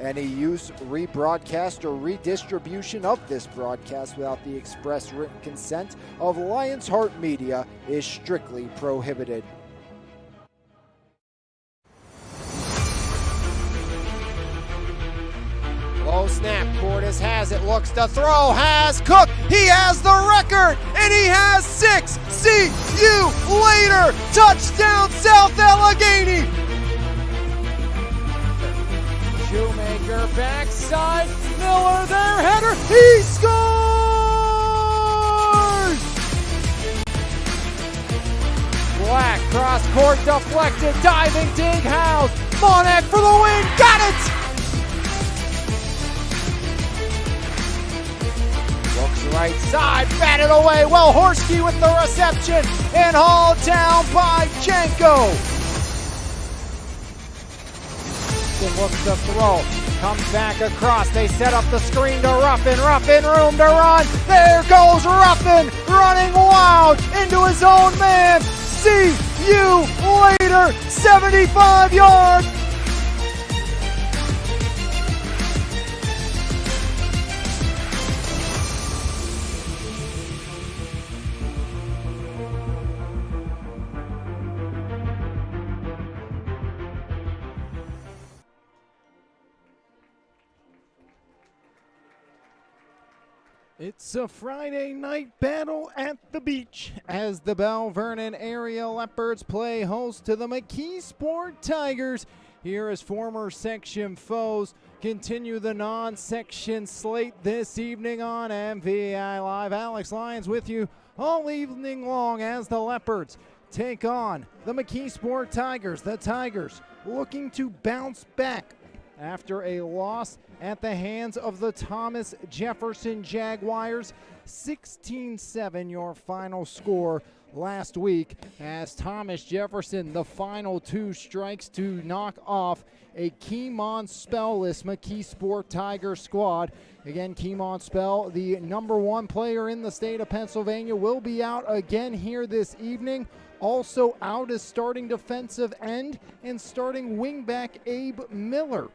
Any use, rebroadcast, or redistribution of this broadcast without the express written consent of Lions Heart Media is strictly prohibited. Low snap, Cordes has it, looks to throw, has Cook, he has the record, and he has 6. See you later, touchdown South Allegheny. Shoemaker backside, Miller their header, he scores! Black cross court deflected, diving dig house, Monac for the win, got it! Looks right side, batted away, well Horsky with the reception, and hauled down by Janko. Looks to throw, comes back across, they set up the screen to Ruffin room to run, there goes Ruffin, running wild into his own man, see you later, 75 yards. It's a Friday night battle at the beach as the Belle Vernon area Leopards play host to the McKeesport Tigers. Here as former section foes continue the non-section slate this evening on MVI Live. Alex Lyons with you all evening long as the Leopards take on the McKeesport Tigers. The Tigers looking to bounce back after a loss at the hands of the Thomas Jefferson Jaguars. 16-7 your final score last week as Thomas Jefferson, the final 2 strikes to knock off a Keemon Spell-less McKeesport Tiger squad. Again, Keemon Spell, the #1 player in the state of Pennsylvania, will be out again here this evening. Also out is starting defensive end and starting wingback Abe Miller.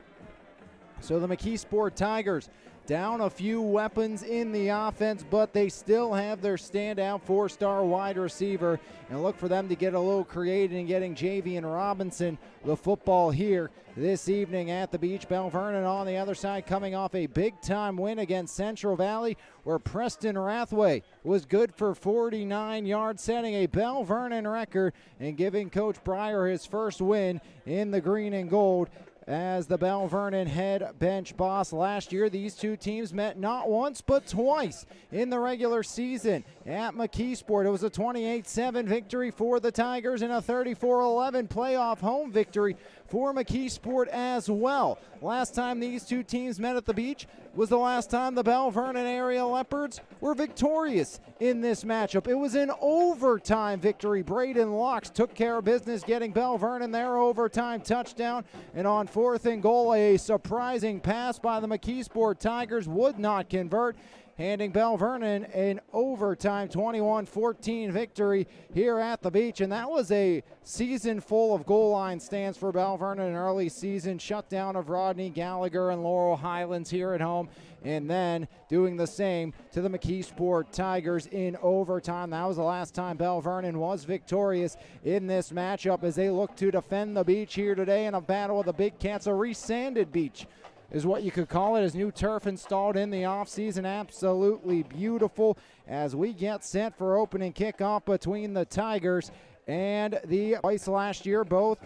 So the McKeesport Tigers down a few weapons in the offense, but they still have their standout 4-star wide receiver. And look for them to get a little creative in getting Javian Robinson the football here this evening at the beach. Belle Vernon on the other side coming off a big-time win against Central Valley where Preston Rathway was good for 49 yards, setting a Belle Vernon record and giving Coach Breyer his first win in the green and gold. As the Belle Vernon head bench boss last year, these two teams met not once but twice in the regular season at McKeesport. It was a 28-7 victory for the Tigers and a 34-11 playoff home victory for McKeesport as well. Last time these two teams met at the beach was the last time the Belle Vernon area Leopards were victorious in this matchup. It was an overtime victory. Braden Locks took care of business, getting Belle Vernon their overtime touchdown. And on 4th and goal, a surprising pass by the McKeesport Tigers would not convert, handing Belle Vernon an overtime 21-14 victory here at the beach. And that was a season full of goal line stands for Belle Vernon, an early season shutdown of Rodney Gallagher and Laurel Highlands here at home, and then doing the same to the McKeesport Tigers in overtime. That was the last time Belle Vernon was victorious in this matchup as they look to defend the beach here today in a battle of the Big Cats, a resanded beach is what you could call it, as new turf installed in the offseason. Absolutely beautiful as we get set for opening kickoff between the Tigers and the Ice last year. Both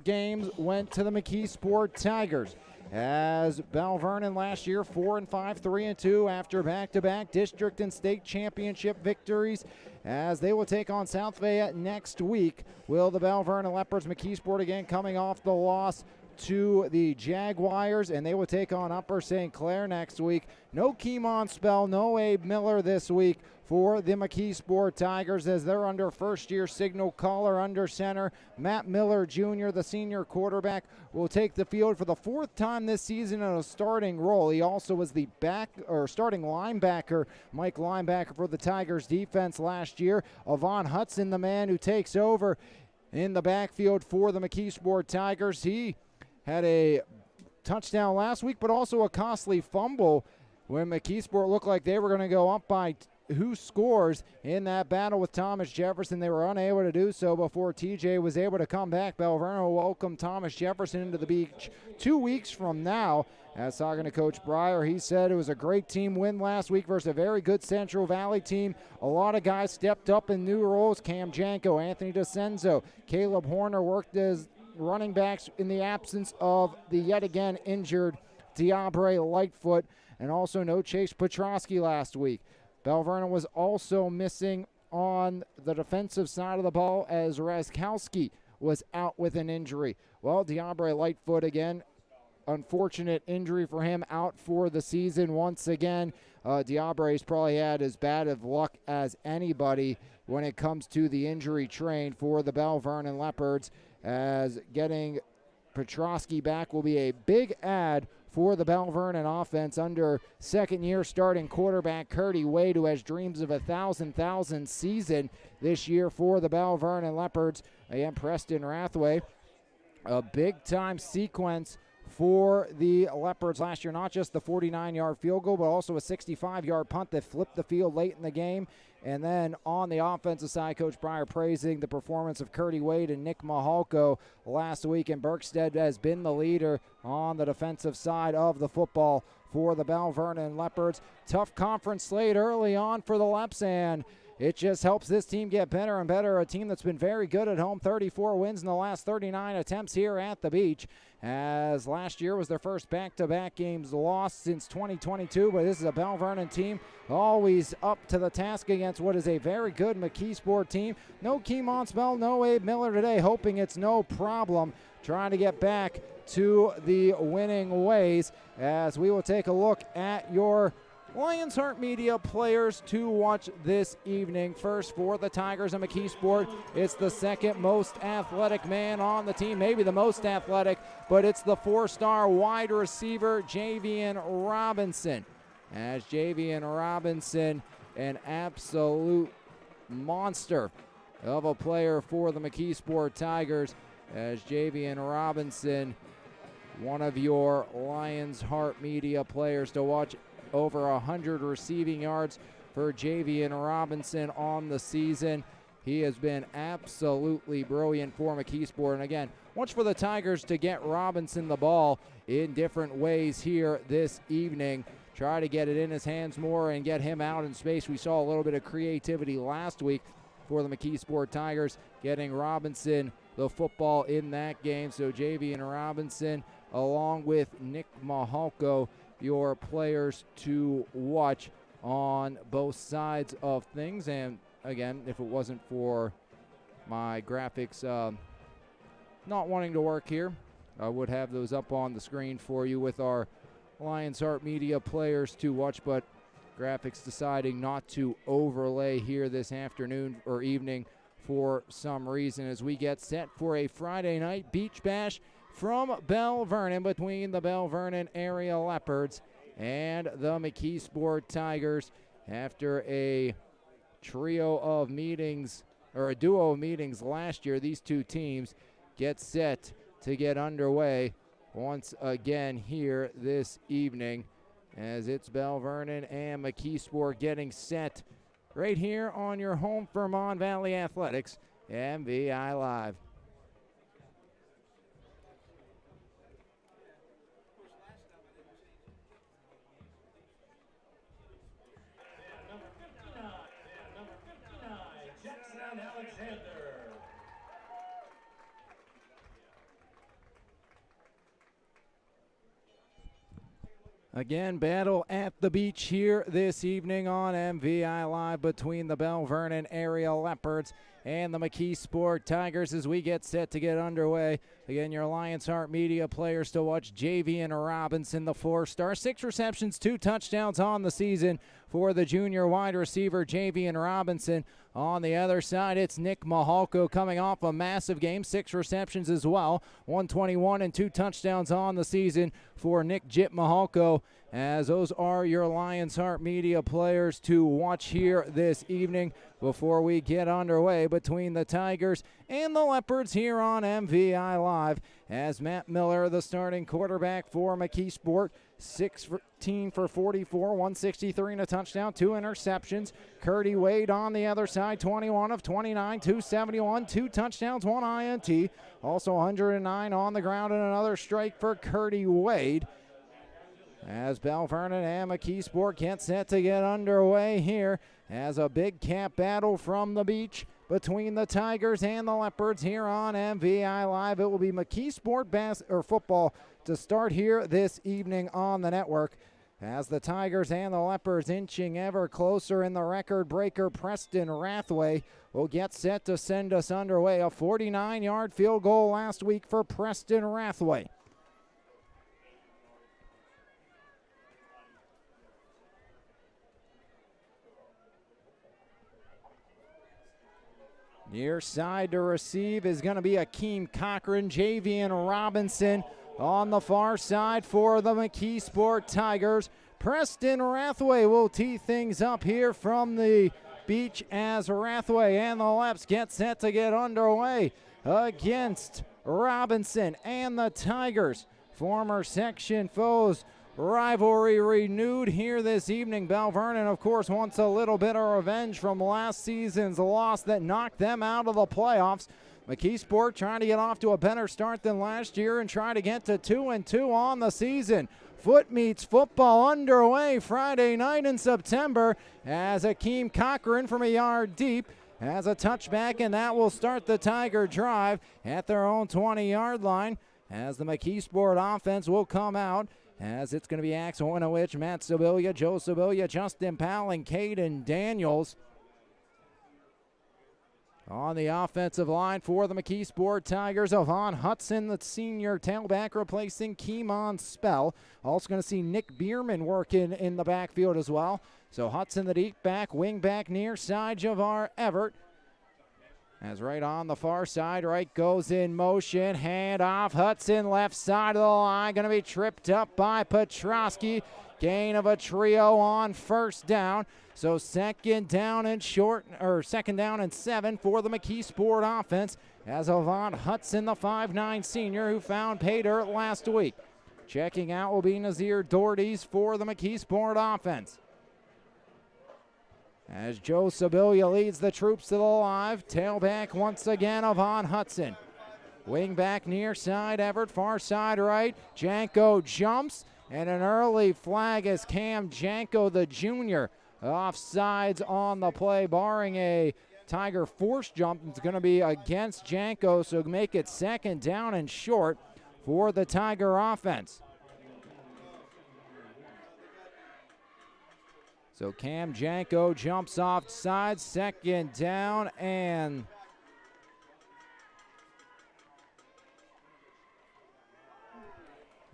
games went to the McKeesport Tigers. As Belle Vernon last year 4-5, 3-2 after back-to-back district and state championship victories, as they will take on South Fayette next week. Will the Belle Vernon Leopards? McKeesport again coming off the loss to the Jaguars, and they will take on Upper St. Clair next week. No Keemon Spell, no Abe Miller this week for the McKeesport Tigers, as they're under first-year signal caller under center. Matt Miller Jr., the senior quarterback, will take the field for the 4th time this season in a starting role. He also was the starting linebacker, Mike linebacker for the Tigers defense last year. Avon Hudson, the man who takes over in the backfield for the McKeesport Tigers. He had a touchdown last week, but also a costly fumble when McKeesport looked like they were going to go up by who scores in that battle with Thomas Jefferson. They were unable to do so before TJ was able to come back. Belle Vernon will welcome Thomas Jefferson into the beach 2 weeks from now. As talking to Coach Breyer, he said it was a great team win last week versus a very good Central Valley team. A lot of guys stepped up in new roles. Cam Janko, Anthony DeCenzo, Caleb Horner worked as running backs in the absence of the yet again injured Diabre Lightfoot, and also no Chase Petrosky last week. Belle Vernon was also missing on the defensive side of the ball as Razkowski was out with an injury. Well, Diabre Lightfoot again, unfortunate injury for him, out for the season once again. Diabre's probably had as bad of luck as anybody when it comes to the injury train for the Belle Vernon Leopards, as getting Petrosky back will be a big add for the Belle Vernon offense under second-year starting quarterback Curdy Wade, who has dreams of a 1,000 season this year for the Belle Vernon Leopards. Again, Preston Rathway, a big-time sequence for the Leopards last year. Not just the 49-yard field goal, but also a 65-yard punt that flipped the field late in the game. And then on the offensive side, Coach Breyer praising the performance of Curdy Wade and Nick Mahalko last week. And Berkstead has been the leader on the defensive side of the football for the Belle Vernon Leopards. Tough conference slate early on for the Leps, and it just helps this team get better and better. A team that's been very good at home, 34 wins in the last 39 attempts here at the beach, as last year was their first back-to-back games lost since 2022. But this is a Belle Vernon team always up to the task against what is a very good McKeesport team. No Keemont Bell, no Abe Miller today, hoping it's no problem trying to get back to the winning ways, as we will take a look at your Lions Heart Media players to watch this evening. First for the Tigers and McKeesport, it's the second most athletic man on the team, maybe the most athletic, but it's the four-star wide receiver, Javian Robinson. As Javian Robinson, an absolute monster of a player for the McKeesport Tigers, as Javian Robinson, one of your Lions Heart Media players to watch. Over 100 receiving yards for Javian Robinson on the season. He has been absolutely brilliant for McKeesport. And again, watch for the Tigers to get Robinson the ball in different ways here this evening. Try to get it in his hands more and get him out in space. We saw a little bit of creativity last week for the McKeesport Tigers, getting Robinson the football in that game. So Javian Robinson, along with Nick Mahalko, your players to watch on both sides of things. And again, if it wasn't for my graphics not wanting to work here, I would have those up on the screen for you with our Lions Heart Media players to watch, but graphics deciding not to overlay here this afternoon or evening for some reason, as we get set for a Friday night beach bash from Belle Vernon between the Belle Vernon area Leopards and the McKeesport Tigers. After a trio of meetings, or a duo of meetings last year, these two teams get set to get underway once again here this evening, as it's Belle Vernon and McKeesport getting set right here on your home for Mon Valley Athletics, MVI Live. Again, battle at the beach here this evening on MVI Live between the Belle Vernon area Leopards and the McKeesport Tigers as we get set to get underway. Again, your Lions Heart Media players to watch: Javian Robinson, the four-star, 6 receptions, 2 touchdowns on the season for the junior wide receiver Javian Robinson. On the other side, it's Nick Mahalko coming off a massive game, 6 receptions as well, 121 and 2 touchdowns on the season for Nick Jip Mahalko, as those are your Lions Heart Media players to watch here this evening before we get underway between the Tigers and the Leopards here on MVI Live. As Matt Miller, the starting quarterback for McKeesport, 16 for 44, 163 and a touchdown, 2 interceptions. Curdy Wade on the other side, 21 of 29, 271, 2 touchdowns, 1 INT. Also 109 on the ground and another strike for Curdy Wade. As Belle, Vernon, and McKeesport get set to get underway here as a big cap battle from the beach between the Tigers and the Leopards here on MVI Live. It will be McKeesport football to start here this evening on the network as the Tigers and the Leopards inching ever closer in the record breaker. Preston Rathway will get set to send us underway. A 49-yard field goal last week for Preston Rathway. Near side to receive is going to be Akeem Cochran. Javian Robinson on the far side for the McKeesport Tigers. Preston Rathway will tee things up here from the beach as Rathway and the Leps get set to get underway against Robinson and the Tigers. Former section foes. Rivalry renewed here this evening. Belle, Vernon, of course, wants a little bit of revenge from last season's loss that knocked them out of the playoffs. McKeesport trying to get off to a better start than last year and try to get to 2-2 on the season. Foot meets football underway Friday night in September as Akeem Cochran from a yard deep has a touchback, and that will start the Tiger drive at their own 20-yard line as the McKeesport offense will come out. As it's going to be Axel Winovich, Matt Sibilia, Joe Sibilia, Justin Powell, and Caden Daniels. On the offensive line for the McKeesport Tigers, Avon Hudson, the senior tailback, replacing Keemon Spell. Also going to see Nick Bierman working in the backfield as well. So Hudson, the deep back, wing back near side, Javar Everett. As right on the far side, right goes in motion, hand off, Hudson left side of the line, going to be tripped up by Petrosky. Gain of a trio on first down. So second down and 7 for the McKeesport offense as Avant Hudson, the 5'9 senior who found pay dirt last week. Checking out will be Nazir Doherty's for the McKeesport offense. As Joe Sibilia leads the troops to the live, tailback once again Avon Hudson. Wing back near side, Everett, far side right. Janko jumps, and an early flag as Cam Janko, the junior, offsides on the play, barring a Tiger force jump. It's going to be against Janko, so make it second down and short for the Tiger offense. So Cam Janko jumps off side, second down, and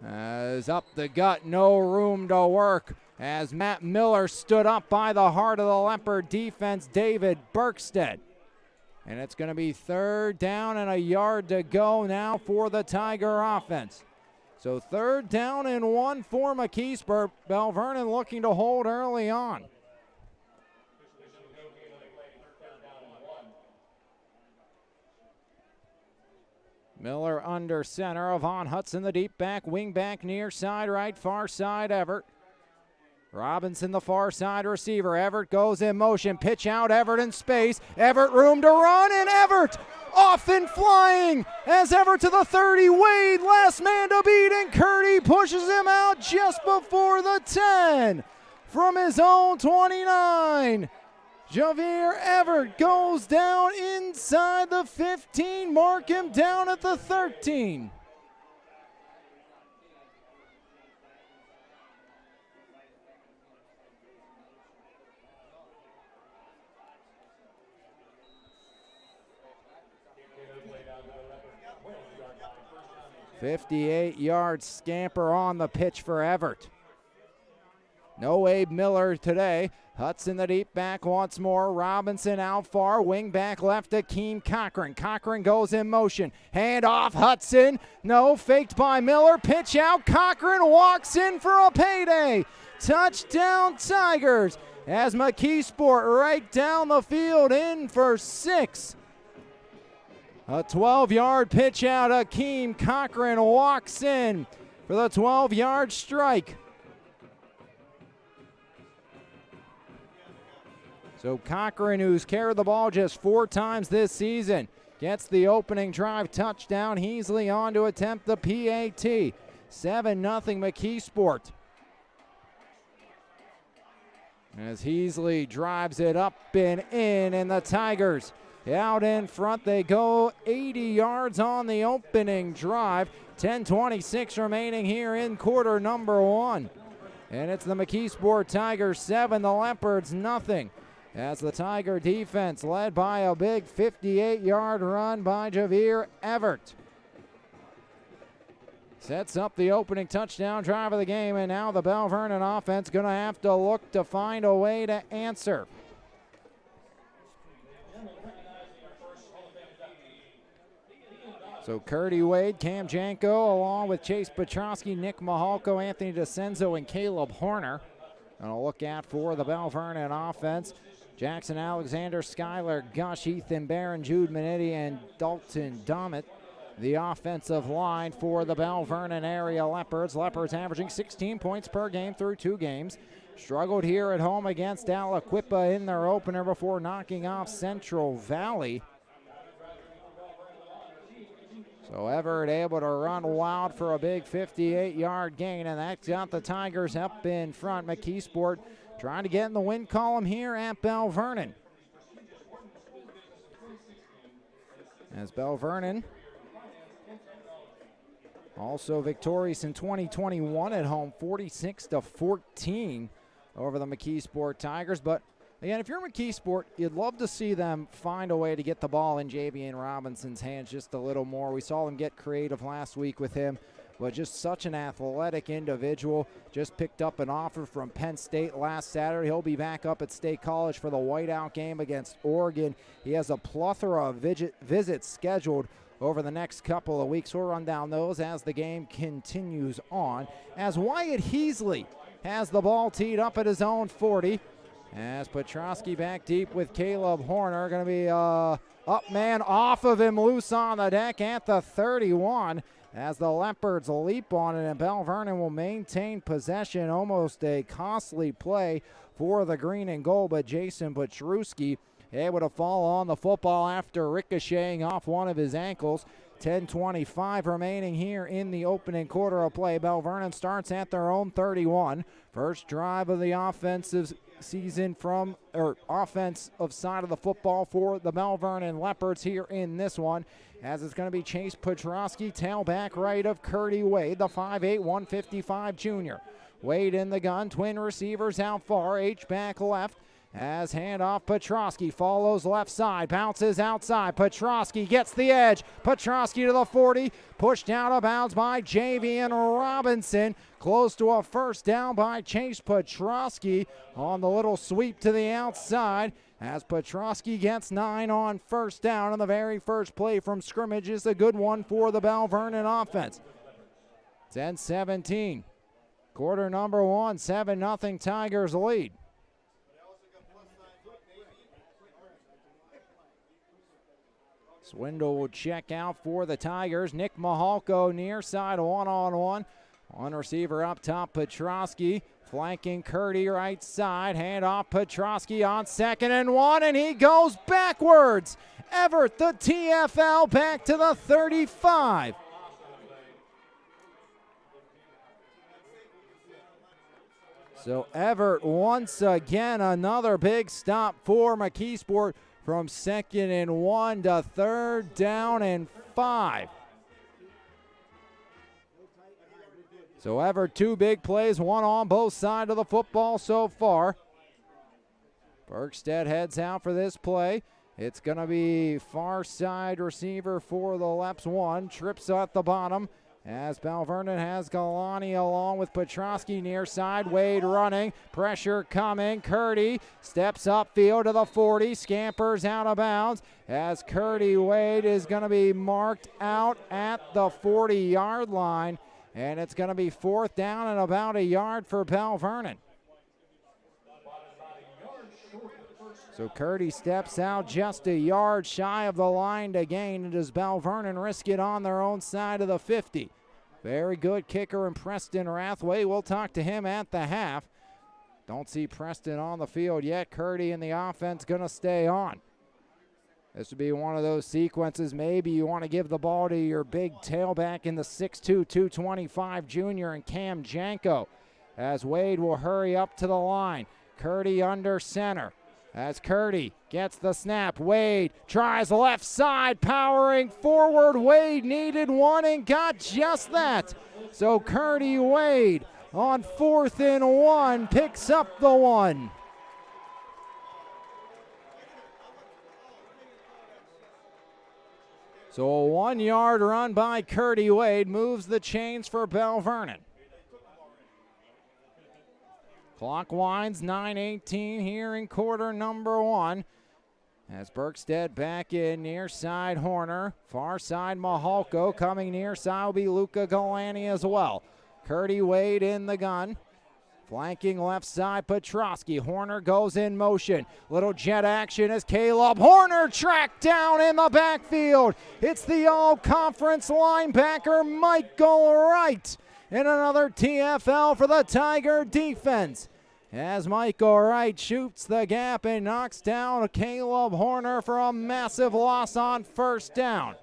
as up the gut, no room to work as Matt Miller stood up by the heart of the Leopard defense, David Berkstead. And it's going to be third down and a yard to go now for the Tiger offense. So third down and 1 for McKeesport. Belle, Vernon looking to hold early on. Miller under center. Avon Hudson, the deep back, wing back near side right, far side Everett. Robinson, the far side receiver. Everett goes in motion. Pitch out, Everett in space. Everett room to run, and Everett off and flying as Everett to the 30. Wade, last man to beat, and Curdy pushes him out just before the 10 from his own 29. Javier Everett goes down inside the 15. Mark him down at the 13. "58-yard scamper on the pitch for Everett. No Abe Miller today. Hudson, the deep back once more. Robinson out far. Wing back left to Akeem Cochran. Cochran goes in motion. Hand off Hudson. No, faked by Miller. Pitch out. Cochran walks in for a payday. Touchdown Tigers as McKeesport right down the field in for 6. A 12-yard pitch out. Akeem Cochran walks in for the 12-yard strike. So Cochran, who's carried the ball just 4 times this season, gets the opening drive touchdown. Heasley on to attempt the PAT. 7-0 McKeesport. As Heasley drives it up and in, and the Tigers out in front. They go 80 yards on the opening drive. 10:26 remaining here in quarter number 1. And it's the McKeesport Tigers 7, the Leopards nothing. As the Tiger defense led by a big 58-yard run by Javier Everett sets up the opening touchdown drive of the game, and now the Belle Vernon offense going to have to look to find a way to answer. So Curdy Wade, Cam Janko, along with Chase Petrosky, Nick Mahalko, Anthony DeCenzo, and Caleb Horner. Gonna look out for the Belle Vernon offense. Jackson Alexander, Skylar Gush, Ethan Barron, Jude Minetti, and Dalton Dommett. The offensive line for the Belle Vernon area Leopards. Leopards averaging 16 points per game through 2 games. Struggled here at home against Aliquippa in their opener before knocking off Central Valley. So Everett able to run wild for a big 58-yard gain, and that's got the Tigers up in front. McKeesport trying to get in the win column here at Belle Vernon. As Belle Vernon also victorious in 2021 at home, 46-14 over the McKeesport Tigers. But again, if you're McKeesport, you'd love to see them find a way to get the ball in Javian Robinson's hands just a little more. We saw them get creative last week with him, but just such an athletic individual. Just picked up an offer from Penn State last Saturday. He'll be back up at State College for the whiteout game against Oregon. He has a plethora of visits scheduled over the next couple of weeks. We'll run down those as the game continues on. As Wyatt Heasley has the ball teed up at his own 40. As Petrosky back deep with Caleb Horner. Going to be up man off of him, loose on the deck at the 31. As the Leopards leap on it, and Belle Vernon will maintain possession. Almost a costly play for the green and gold, but Jason Petrusky able to fall on the football after ricocheting off one of his ankles. 10:25 remaining here in the opening quarter of play. Belle Vernon starts at their own 31. First drive of the offensive season from, or offensive side of the football for the Belle Vernon Leopards here in this one, as it's going to be Chase Petrosky, tailback right of Curdy Wade, the 5'8", 155 junior. Wade in the gun, twin receivers out far, H-back left. As handoff, Petrosky follows left side, bounces outside. Petrosky gets the edge. Petrosky to the 40, pushed out of bounds by Javian Robinson. Close to a first down by Chase Petrosky on the little sweep to the outside. As Petrosky gets 9 on first down, and the very first play from scrimmage is a good one for the Belle Vernon offense. 10-17. Quarter number 1, 7-0 Tigers lead. Swindle will check out for the Tigers. Nick Mahalko near side, one-on-one. One receiver up top, Petrosky. Flanking Curdy right side. Hand off Petrosky on 2nd and 1, and he goes backwards. Everett, the TFL, back to the 35. So Everett once again, another big stop for McKeesport. From 2nd and 1 to 3rd down and 5. So Everett, 2 big plays, one on both sides of the football so far. Bergstedt heads out for this play. It's going to be far side receiver for the Leps, 1. Trips at the bottom. As Belle Vernon has Galani along with Petrosky near side. Wade running, pressure coming. Curdy steps upfield to the 40, scampers out of bounds. As Curdy Wade is going to be marked out at the 40-yard line. And it's going to be 4th down and about a yard for Belle Vernon. So Curdy steps out just a yard shy of the line to gain. And does Belle Vernon risk it on their own side of the 50? Very good kicker in Preston Rathway. We'll talk to him at the half. Don't see Preston on the field yet. Curdy and the offense going to stay on. This would be one of those sequences. Maybe you want to give the ball to your big tailback in the 6'2", 225 junior and Cam Janko, as Wade will hurry up to the line. Curdy under center. As Curdy gets the snap, Wade tries left side, powering forward. Wade needed one and got just that. So Curdy Wade on 4th and 1 picks up the one. So a 1-yard run by Curdy Wade moves the chains for Belle Vernon. Clock winds, 9:18 here in quarter number 1. As Berkstead back in near side Horner. Far side Mahalko. Coming near side will be Luca Galani as well. Curdy Wade in the gun. Flanking left side Petrosky. Horner goes in motion. Little jet action as Caleb Horner tracked down in the backfield. It's the all-conference linebacker Michael Wright. And another TFL for the Tiger defense. As Michael Wright shoots the gap and knocks down Caleb Horner for a massive loss on first down.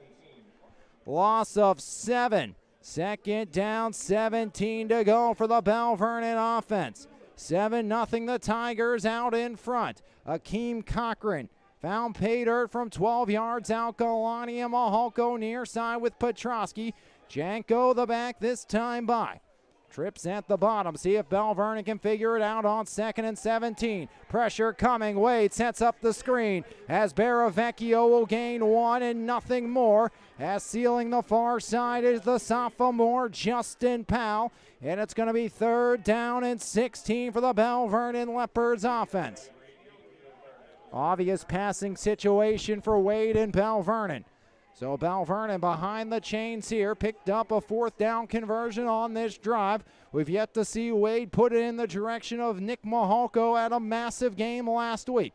Loss of 7. Second down, 17 to go for the Belle Vernon offense. 7-0 the Tigers out in front. Akeem Cochran found pay dirt from 12 yards out. Galani and Mahalko near side with Petrosky. Janko the back this time by. Trips at the bottom. See if Belle Vernon can figure it out on 2nd and 17. Pressure coming. Wade sets up the screen as Baravecchio will gain 1 and nothing more. As sealing the far side is the sophomore Justin Powell. And it's going to be 3rd down and 16 for the Belle Vernon Leopards offense. Obvious passing situation for Wade and Belle Vernon. So Belle Vernon behind the chains here, picked up a 4th down conversion on this drive. We've yet to see Wade put it in the direction of Nick Mahalko at a massive game last week.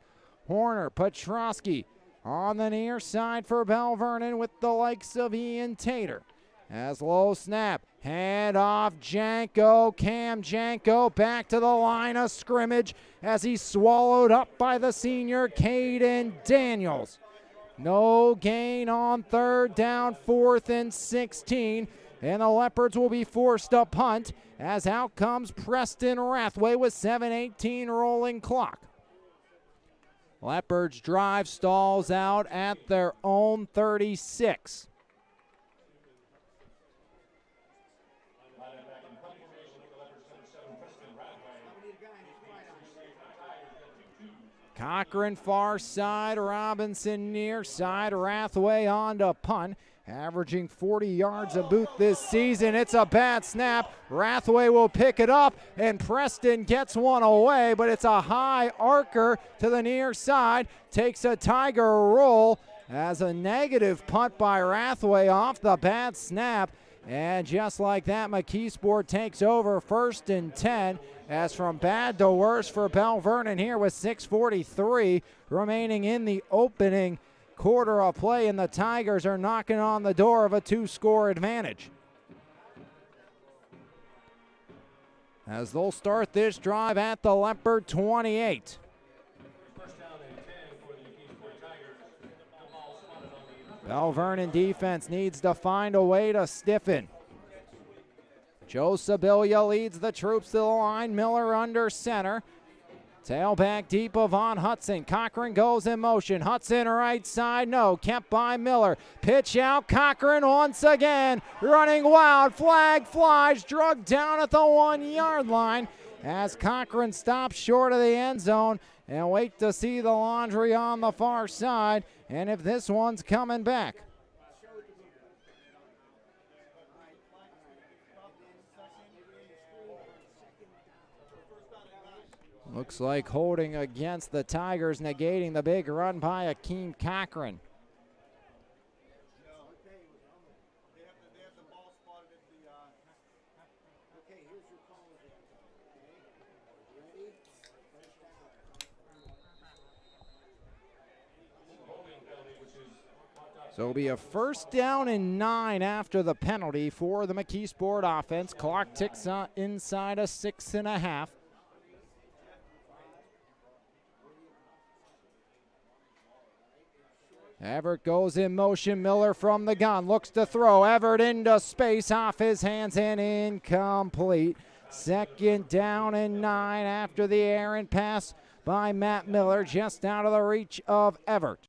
Horner, Petrosky on the near side for Belle Vernon with the likes of Ian Tater. As low snap, hand off Janko, Cam Janko back to the line of scrimmage as he's swallowed up by the senior Caden Daniels. No gain on 3rd down, 4th and 16. And the Leopards will be forced to punt as out comes Preston Rathway with 7:18 rolling clock. Leopards drive stalls out at their own 36. Cochran far side, Robinson near side, Rathway on to punt, averaging 40 yards a boot this season. It's a bad snap. Rathway will pick it up, and Preston gets one away, but it's a high arcer to the near side. Takes a Tiger roll as a negative punt by Rathway off the bad snap. And just like that, McKeesport takes over 1st and 10. As from bad to worse for Belle Vernon here with 6:43 remaining in the opening quarter of play, and the Tigers are knocking on the door of a 2-score advantage. As they'll start this drive at the Leopard 28. Belle Vernon defense needs to find a way to stiffen. Joe Sibilia leads the troops to the line. Miller under center. Tailback deep of Von Hudson. Cochran goes in motion. Hudson right side. No. Kept by Miller. Pitch out. Cochran once again. Running wild. Flag flies. Drugged down at the 1-yard line as Cochran stops short of the end zone. And wait to see the laundry on the far side. And if this one's coming back. Looks like holding against the Tigers, negating the big run by Akeem Cochran. So it'll be a first down and 9 after the penalty for the McKeesport offense. Clock ticks inside a 6.5. Everett goes in motion. Miller from the gun. Looks to throw. Everett into space. Off his hands and incomplete. Second down and 9 after the errant pass by Matt Miller. Just out of the reach of Everett.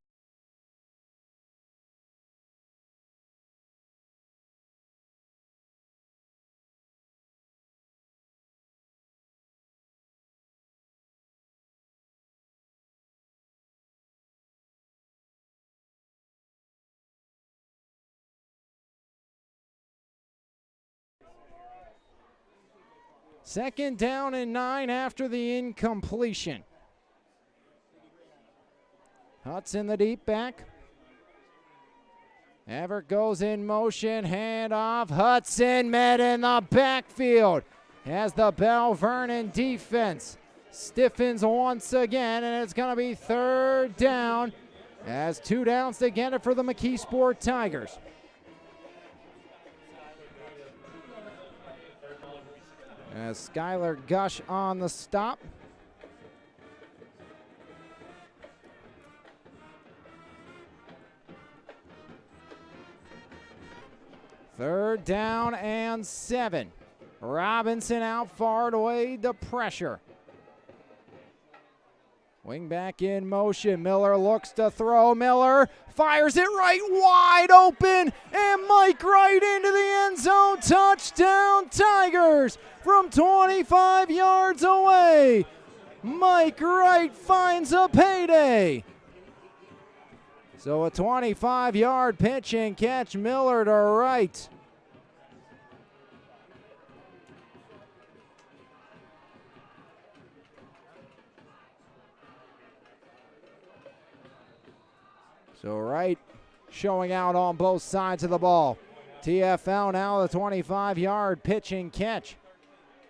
Second down and 9 after the incompletion. Huts in the deep back. Everett goes in motion, hand off. Hudson met in the backfield as the Belle Vernon defense stiffens once again, and it's going to be third down as 2 downs to get it for the McKeesport Tigers. As Skylar Gush on the stop. Third down and 7. Robinson out far to aid the pressure. Wing back in motion. Miller looks to throw. Miller fires it right wide open. And Mike Wright into the end zone. Touchdown Tigers from 25 yards away. Mike Wright finds a payday. So a 25-yard pitch and catch. Miller to Wright. So Wright showing out on both sides of the ball. TFL now the 25-yard pitch and catch.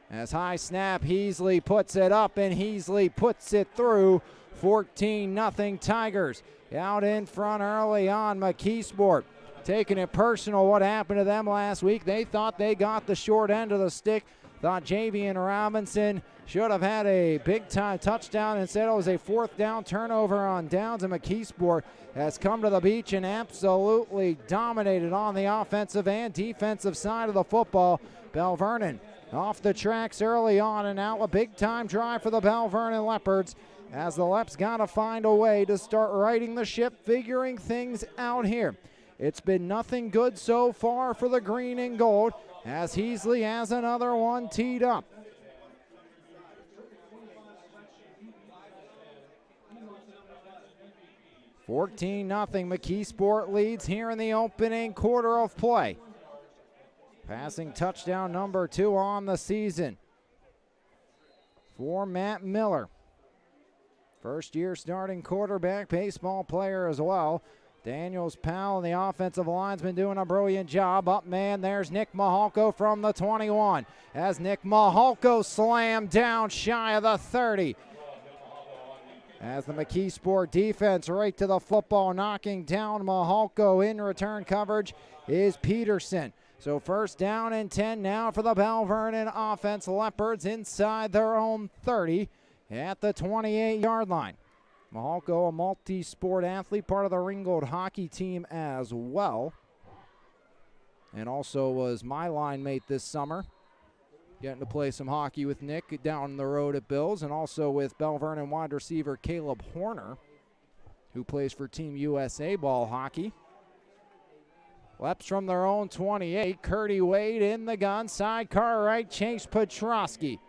As high snap, Heasley puts it up and Heasley puts it through. 14-0 Tigers. Out in front early on, McKeesport taking it personal what happened to them last week. They thought they got the short end of the stick. Thought Javian Robinson should have had a big-time touchdown. Instead, it was a 4th down turnover on downs, and McKeesport has come to the beach and absolutely dominated on the offensive and defensive side of the football. Belle Vernon off the tracks early on, and now a big-time drive for the Belle Vernon Leopards as the Leps got to find a way to start righting the ship, figuring things out here. It's been nothing good so far for the green and gold as Heasley has another one teed up. $14-0 McKeesport leads here in the opening quarter of play. Passing touchdown number 2 on the season for Matt Miller. First-year starting quarterback, baseball player as well. Daniels Powell, the offensive lineman, doing a brilliant job. Up man, there's Nick Mahalko from the 21. As Nick Mahalko slammed down shy of the 30. As the McKeesport defense right to the football, knocking down Mahalko. In return coverage is Peterson. So first down and 10 now for the Belle Vernon offense. Leopards inside their own 30 at the 28-yard line. Mahalko, a multi-sport athlete, part of the Ringgold hockey team as well. And also was my line mate this summer. Getting to play some hockey with Nick down the road at Bills, and also with Belle Vernon wide receiver Caleb Horner, who plays for Team USA ball hockey. Leps from their own 28. Curdy Wade in the gun. Sidecar right. Chase Petrosky.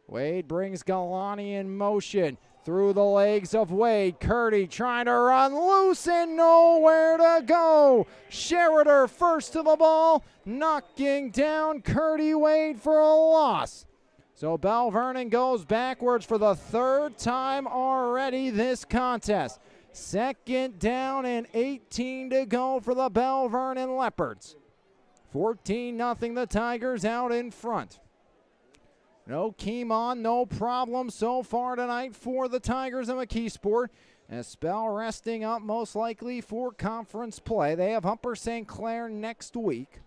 Wade brings Galani in motion through the legs of Wade. Curdy trying to run loose and nowhere to go. Sheridan first to the ball, knocking down Curdy Wade for a loss. So Belle Vernon goes backwards for the 3rd time already this contest. Second down and 18 to go for the Belle Vernon Leopards. 14-0 the Tigers out in front. No Keemon, no problem so far tonight for the Tigers of McKeesport. As Belle resting up most likely for conference play. They have Upper St. Clair next week.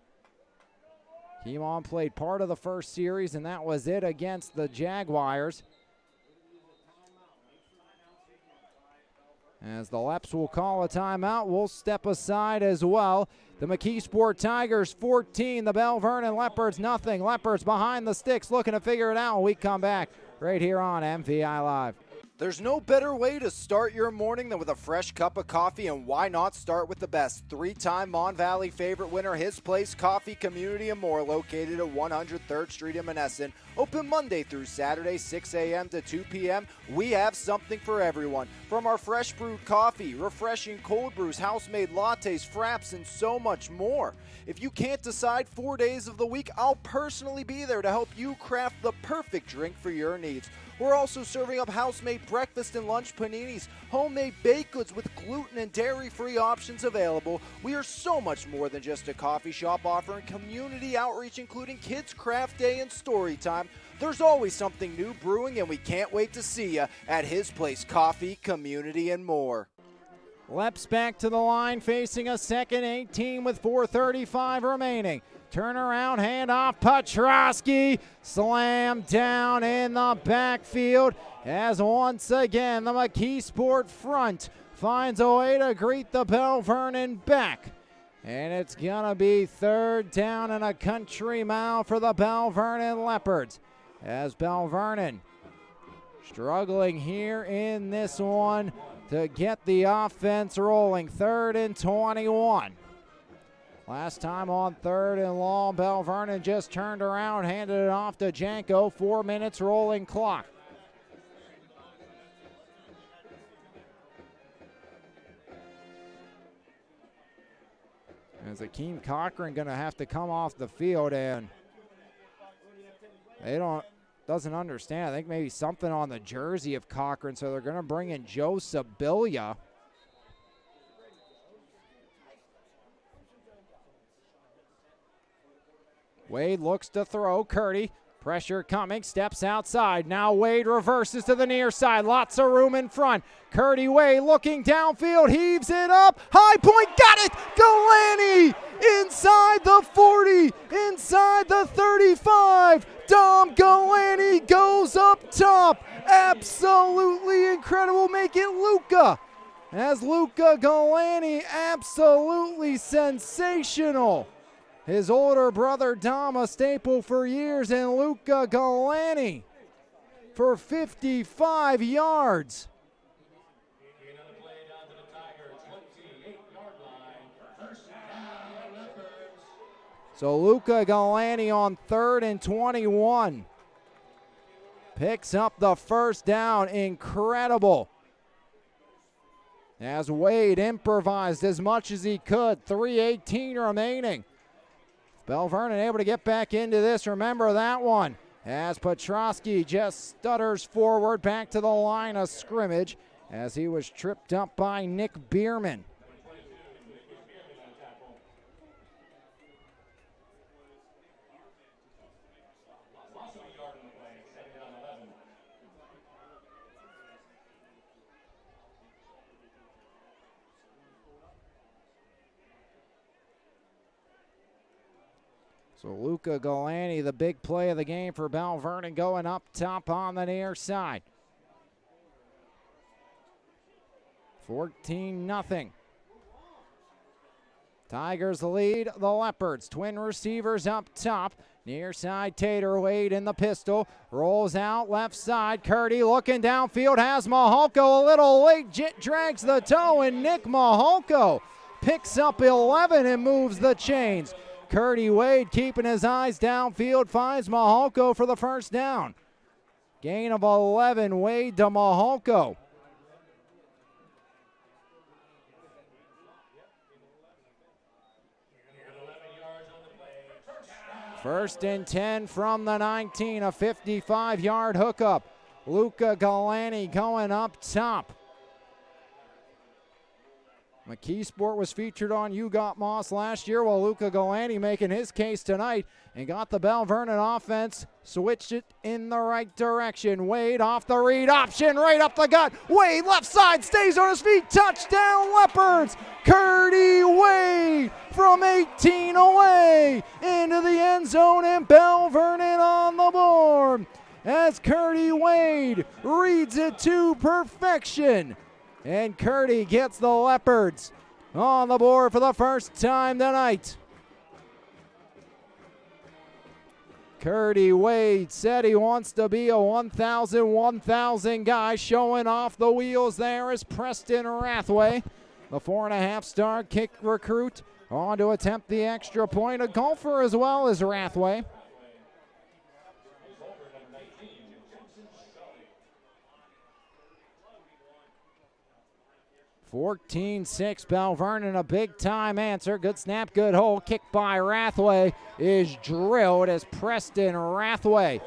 Keemon played part of the first series, and that was it against the Jaguars. As the Leps will call a timeout, we'll step aside as well. The McKeesport Tigers 14, the Belle Vernon Leopards nothing. Leopards behind the sticks looking to figure it out when we come back right here on MVI Live. There's no better way to start your morning than with a fresh cup of coffee, and why not start with the best? Three-time Mon Valley favorite winner, His Place Coffee, Community and More, located at 103rd Street in Monessen. Open Monday through Saturday, 6 a.m. to 2 p.m. We have something for everyone. From our fresh brewed coffee, refreshing cold brews, house-made lattes, fraps, and so much more. If you can't decide 4 days of the week, I'll personally be there to help you craft the perfect drink for your needs. We're also serving up house-made breakfast and lunch paninis, homemade baked goods with gluten and dairy-free options available. We are so much more than just a coffee shop, offering community outreach, including Kids Craft Day and Story Time. There's always something new brewing, and we can't wait to see you at His Place Coffee, Community and More. Leps back to the line, facing a second 18 with 4:35 remaining. Turnaround, handoff, Petrosky, slam down in the backfield as once again the McKeesport front finds a way to greet the Belle Vernon back. And it's gonna be third down and a country mile for the Belle Vernon Leopards. As Belle Vernon struggling here in this one to get the offense rolling. 3rd and 21. Last time on 3rd and long, Belle Vernon just turned around, handed it off to Janko. 4 minutes rolling clock. As Akeem Cochran going to have to come off the field, and doesn't understand. I think maybe something on the jersey of Cochran, so they're going to bring in Joe Sibilia. Wade looks to throw. Curdy, pressure coming, steps outside. Now Wade reverses to the near side. Lots of room in front. Curdy, Wade looking downfield, heaves it up. High point, got it! Galani inside the 40, inside the 35. Dom Galani goes up top. Absolutely incredible. Make it Luca. As Luca Galani, absolutely sensational. His older brother Dom, a staple for years, and Luca Galani for 55 yards. So Luca Galani on 3rd and 21. Picks up the first down. Incredible. As Wade improvised as much as he could. 3:18 remaining. Belle Vernon able to get back into this. Remember that one. As Petrosky just stutters forward back to the line of scrimmage as he was tripped up by Nick Bierman. So Luca Galani, the big play of the game for Belle Vernon, going up top on the near side. 14-0. Tigers lead the Leopards. Twin receivers up top. Near side, Tater Wade in the pistol. Rolls out left side. Curdy looking downfield. Has Mahalko a little late. Drags the toe, and Nick Mahalko picks up 11 and moves the chains. Curdy Wade keeping his eyes downfield, finds Mahalko for the first down. Gain of 11, Wade to Mahalko. First and 10 from the 19, a 55-yard hookup. Luca Galani going up top. McKeesport was featured on You Got Moss last year, while Luca Galani making his case tonight and got the Belle Vernon offense, switched it in the right direction. Wade off the read option, right up the gut. Wade left side, stays on his feet, touchdown Leopards. Curdy Wade from 18 away into the end zone, and Belle Vernon on the board as Curdy Wade reads it to perfection. And Curdy gets the Leopards on the board for the first time tonight. Curdy Wade said he wants to be a 1,000 guy. Showing off the wheels there is Preston Rathway, the 4.5-star kick recruit, on to attempt the extra point. A golfer as well as Rathway. 14-6, Belle Vernon, a big-time answer. Good snap, good hold. Kick by Rathway is drilled as Preston Rathway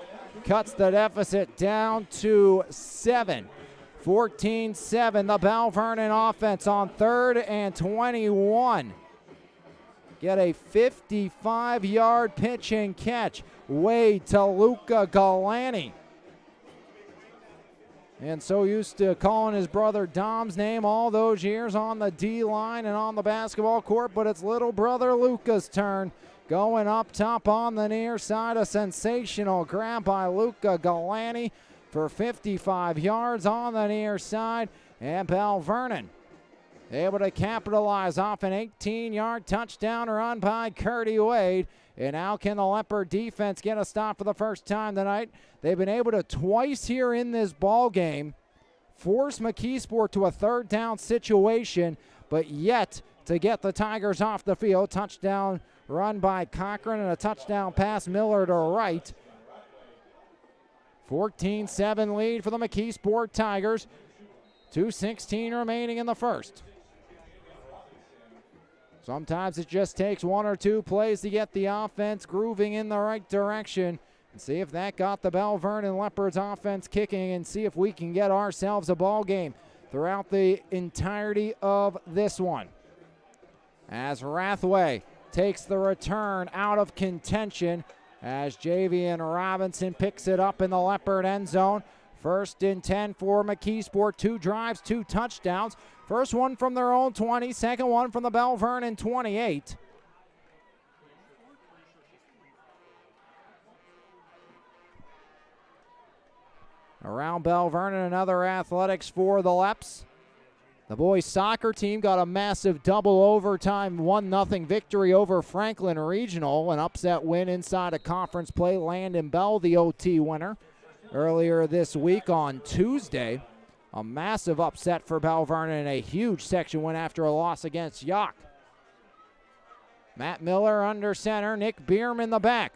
cuts the deficit down to 7. 14-7, the Belle Vernon offense on 3rd and 21. Get a 55-yard pitch and catch. Wade to Luca Galani. And so used to calling his brother Dom's name all those years on the D-line and on the basketball court, but it's little brother Luca's turn. Going up top on the near side, a sensational grab by Luca Galani for 55 yards on the near side. And Belle Vernon able to capitalize off an 18-yard touchdown run by Curdy Wade. And how can the Leopard defense get a stop for the first time tonight? They've been able to twice here in this ball game force McKeesport to a 3rd down situation, but yet to get the Tigers off the field. Touchdown run by Cochran and a touchdown pass Miller to right. 14-7 lead for the McKeesport Tigers. 2:16 remaining in the first. Sometimes it just takes 1 or 2 plays to get the offense grooving in the right direction. And see if that got the Belle Vernon Leopards offense kicking, and see if we can get ourselves a ball game throughout the entirety of this one. As Rathway takes the return out of contention, as Javian Robinson picks it up in the Leopard end zone. 1st and 10 for McKeesport. 2 drives, 2 touchdowns. First one from their own 20, second one from the Belle Vernon 28. Around Belle Vernon, another athletics for the Leps. The boys soccer team got a massive double overtime 1-0 victory over Franklin Regional. An upset win inside of conference play. Landon Bell, the OT winner. Earlier this week on Tuesday, a massive upset for Belle Vernon and a huge section win after a loss against York. Matt Miller under center, Nick Bierman the back.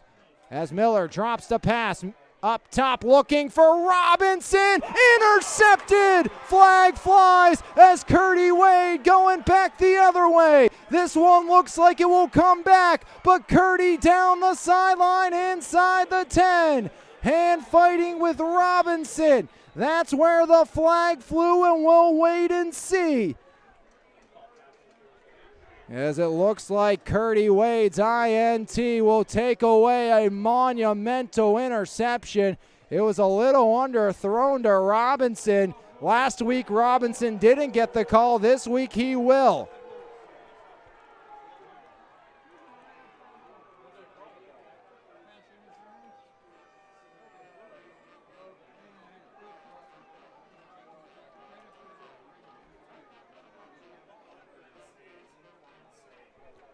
As Miller drops the pass, up top looking for Robinson, intercepted! Flag flies as Curdy Wade going back the other way. This one looks like it will come back, but Curdy down the sideline inside the 10. Hand fighting with Robinson. That's where the flag flew, and we'll wait and see. As it looks like Curdy Wade's INT will take away a monumental interception. It was a little underthrown to Robinson. Last week, Robinson didn't get the call. This week, he will.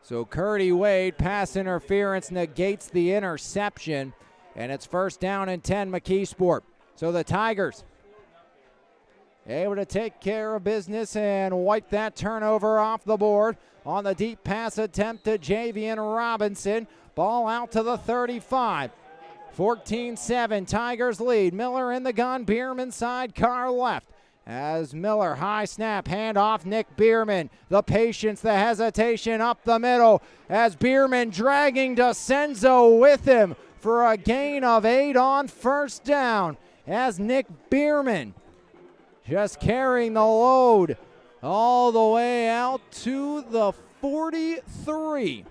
So Curdy Wade, pass interference negates the interception, and it's 1st down and 10 McKeesport. So the Tigers able to take care of business and wipe that turnover off the board on the deep pass attempt to Javian Robinson. Ball out to the 35. 14-7, Tigers lead. Miller in the gun, Bierman side, car left. As Miller, high snap, handoff, Nick Bierman. The patience, the hesitation up the middle. As Bierman dragging DeCenzo with him for a gain of 8 on 1st down. As Nick Bierman just carrying the load all the way out to the 43.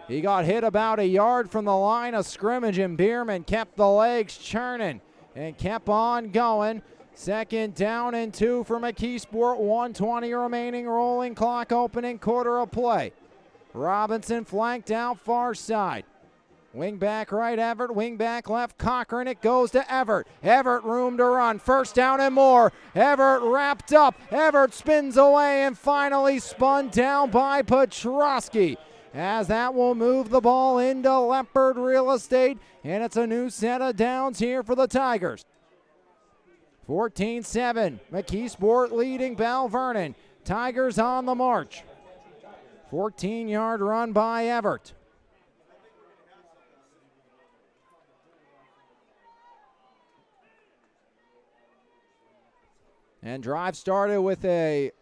He got hit about a yard from the line of scrimmage, and Bierman kept the legs churning and kept on going. Second down and 2 for McKeesport. 1:20 remaining, rolling clock, opening quarter of play. Robinson flanked out far side. Wing back right, Everett. Wing back left, Cochran. It goes to Everett. Everett room to run. First down and more. Everett wrapped up. Everett spins away and finally spun down by Petrosky, as that will move the ball into Leopard real estate, and it's a new set of downs here for the Tigers. 14-7, McKeesport leading Belle Vernon. Tigers on the march. 14-yard run by Everett. And drive started with a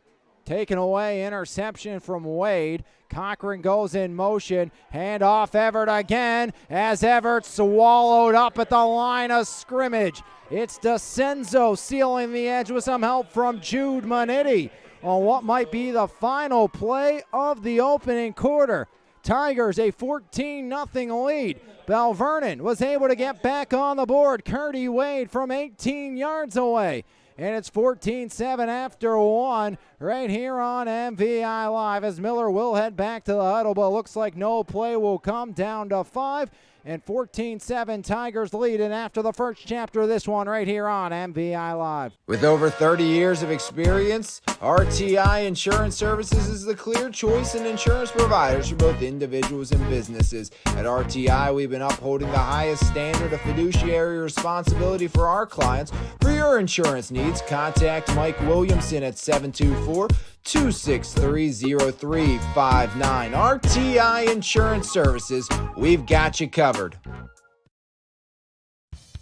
taken away interception from Wade. Cochran goes in motion. Hand off Everett again as Everett swallowed up at the line of scrimmage. It's DeCenzo sealing the edge with some help from Jude Manetti on what might be the final play of the opening quarter. Tigers a 14-0 lead. Belle Vernon was able to get back on the board. Curdy Wade from 18 yards away. And it's 14-7 after 1 right here on MVI Live, as Miller will head back to the huddle, but looks like no play will come, down to 5. And 14-7, Tigers lead, and after the first chapter of this one right here on MVI Live. With over 30 years of experience, RTI Insurance Services is the clear choice in insurance providers for both individuals and businesses. At RTI, we've been upholding the highest standard of fiduciary responsibility for our clients. For your insurance needs, contact Mike Williamson at 724-263-0359. RTI Insurance Services, we've got you covered.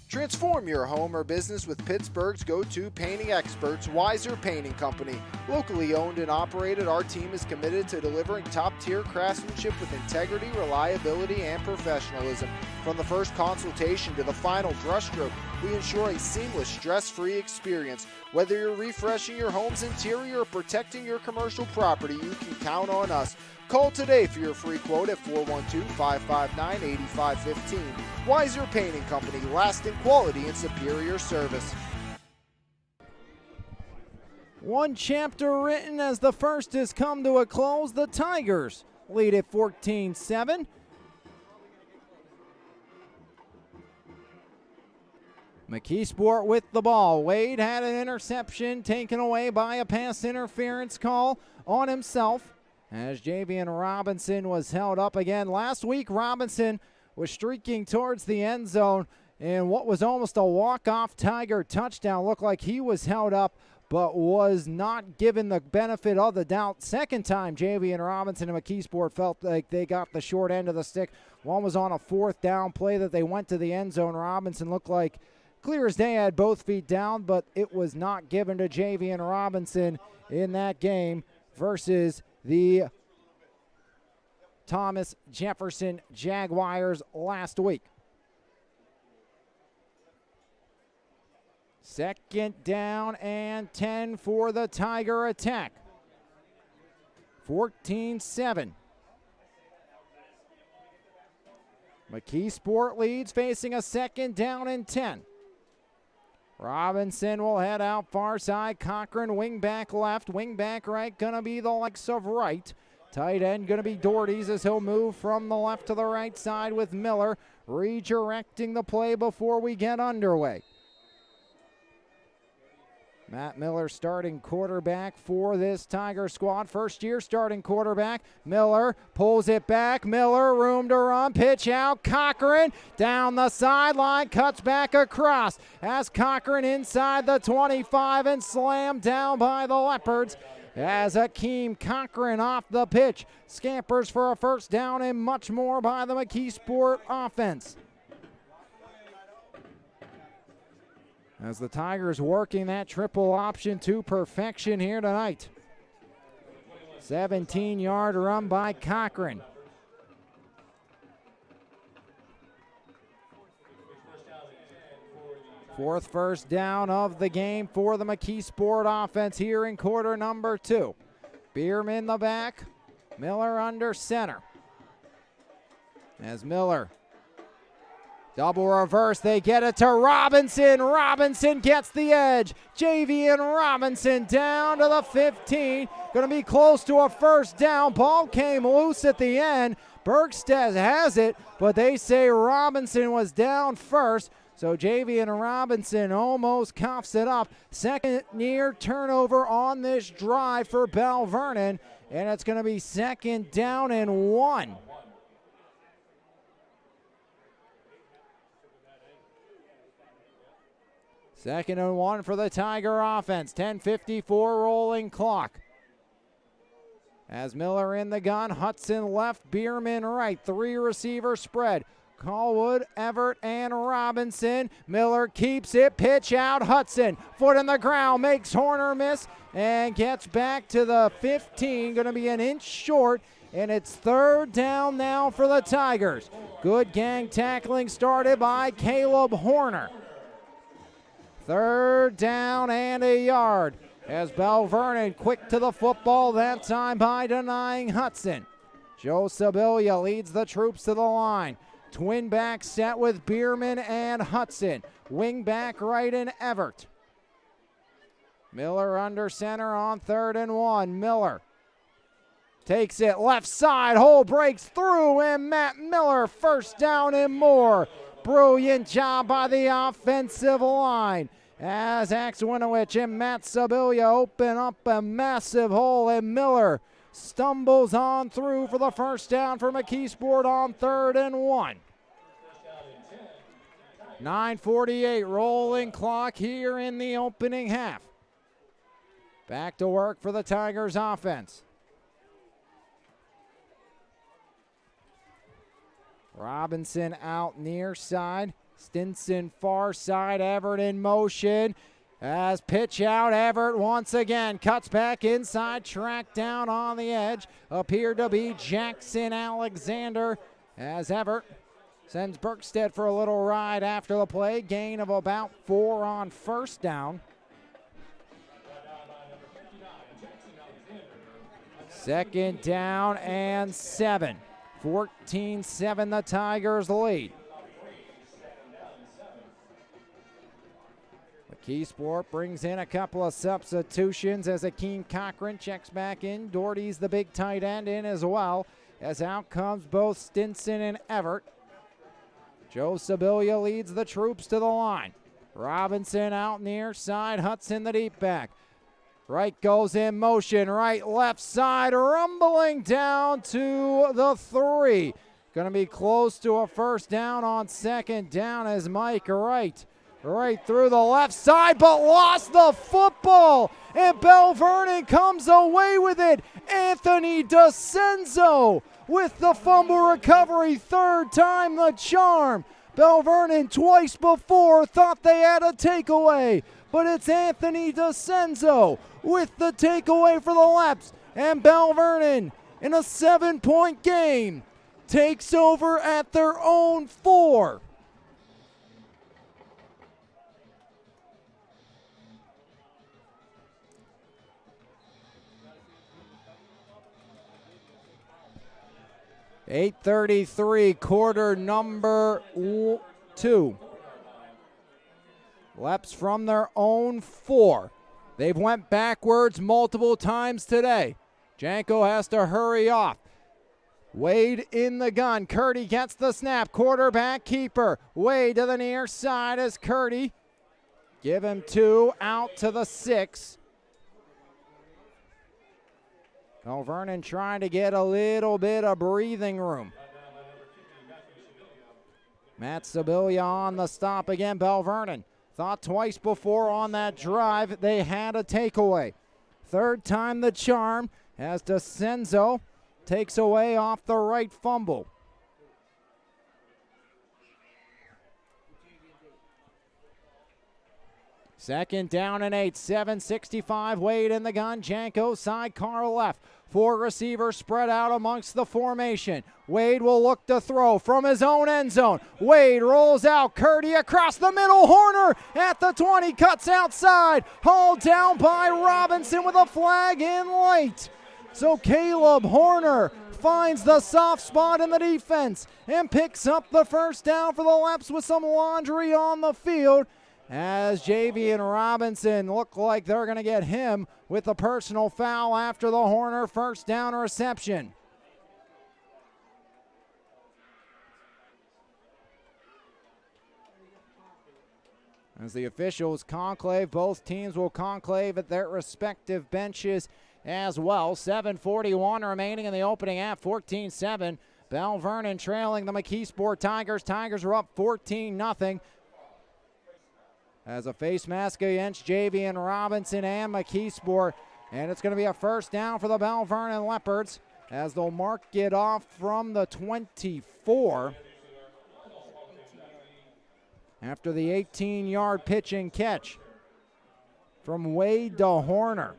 Transform your home or business with Pittsburgh's go-to painting experts, Weiser Painting Company. Locally owned and operated, our team is committed to delivering top-tier craftsmanship with integrity, reliability, and professionalism. From the first consultation to the final brushstroke, we ensure a seamless, stress-free experience. Whether you're refreshing your home's interior or protecting your commercial property, you can count on us. Call today for your free quote at 412-559-8515. Weiser Painting Company, lasting quality and superior service. One chapter written as the first has come to a close. The Tigers lead at 14-7. McKeesport with the ball. Wade had an interception taken away by a pass interference call on himself, as Javian Robinson was held up again. Last week, Robinson was streaking towards the end zone, and what was almost a walk-off Tiger touchdown looked like he was held up, but was not given the benefit of the doubt. Second time, Javian Robinson and McKeesport felt like they got the short end of the stick. One was on a fourth down play that they went to the end zone. Robinson looked like clear as day, had both feet down, but it was not given to Javian Robinson in that game versus the Thomas Jefferson Jaguars last week. Second down and 10 for the Tiger attack. 14-7. McKeesport leads, facing a second down and 10. Robinson will head out far side. Cochran wing back left, wing back right, gonna be the likes of right. Tight end gonna be Doherty's as he'll move from the left to the right side with Miller redirecting the play before we get underway. Matt Miller starting quarterback for this Tiger squad. First year starting quarterback. Miller pulls it back. Miller, room to run. Pitch out. Cochran down the sideline. Cuts back across. As Cochran inside the 25 and slammed down by the Leopards. As Akeem Cochran off the pitch scampers for a first down and much more by the McKeesport offense. As the Tigers working that triple option to perfection here tonight. 17-yard run by Cochran. Fourth first down of the game for the McKeesport offense here in quarter number 2. Bierman the back, Miller under center. As Miller, double reverse, they get it to Robinson. Robinson gets the edge. Javian Robinson down to the 15. Going to be close to a first down. Ball came loose at the end. Bergstedt has it, but they say Robinson was down first. So Javian Robinson almost coughs it up. Second near turnover on this drive for Belle Vernon, and it's going to be 2nd down and 1. Second and 1 for the Tiger offense. 10:54 rolling clock. As Miller in the gun, Hudson left, Bierman right. 3 receiver spread. Callwood, Everett, and Robinson. Miller keeps it, pitch out, Hudson. Foot in the ground, makes Horner miss, and gets back to the 15. Going to be an inch short, and it's 3rd down now for the Tigers. Good gang tackling started by Caleb Horner. 3rd down and a yard. As Belle Vernon quick to the football, that time by denying Hudson. Joe Sibilia leads the troops to the line. Twin back set with Bierman and Hudson. Wing back right in Everett. Miller under center on 3rd and 1. Miller takes it left side. Hole breaks through, and Matt Miller first down and more. Brilliant job by the offensive line. As Axwinowicz and Matt Sibilia open up a massive hole, and Miller stumbles on through for the first down for McKeesport on 3rd and 1. 9:48 rolling clock here in the opening half. Back to work for the Tigers offense. Robinson out near side. Stinson far side. Everett in motion. As pitch out, Everett once again cuts back inside, track down on the edge. Appeared to be Jackson Alexander as Everett sends Bergstedt for a little ride after the play. Gain of about 4 on first down. 2nd down and 7. 14-7 the Tigers lead. McKeesport brings in a couple of substitutions as Akeem Cochran checks back in. Doherty's the big tight end in as well, as out comes both Stinson and Everett. Joe Sibilia leads the troops to the line. Robinson out near side, Hudson the deep back. Right goes in motion, right, left side, rumbling down to the 3. Going to be close to a first down on 2nd down as Mike Wright right through the left side, but lost the football, and Belle Vernon comes away with it. Anthony DeCenzo with the fumble recovery, 3rd time the charm. Belle Vernon twice before thought they had a takeaway, but it's Anthony DeCenzo with the takeaway for the Leps, and Belle Vernon in a 7-point game takes over at their own 4. .8:33, quarter number 2. Leps from their own 4. They've went backwards multiple times today. Janko has to hurry off. Wade in the gun. Curdy gets the snap. Quarterback keeper. Wade to the near side as Curdy. Give him 2 out to the 6. Vernon trying to get a little bit of breathing room. Matt Sibilia on the stop again. Belle Vernon thought twice before on that drive they had a takeaway. 3rd time the charm as DeCenzo takes away off the right fumble. Second down and 8, 7:65, Wade in the gun, Janko sidecar left. Four receivers spread out amongst the formation. Wade will look to throw from his own end zone. Wade rolls out. Curdy across the middle. Horner at the 20, cuts outside. Hauled down by Robinson with a flag in late. So Caleb Horner finds the soft spot in the defense and picks up the first down for the Leps with some laundry on the field, as JV and Robinson look like they're going to get him with a personal foul after the Horner first down reception. As the officials conclave, both teams will conclave at their respective benches as well. 7:41 remaining in the opening half, 14-7. Belle Vernon trailing the McKeesport Tigers. Tigers are up 14-0. As a face mask against JV and Robinson and McKeesport. And it's going to be a first down for the Belle Vernon Leopards as they'll mark it off from the 24 after the 18-yard pitch and catch from Wade to Horner.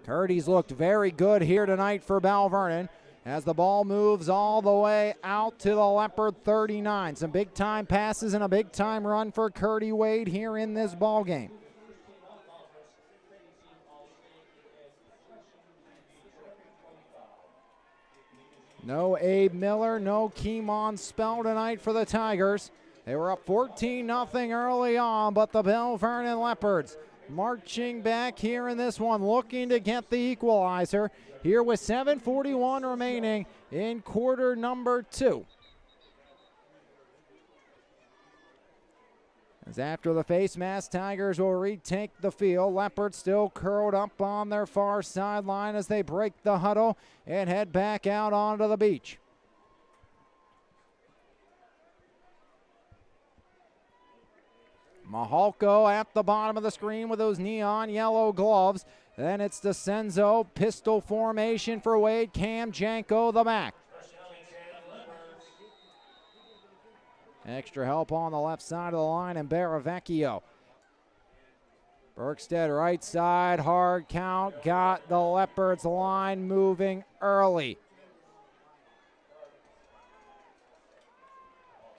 Curdy's looked very good here tonight for Belle Vernon as the ball moves all the way out to the Leopard 39. Some big-time passes and a big-time run for Curdy Wade here in this ball game. No Abe Miller, no Keemon Spell tonight for the Tigers. They were up 14-0 early on, but the Belle Vernon Leopards marching back here in this one, looking to get the equalizer here with 7:41 remaining in quarter number 2. As after the face mask, Tigers will retake the field. Leopards still curled up on their far sideline as they break the huddle and head back out onto the beach. Mahalko at the bottom of the screen with those neon yellow gloves. Then it's DeCenzo, pistol formation for Wade. Cam Janko the back. Extra help on the left side of the line, and Baravecchio. Berkstead right side, hard count, got the Leopards line moving early.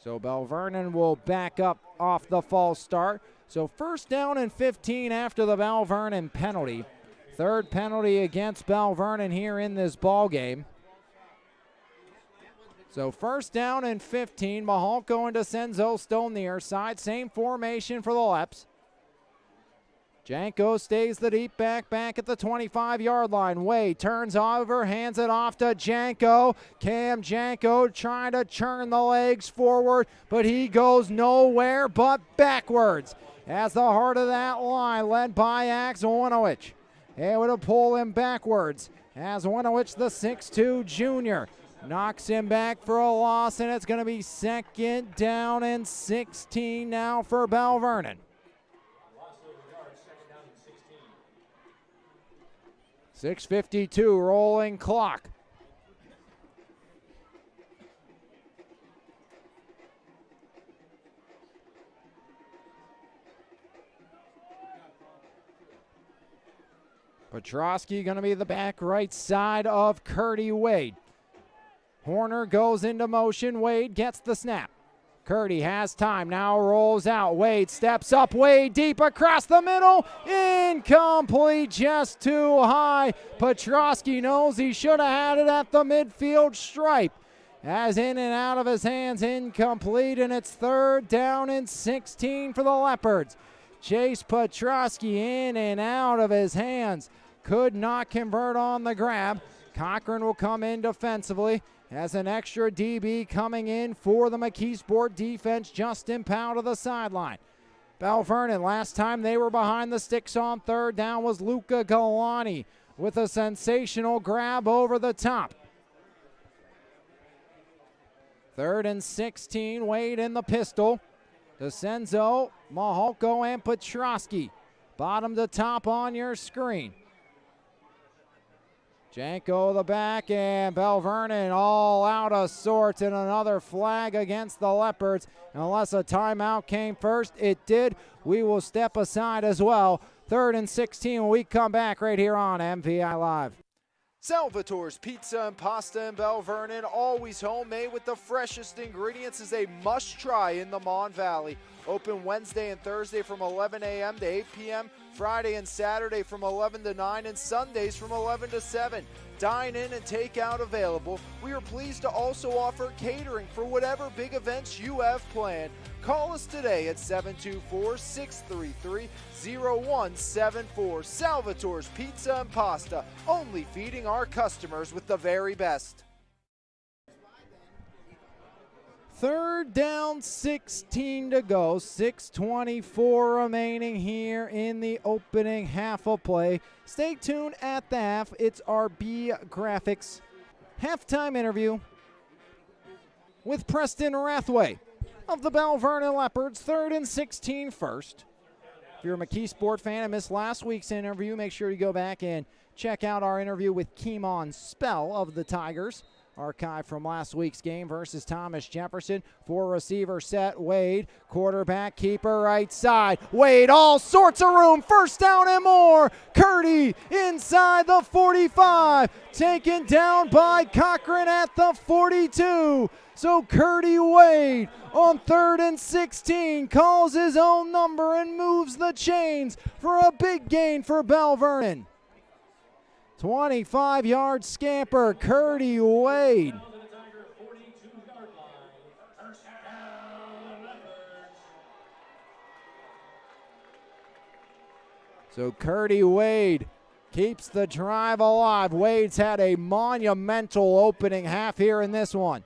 So Belle Vernon will back up off the false start. So first down and 15 after the Belle Vernon penalty. Third penalty against Belle Vernon here in this ball game. So first down and 15. Mahalko and DeCenzo still near side. Same formation for the Leps. Janko stays the deep back at the 25-yard line. Wade turns over, hands it off to Janko. Cam Janko trying to churn the legs forward, but he goes nowhere but backwards. As the heart of that line, led by Axe Winowich, able to pull him backwards. As Winowich, the 6'2 junior, knocks him back for a loss, and it's going to be second down and 16 now for Belle Vernon. 6:52 rolling clock. Petrosky going to be the back right side of Curdy Wade. Horner goes into motion. Wade gets the snap. Curdy has time, now rolls out. Wade steps up, Wade deep across the middle. Incomplete, just too high. Petrosky knows he should have had it at the midfield stripe. As in and out of his hands, incomplete, and it's third down and 16 for the Leopards. Chase Petrosky in and out of his hands. Could not convert on the grab. Cochran will come in defensively. Has an extra DB coming in for the McKeesport defense, Justin Powell to the sideline. Belle Vernon, last time they were behind the sticks on third down was Luca Galani with a sensational grab over the top. Third and 16, Wade in the pistol. DeCenzo, Mahalko, and Petrosky. Bottom to top on your screen. Janko the back, and Belle Vernon all out of sorts, and another flag against the Leopards. Unless a timeout came first, it did. We will step aside as well. 3rd and 16 when we come back right here on MVI Live. Salvatore's Pizza and Pasta in Belle Vernon, always homemade with the freshest ingredients, is a must-try in the Mon Valley. Open Wednesday and Thursday from 11 a.m. to 8 p.m., Friday and Saturday from 11 to 9, and Sundays from 11 to 7. Dine in and take out available. We are pleased to also offer catering for whatever big events you have planned. Call us today at 724-633-0174. Salvatore's Pizza and Pasta, only feeding our customers with the very best. 3rd down, 16 to go. 6:24 remaining here in the opening half of play. Stay tuned at the half. It's our B Graphics halftime interview with Preston Rathway of the Belle Vernon Leopards. 3rd and 16 first. If you're a McKeesport fan and missed last week's interview, make sure you go back and check out our interview with Keemon Spell of the Tigers. Archive from last week's game versus Thomas Jefferson. 4 receiver set. Wade, quarterback, keeper, right side. Wade, all sorts of room. 1st down and more. Curdy inside the 45. Taken down by Cochran at the 42. So Curdy Wade on 3rd and 16 calls his own number and moves the chains for a big gain for Belle Vernon. 25-yard scamper, Curdy Wade. So Curdy Wade keeps the drive alive. Wade's had a monumental opening half here in this one.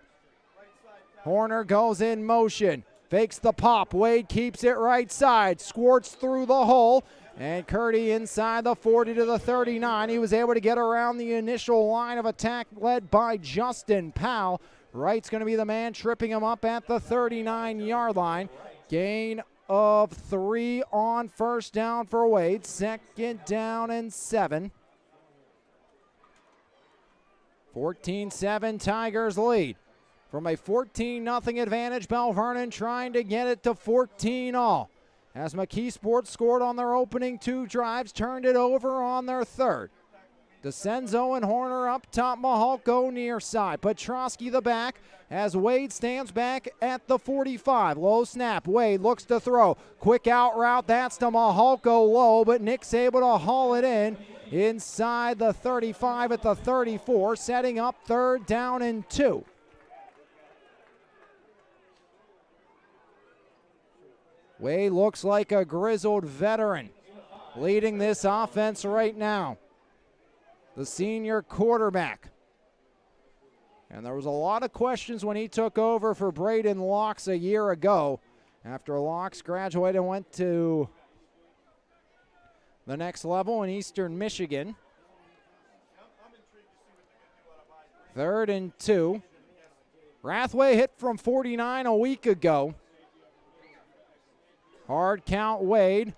Horner goes in motion, fakes the pop. Wade keeps it right side, squirts through the hole. And Curdy inside the 40 to the 39. He was able to get around the initial line of attack led by Justin Powell. Wright's going to be the man tripping him up at the 39-yard line. Gain of 3 on 1st down for Wade. 2nd down and 7. 14-7 Tigers lead. From a 14-0 advantage, Belle Vernon trying to get it to 14-all. As McKeesport scored on their opening 2 drives, turned it over on their 3rd. DeCenzo and Horner up top, Mahalko near side. Petrosky the back as Wade stands back at the 45. Low snap, Wade looks to throw. Quick out route, that's to Mahalko low, but Nick's able to haul it in inside the 35 at the 34, setting up 3rd down and 2. Wade looks like a grizzled veteran leading this offense right now. The senior quarterback. And there was a lot of questions when he took over for Braden Locks a year ago. After Locks graduated and went to the next level in Eastern Michigan. 3rd and 2. Rathway hit from 49 a week ago. Hard count Wade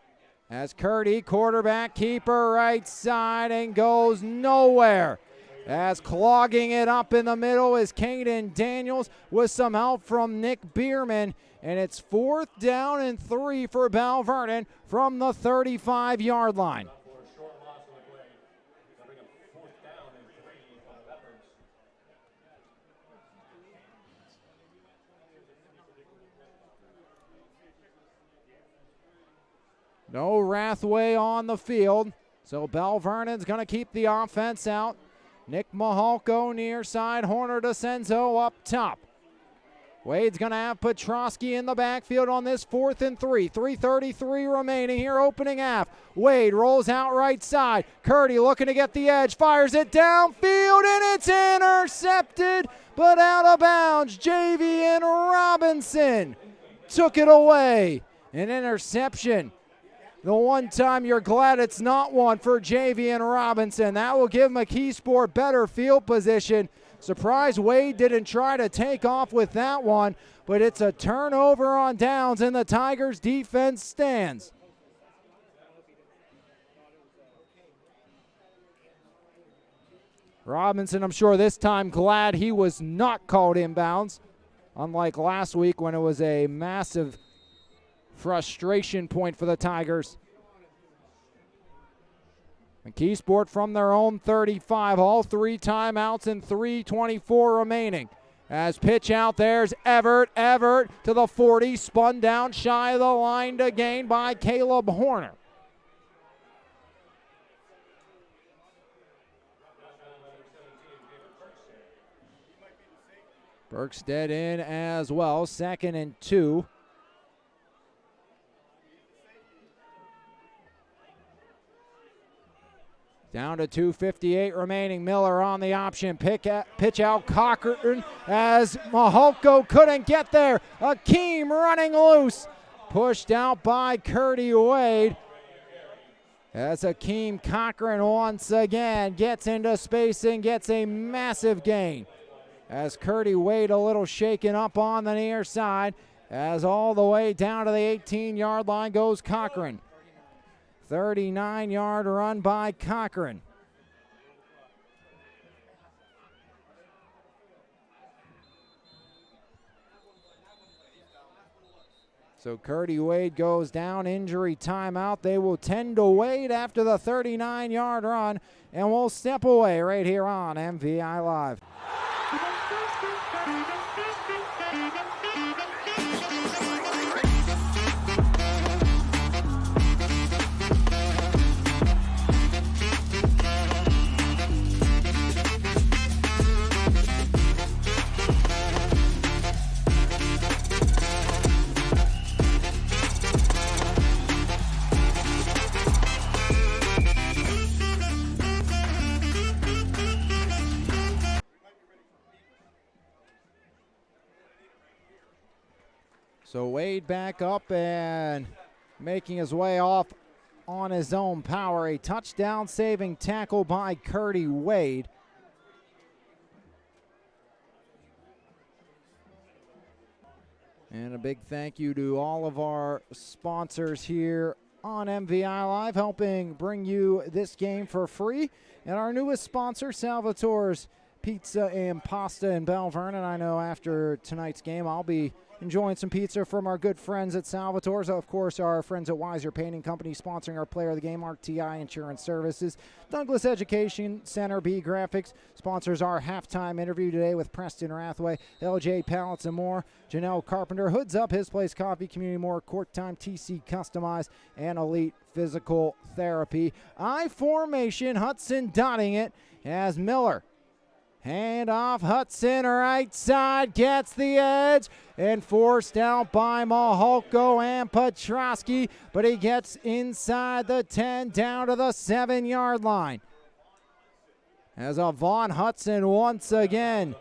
as Curdy, quarterback, keeper, right side, and goes nowhere. As clogging it up in the middle is Caden Daniels with some help from Nick Bierman. And it's 4th down and 3 for Belle Vernon from the 35-yard line. No Rathway on the field, so Belle Vernon's going to keep the offense out. Nick Mahalko near side, Horner DeCenzo up top. Wade's going to have Petrosky in the backfield on this 4th and 3. 3:33 remaining here, opening half. Wade rolls out right side. Curdy looking to get the edge, fires it downfield, and it's intercepted, but out of bounds. Javian Robinson took it away. An interception. The one time you're glad it's not one for Javian Robinson. That will give McKeesport better field position. Surprised Wade didn't try to take off with that one, but it's a turnover on downs and the Tigers defense stands. Robinson, I'm sure this time glad he was not called inbounds, unlike last week when it was a massive frustration point for the Tigers. McKeesport from their own 35, all 3 timeouts and 3:24 remaining. As pitch out, there's Everett to the 40, spun down shy of the line to gain by Caleb Horner. Berkstead in as well, 2nd and 2. Down to 2:58 remaining. Miller on the option. Pitch out Cochran as Maholko couldn't get there. Akeem running loose. Pushed out by Curdy Wade. As Akeem Cochran once again gets into space and gets a massive gain. As Curdy Wade a little shaken up on the near side. As all the way down to the 18-yard line goes Cochran. 39-yard run by Cochran. So Curdy Wade goes down, injury timeout. They will tend to Wade after the 39-yard run, and we'll step away right here on MVI Live. So Wade back up and making his way off on his own power. A touchdown saving tackle by Curdy Wade. And a big thank you to all of our sponsors here on MVI Live, helping bring you this game for free. And our newest sponsor, Salvatore's Pizza and Pasta in Belle Vernon. I know after tonight's game I'll be enjoying some pizza from our good friends at Salvatore's. Of course, our friends at Weiser Painting Company sponsoring our player of the game, RTI Insurance Services. Douglas Education Center, B Graphics sponsors our halftime interview today with Preston Rathway, LJ Pallets and more. Janelle Carpenter, Hoods Up, His Place Coffee, Community More, Court Time, TC Customized, and Elite Physical Therapy. I formation, Hudson dotting it as Miller. Hand off, Hudson, right side, gets the edge, and forced out by Maholko and Petrosky, but he gets inside the 10, down to the 7-yard line. As Vaughn Hudson once again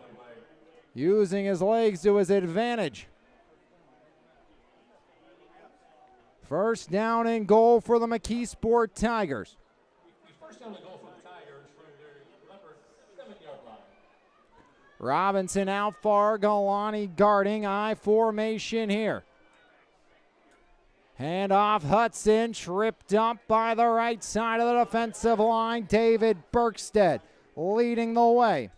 using his legs to his advantage. First down and goal for the McKeesport Tigers. First down and goal for the Tigers from their Leopard 7-yard line. Robinson out far, Galani guarding, I formation here. Hand off Hudson, tripped up by the right side of the defensive line. David Berkstead leading the way.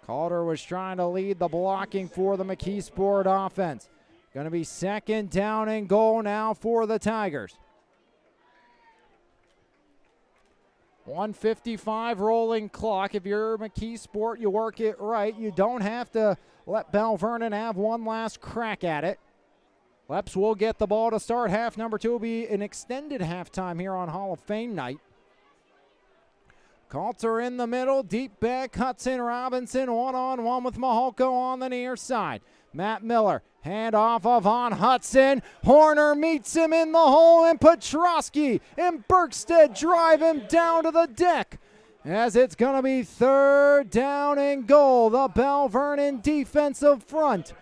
Calder was trying to lead the blocking for the McKeesport offense. Going to be 2nd down and goal now for the Tigers. 1:55 rolling clock. If you're McKeesport, you work it right. You don't have to let Belle Vernon have one last crack at it. Leps will get the ball to start. Half number 2 will be an extended halftime here on Hall of Fame night. Coulter in the middle, deep back, Hudson Robinson, one-on-one with Maholko on the near side. Matt Miller, hand off of on Hudson. Horner meets him in the hole, and Petrosky and Berkstead drive him down to the deck. As it's going to be 3rd down and goal. The Belle Vernon defensive front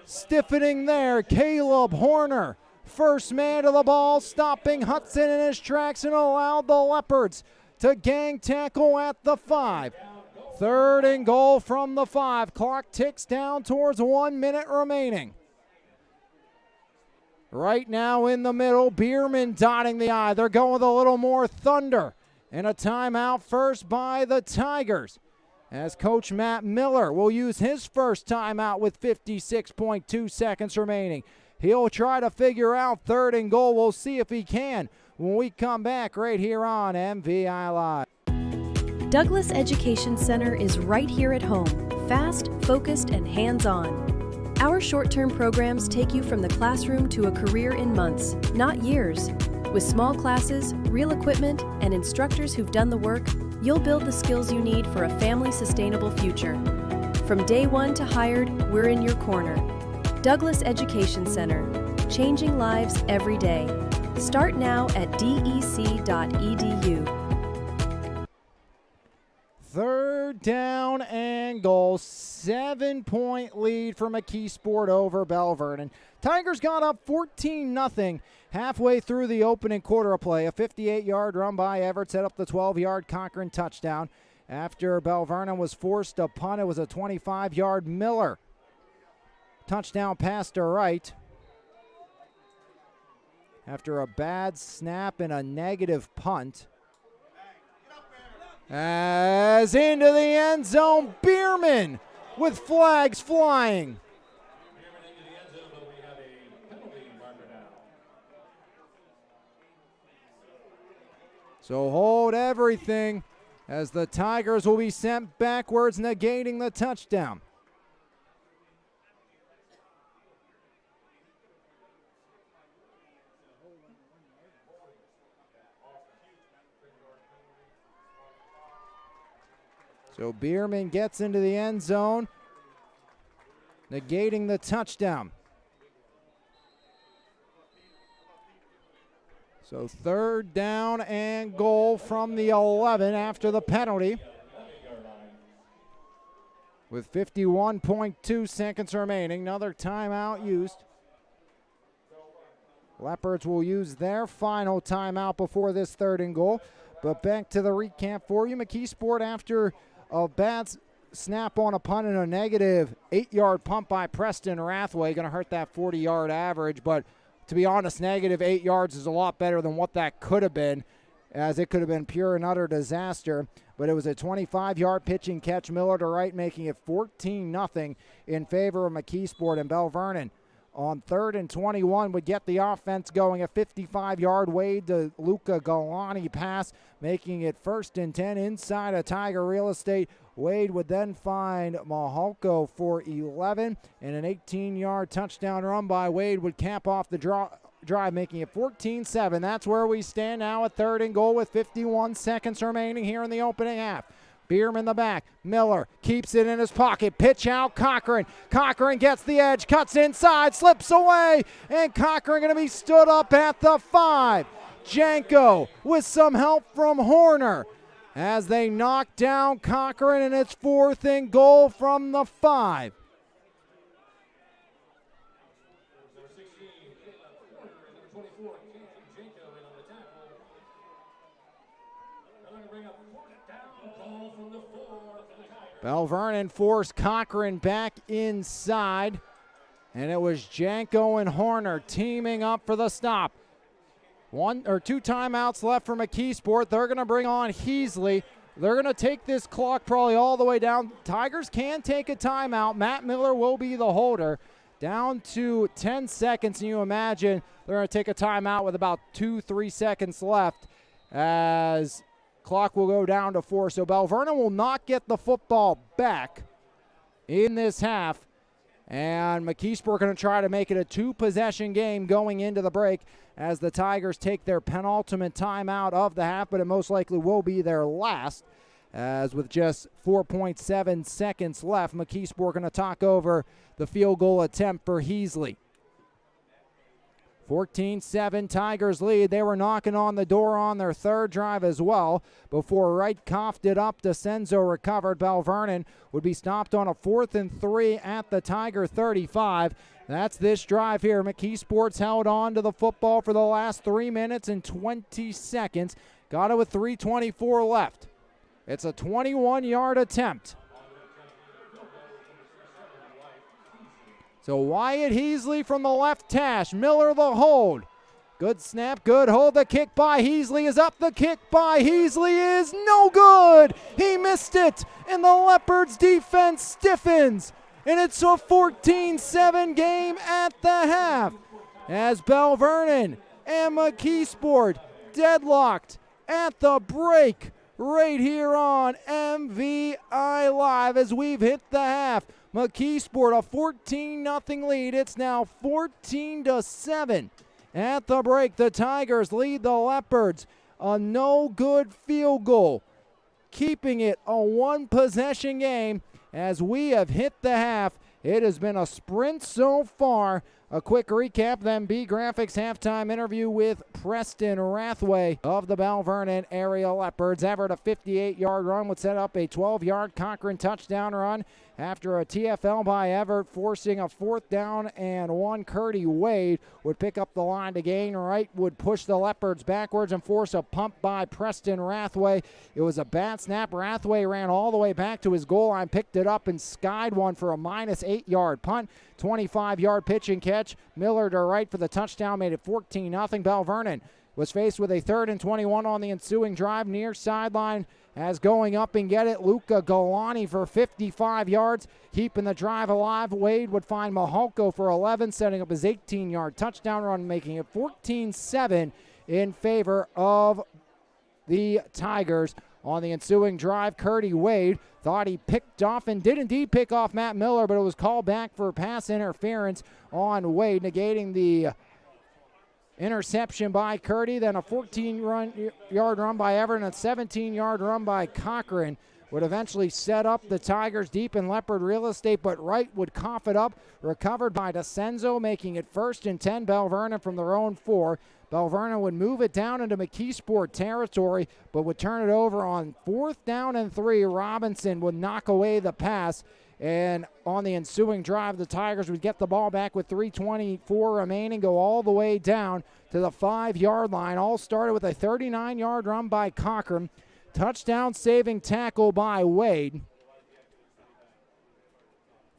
stiffening there. Caleb Horner, first man to the ball, stopping Hudson in his tracks and allowed the Leopards to gang tackle at the 5. 3rd and goal from the 5. Clock ticks down towards 1 minute remaining. Right now in the middle, Bierman dotting the I. They're going with a little more thunder. And a timeout first by the Tigers. As Coach Matt Miller will use his first timeout with 56.2 seconds remaining. He'll try to figure out 3rd and goal. We'll see if he can. when we come back right here on MVI Live. Douglas Education Center is right here at home, fast, focused, and hands-on. Our short-term programs take you from the classroom to a career in months, not years. With small classes, real equipment, and instructors who've done the work, you'll build the skills you need for a family-sustainable future. From day one to hired, we're in your corner. Douglas Education Center, changing lives every day. Start now at dec.edu. Third down and goal. 7-point lead for McKeesport over Belle Vernon. Tigers got up 14-0 halfway through the opening quarter of play. A 58-yard run by Everett set up the 12-yard Cochran touchdown. After Belle Vernon was forced to punt, it was a 25-yard Miller touchdown pass to right. After a bad snap and a negative punt. As into the end zone, Bierman with flags flying. So hold everything as the Tigers will be sent backwards, negating the touchdown. So Bierman gets into the end zone, negating the touchdown. So third down and goal from the 11 after the penalty. With 51.2 seconds remaining, another timeout used. Leopards will use their final timeout before this third and goal. But back to the recap for you. McKeesport, after a bad snap on a punt and a negative 8-yard punt by Preston Rathway, going to hurt that 40-yard average. But to be honest, negative 8 yards is a lot better than what that could have been, as it could have been pure and utter disaster. But it was a 25-yard pitch and catch, Miller to right, making it 14-0 in favor of McKeesport. And Belle Vernon on 3rd and 21 would get the offense going. A 55-yard Wade to Luca Galani pass, making it 1st and 10 inside of Tiger real estate. Wade would then find Mahalko for 11, and an 18-yard touchdown run by Wade would cap off the drive, making it 14-7. That's where we stand now at 3rd and goal with 51 seconds remaining here in the opening half. Bierman the back. Miller keeps it in his pocket. Pitch out Cochran. Cochran gets the edge, cuts inside, slips away, and Cochran going to be stood up at the 5. Janko with some help from Horner as they knock down Cochran, and it's 4th and goal from the 5. Belle Vernon forced Cochran back inside, and it was Janko and Horner teaming up for the stop. 1 or 2 timeouts left for McKeesport. They're going to bring on Heasley. They're going to take this clock probably all the way down. Tigers can take a timeout. Matt Miller will be the holder. Down to 10 seconds, and you imagine they're going to take a timeout with about 2-3 seconds left as clock will go down to 4. So Belle Vernon will not get the football back in this half. And McKeesport going to try to make it a 2-possession game going into the break as the Tigers take their penultimate timeout of the half, but it most likely will be their last, as with just 4.7 seconds left, McKeesport going to talk over the field goal attempt for Heasley. 14-7 Tigers lead. They were knocking on the door on their 3rd drive as well before Wright coughed it up. DeCenzo recovered. Belle Vernon would be stopped on a 4th and 3 at the Tiger 35. That's this drive here. McKeesport's held on to the football for the last 3 minutes and 20 seconds. Got it with 3:24 left. It's a 21-yard attempt. So Wyatt Heasley from the left hash. Miller the hold. Good snap, good hold. The kick by Heasley is up. The kick by Heasley is no good. He missed it, and the Leopards defense stiffens. And it's a 14-7 game at the half as Belle Vernon and McKeesport deadlocked at the break right here on MVI Live as we've hit the half. McKeesport a 14-0 lead. It's now 14-7. At the break, the Tigers lead the Leopards. A no-good field goal, keeping it a one-possession game as we have hit the half. It has been a sprint so far. A quick recap, then B Graphics halftime interview with Preston Rathway of the Belle Vernon area Leopards. Everett, a 58-yard run, would set up a 12-yard Cochran touchdown run after a TFL by Everett, forcing a 4th down and 1. Curdy Wade would pick up the line to gain right, would push the Leopards backwards and force a pump by Preston Rathway. It was a bad snap. Rathway ran all the way back to his goal line, picked it up and skied one for a -8-yard punt. 25-yard pitch and catch. Miller to right for the touchdown, made it 14-0. Belle Vernon was faced with a 3rd and 21 on the ensuing drive near sideline as going up and get it. Luca Galani for 55 yards, keeping the drive alive. Wade would find Mahalko for 11, setting up his 18-yard touchdown run, making it 14-7 in favor of the Tigers. On the ensuing drive, Curdy Wade thought he picked off and did indeed pick off Matt Miller, but it was called back for pass interference on Wade, negating the interception by Curdy. Then a 14-yard run by Everett and a 17-yard run by Cochran would eventually set up the Tigers deep in Leopard real estate, but Wright would cough it up. Recovered by DeCenzo, making it 1st and 10. Belle Vernon from their own 4. Belle Vernon would move it down into McKeesport territory, but would turn it over on 4th down and 3. Robinson would knock away the pass, and on the ensuing drive, the Tigers would get the ball back with 3:24 remaining, go all the way down to the 5-yard line. All started with a 39-yard run by Cochran. Touchdown saving tackle by Wade,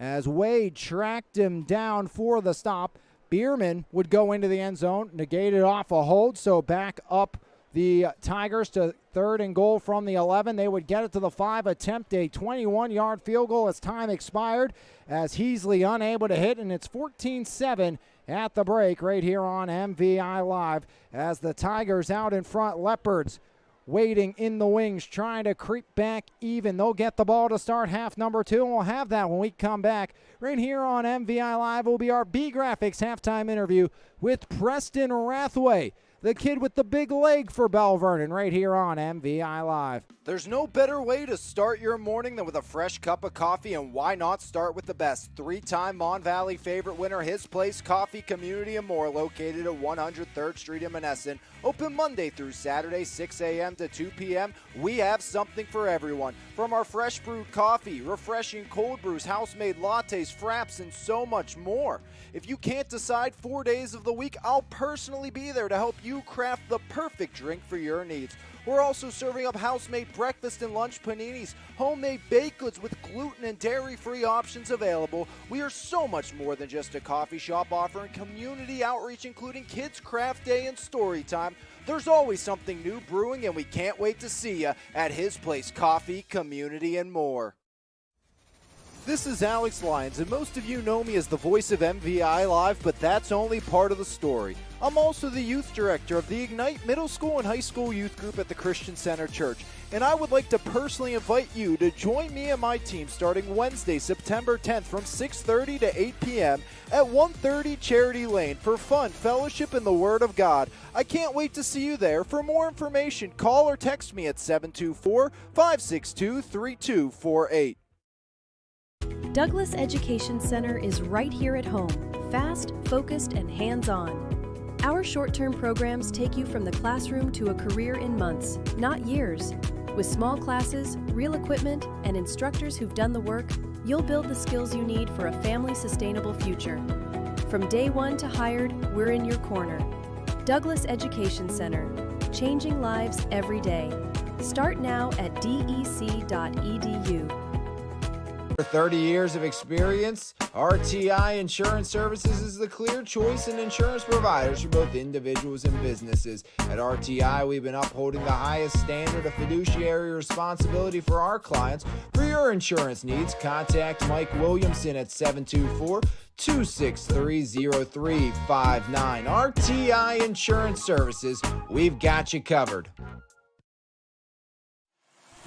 as Wade tracked him down for the stop. Bierman would go into the end zone, negated off a hold, so back up the Tigers to 3rd and goal from the 11. They would get it to the 5, attempt a 21-yard field goal as time expired, as Heasley unable to hit, and it's 14-7 at the break right here on MVI Live as the Tigers out in front. Leopards waiting in the wings, trying to creep back even. They'll get the ball to start half number 2, and we'll have that when we come back. Right here on MVI Live will be our B Graphics halftime interview with Preston Rathway, the kid with the big leg for Belle Vernon, right here on MVI Live. There's no better way to start your morning than with a fresh cup of coffee, and why not start with the best? 3-time Mon Valley favorite winner, His Place Coffee, Community and More, located at 103rd Street in Menneson. Open Monday through Saturday, 6 a.m. to 2 p.m. We have something for everyone. From our fresh brewed coffee, refreshing cold brews, house-made lattes, fraps, and so much more. If you can't decide 4 days of the week, I'll personally be there to help you craft the perfect drink for your needs. We're also serving up house-made breakfast and lunch paninis, homemade baked goods with gluten and dairy-free options available. We are so much more than just a coffee shop, offering community outreach, including Kids Craft Day and Story Time. There's always something new brewing, and we can't wait to see you at His Place Coffee, Community and More. This is Alex Lyons, and most of you know me as the voice of MVI Live, but that's only part of the story. I'm also the youth director of the Ignite Middle School and High School Youth Group at the Christian Center Church, and I would like to personally invite you to join me and my team starting Wednesday, September 10th from 6:30 to 8 p.m. at 130 Charity Lane for fun, fellowship, and the Word of God. I can't wait to see you there. For more information, call or text me at 724-562-3248. Douglas Education Center is right here at home, fast, focused, and hands-on. Our short-term programs take you from the classroom to a career in months, not years. With small classes, real equipment, and instructors who've done the work, you'll build the skills you need for a family-sustainable future. From day one to hired, we're in your corner. Douglas Education Center, changing lives every day. Start now at dec.edu. For 30 years of experience, RTI Insurance Services is the clear choice in insurance providers for both individuals and businesses. At RTI, we've been upholding the highest standard of fiduciary responsibility for our clients. For your insurance needs, contact Mike Williamson at 724-263-0359. RTI Insurance Services, we've got you covered.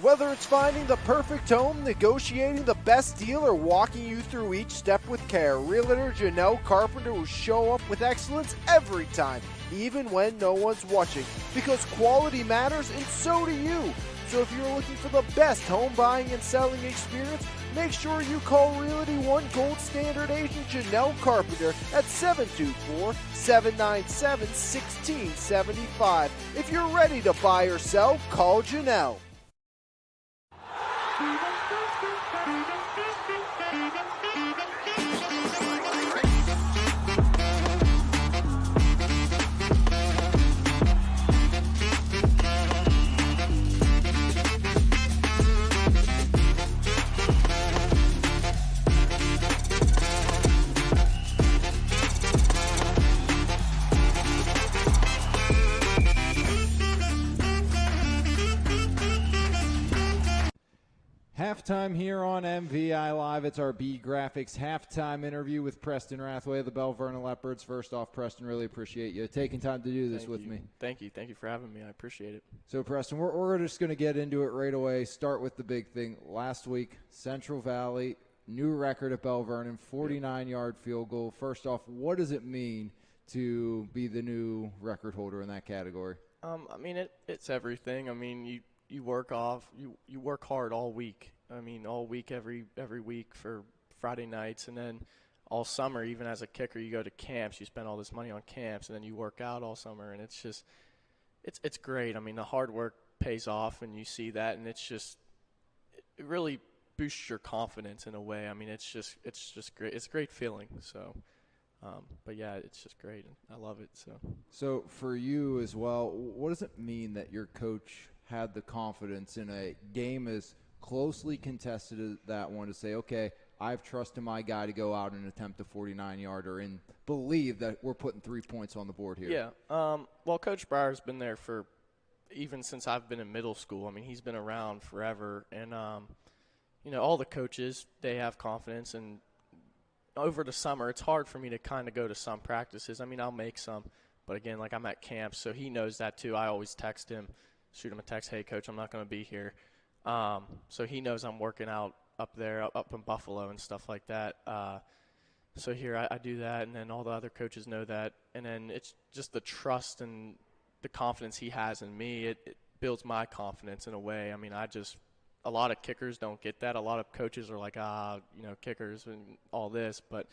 Whether it's finding the perfect home, negotiating the best deal, or walking you through each step with care, Realtor Janelle Carpenter will show up with excellence every time, even when no one's watching, because quality matters and so do you. So if you're looking for the best home buying and selling experience, make sure you call Realty One Gold Standard agent Janelle Carpenter at 724-797-1675. If you're ready to buy or sell, call Janelle. Halftime here on MVI Live. It's our B Graphics halftime interview with Preston Rathway of the Belle Vernon Leopards. First off, Preston, really appreciate you taking time to do this with me. Thank you. Thank you for having me. I appreciate it. So, Preston, we're just going to get into it right away. Start with the big thing. Last week, Central Valley, new record at Belle Vernon, 49-yard field goal. First off, what does it mean to be the new record holder in that category? I mean, it's everything. I mean, you work hard all week. I mean, all week, every week for Friday nights, and then all summer, even as a kicker, you go to camps. You spend all this money on camps, and then you work out all summer, and it's just, it's great. I mean, the hard work pays off, and you see that, and it really boosts your confidence in a way. I mean, it's just great. It's a great feeling. So, but yeah, it's just great. I love it. So for you as well, what does it mean that your coach had the confidence in a game as closely contested as that one to say, okay, I've trusted my guy to go out and attempt a 49-yarder and believe that we're putting 3 points on the board here? Yeah. Well, Coach Breyer's been there for even since I've been in middle school. I mean, he's been around forever. And, all the coaches, they have confidence. And over the summer, it's hard for me to kind of go to some practices. I mean, I'll make some. But, again, like I'm at camp, so he knows that too. I always text him, shoot him a text, hey, Coach, I'm not going to be here. So he knows I'm working out up there, up in Buffalo and stuff like that. So here I do that, and then all the other coaches know that. And then it's just the trust and the confidence he has in me. It builds my confidence in a way. I mean, a lot of kickers don't get that. A lot of coaches are like, kickers and all this. But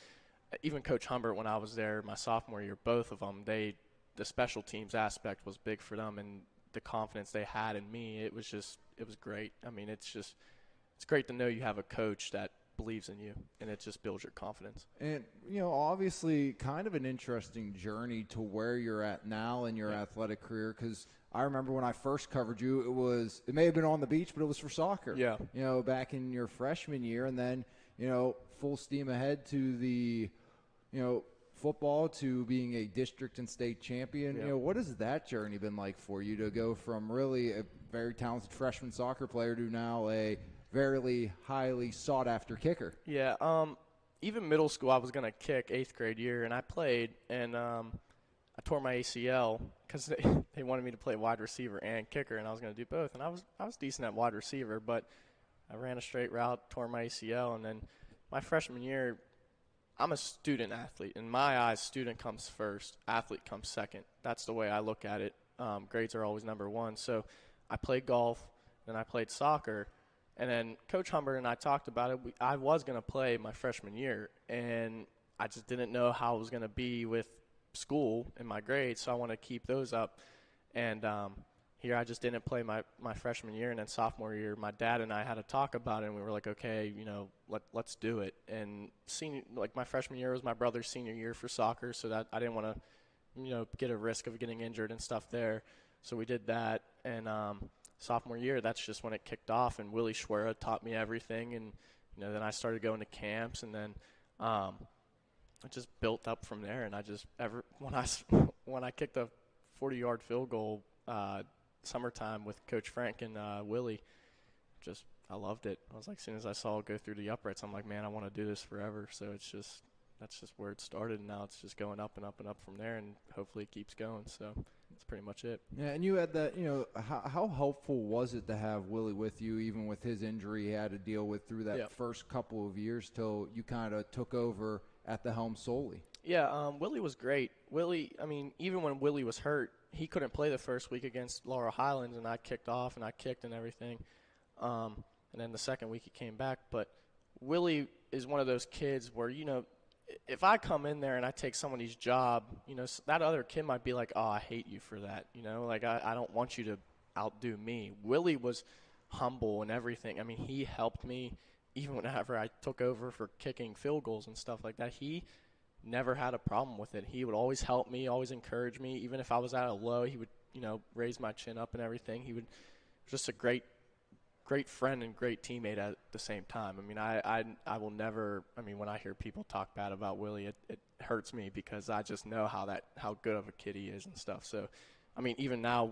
even Coach Humbert, when I was there my sophomore year, both of them, the special teams aspect was big for them, and the confidence they had in me, it was great. I mean, it's great to know you have a coach that believes in you, and it just builds your confidence. And, obviously kind of an interesting journey to where you're at now in your athletic career, because I remember when I first covered you, it may have been on the beach, but it was for soccer. Yeah. Back in your freshman year, and then, full steam ahead to the, football to being a district and state champion. Yeah. What has that journey been like for you to go from really a very talented freshman soccer player to now a very highly sought after kicker? Yeah. Even middle school, I was going to kick 8th grade year, and I played, and I tore my ACL because they wanted me to play wide receiver and kicker, and I was going to do both. And I was decent at wide receiver, but I ran a straight route, tore my ACL, and then my freshman year, I'm a student athlete. In my eyes, student comes first, athlete comes second. That's the way I look at it. Grades are always number one. So I played golf, then I played soccer, and then Coach Humbert and I talked about it. I was going to play my freshman year, and I just didn't know how it was going to be with school and my grades, so I want to keep those up. And here I just didn't play my freshman year, and then sophomore year, my dad and I had a talk about it, and we were like, okay, let's do it. And my freshman year was my brother's senior year for soccer, so that I didn't want to, get a risk of getting injured and stuff there. So we did that, and sophomore year, that's just when it kicked off, and Willie Schwera taught me everything, and then I started going to camps, and then it just built up from there. And I just when I kicked a 40-yard field goal summertime with Coach Frank and Willie, I loved it. I was like, as soon as I saw it go through the uprights, I'm like, man, I want to do this forever. So that's just where it started, and now it's just going up and up and up from there, and hopefully it keeps going. So that's pretty much it. Yeah, and you had that, how helpful was it to have Willie with you, even with his injury he had to deal with through that first couple of years till you kind of took over at the helm solely? Yeah, Willie was great. Willie, even when Willie was hurt, he couldn't play the first week against Laurel Highlands, and I kicked off and I kicked and everything. And then the second week he came back. But Willie is one of those kids where, if I come in there and I take somebody's job, that other kid might be like, oh, I hate you for that. Like I don't want you to outdo me. Willie was humble and everything. He helped me even whenever I took over for kicking field goals and stuff like that. He never had a problem with it. He would always help me, always encourage me. Even if I was at a low, he would, raise my chin up and everything. He would just a great friend and great teammate at the same time. I will never, when I hear people talk bad about Willie, it hurts me because I just know how good of a kid he is and stuff. So, even now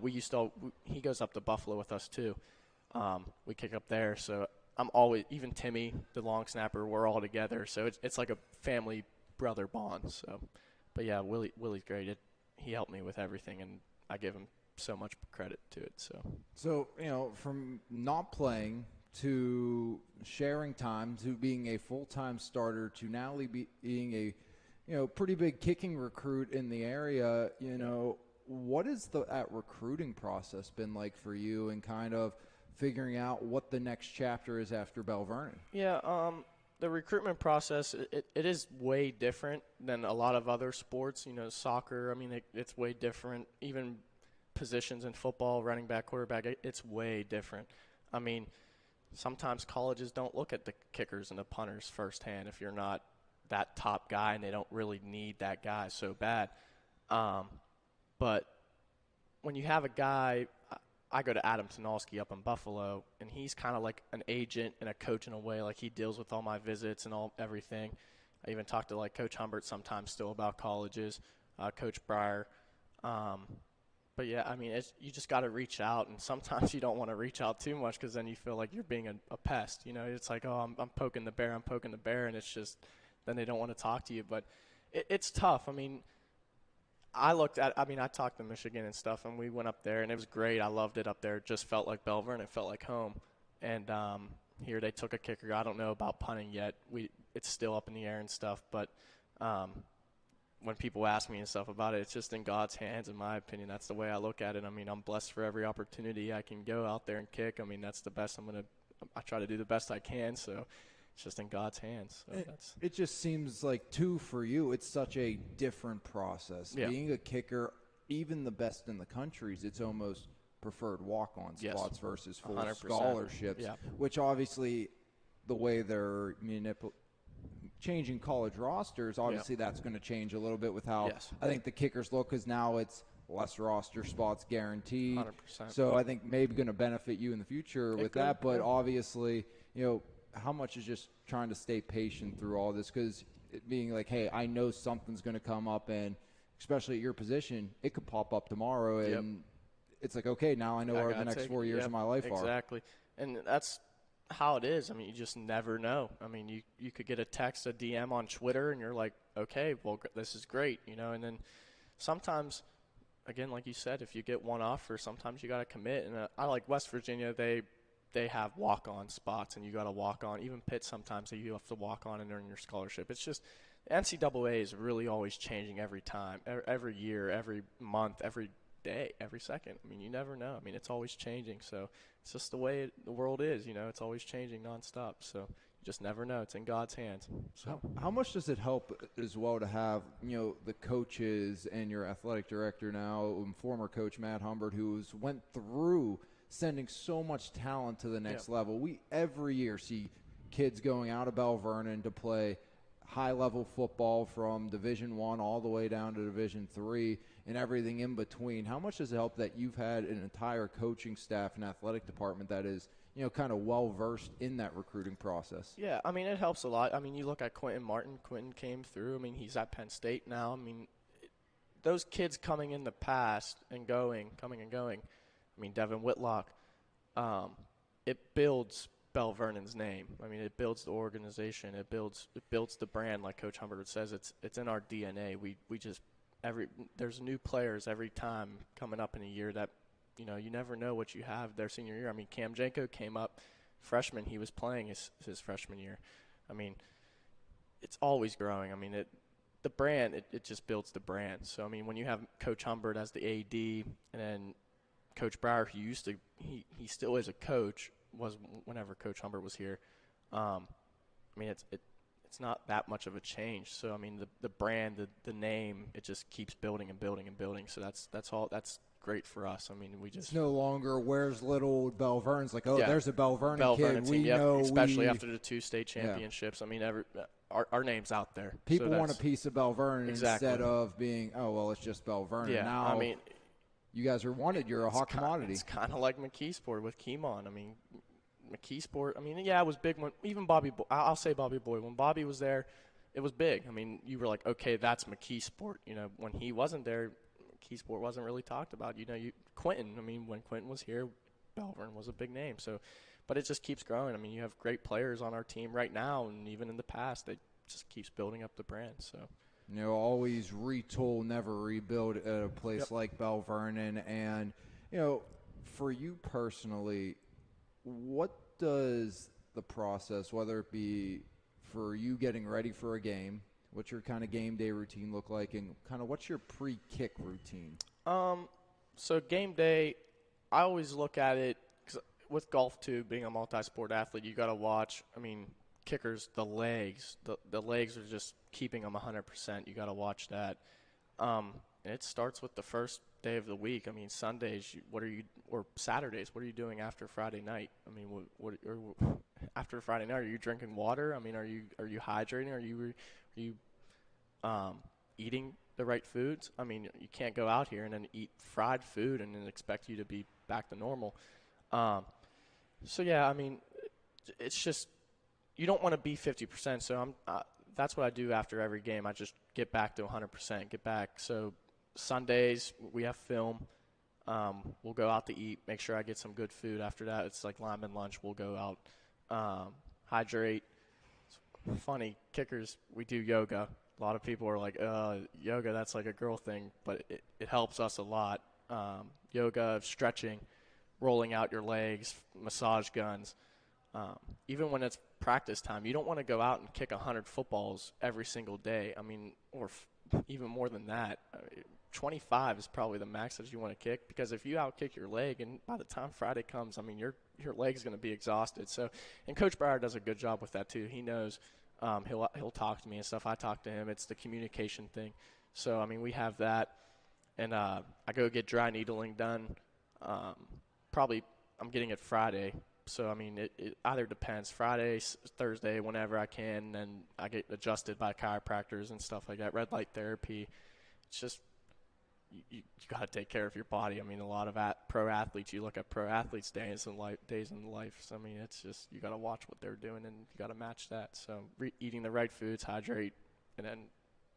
he goes up to Buffalo with us too. We kick up there. So I'm always, even Timmy, the long snapper, we're all together. So it's like a family brother bond. So, but yeah, Willie's great. He helped me with everything, and I give him so much credit to it. So from not playing to sharing time to being a full-time starter to now being a pretty big kicking recruit in the area, what has that recruiting process been like for you, and kind of figuring out what the next chapter is after Belle Vernon? Yeah, the recruitment process, it is way different than a lot of other sports. Soccer, it's way different. Even positions in football, running back, quarterback, it's way different. Sometimes colleges don't look at the kickers and the punters firsthand if you're not that top guy and they don't really need that guy so bad. But when you have a guy, I go to Adam Tanalski up in Buffalo, and he's kind of like an agent and a coach in a way. Like, he deals with all my visits and everything. I even talk to Coach Humbert sometimes still about colleges, Coach Breyer. But yeah, you just got to reach out, and sometimes you don't want to reach out too much because then you feel like you're being a pest. It's like, oh, I'm poking the bear, and it's just then they don't want to talk to you. But it's tough. I talked to Michigan and stuff, and we went up there, and it was great. I loved it up there. It just felt like Belle Vernon. It felt like home. And here they took a kicker. I don't know about punting yet. It's still up in the air and stuff, but when people ask me and stuff about it, it's just in God's hands, in my opinion. That's the way I look at it. I'm blessed for every opportunity I can go out there and kick. That's the best I try to do the best I can, so it's just in God's hands. So it just seems like, too, for you, it's such a different process. Yeah. Being a kicker, even the best in the countries, it's almost preferred walk-on spots versus full 100%. Scholarships, which obviously the way they're changing college rosters, obviously that's going to change a little bit with how I think the kickers look, because now it's less roster spots guaranteed. 100%. So I think maybe going to benefit you in the future with that. But obviously, how much is just trying to stay patient through all this, because it being like, hey, I know something's going to come up, and especially at your position, it could pop up tomorrow, and it's like, okay, now I know where the next 4 years of my life are. Exactly. And that's how it is. You just never know. You could get a text, a DM on Twitter, and you're like, okay, well, this is great, and then sometimes, again, like you said, if you get one offer, sometimes you got to commit. And I like West Virginia, they have walk-on spots, and you got to walk on. Even Pitt, sometimes you have to walk on and earn your scholarship. It's just NCAA is really always changing every time, every year, every month, every day, every second. You never know. It's always changing. So it's just the way the world is. It's always changing nonstop. So you just never know. It's in God's hands. So how much does it help as well to have the coaches and your athletic director now, former coach Matt Humbert, who's went through sending so much talent to the next level? We every year see kids going out of Belle Vernon to play high-level football from Division I all the way down to Division III. and everything in between. How much does it help that you've had an entire coaching staff and athletic department that is, kind of well-versed in that recruiting process? Yeah, I mean, it helps a lot. I mean, you look at Quentin Martin. Quentin came through. I mean, he's at Penn State now. I mean, those kids coming in the past and coming and going. I mean, Devin Whitlock, it builds Belle Vernon's name. I mean, it builds the organization. It builds the brand, like Coach Humbert says. It's in our DNA. We just there's new players every time coming up in a year that, you never know what you have their senior year. I mean, Cam Janko came up freshman. He was playing his freshman year. I mean, it's always growing. I mean, the brand, it just builds the brand. So, I mean, when you have Coach Humbert as the AD and then Coach Brower, who he still is a coach, was whenever Coach Humbert was here. I mean, it's not that much of a change. So, I mean, the brand, the name, it just keeps building and building and building. So that's great for us. I mean, it's no longer where's little Belle Vernon's like, yeah. There's a Belle Vernon Belle kid. Vernon team, we yep. know, especially after the 2 state championships. Yeah. I mean, our name's out there. People want a piece of Belle Vernon exactly. instead of being, it's just Belle Vernon. Yeah, now, I mean, you guys are wanted. You're a hot commodity. It's kind of like McKeesport with Keemon. I mean, McKeesport. I mean, yeah, it was big when even Bobby. I'll say Bobby Boy. When Bobby was there, it was big. I mean, you were like, okay, that's McKeesport. When he wasn't there, McKeesport wasn't really talked about. Quentin. I mean, when Quentin was here, Belle Vernon was a big name. So, but it just keeps growing. I mean, you have great players on our team right now, and even in the past, it just keeps building up the brand. So. Always retool, never rebuild at a place like Belle Vernon. And, for you personally, what does the process, whether it be for you getting ready for a game, what's your kind of game day routine look like, and kind of what's your pre-kick routine? So game day, I always look at it, because with golf too, being a multi-sport athlete, you got to watch, I mean, kickers, the legs. The legs are just keeping them 100%. You got to watch that. And it starts with the first day of the week. I mean, Sundays, or Saturdays, what are you doing after Friday night? I mean, what after Friday night, are you drinking water? I mean, are you hydrating? Are you eating the right foods? I mean, you can't go out here and then eat fried food and then expect you to be back to normal. So yeah, I mean, it's just, you don't want to be 50%. So that's what I do after every game. I just get back to 100%, get back. So Sundays, we have film. We'll go out to eat, make sure I get some good food after that. It's like lineman lunch. We'll go out, hydrate. It's funny, kickers, we do yoga. A lot of people are like, yoga, that's like a girl thing, but it helps us a lot. Yoga, stretching, rolling out your legs, massage guns. Even when it's practice time, you don't want to go out and kick 100 footballs every single day. I mean, or even more than that. 25 is probably the max that you want to kick, because if you outkick your leg, and by the time Friday comes, I mean, your leg's going to be exhausted. So, and Coach Brower does a good job with that too. He knows he'll talk to me and stuff. I talk to him. It's the communication thing. So, I mean, we have that, and I go get dry needling done. Probably I'm getting it Friday. So, I mean, it either depends. Friday, Thursday, whenever I can, and I get adjusted by chiropractors and stuff like that, red light therapy. It's just you got to take care of your body. I mean, a lot of pro athletes, you look at pro athletes' days in life. So, I mean, it's just you got to watch what they're doing, and you got to match that. So, eating the right foods, hydrate, and then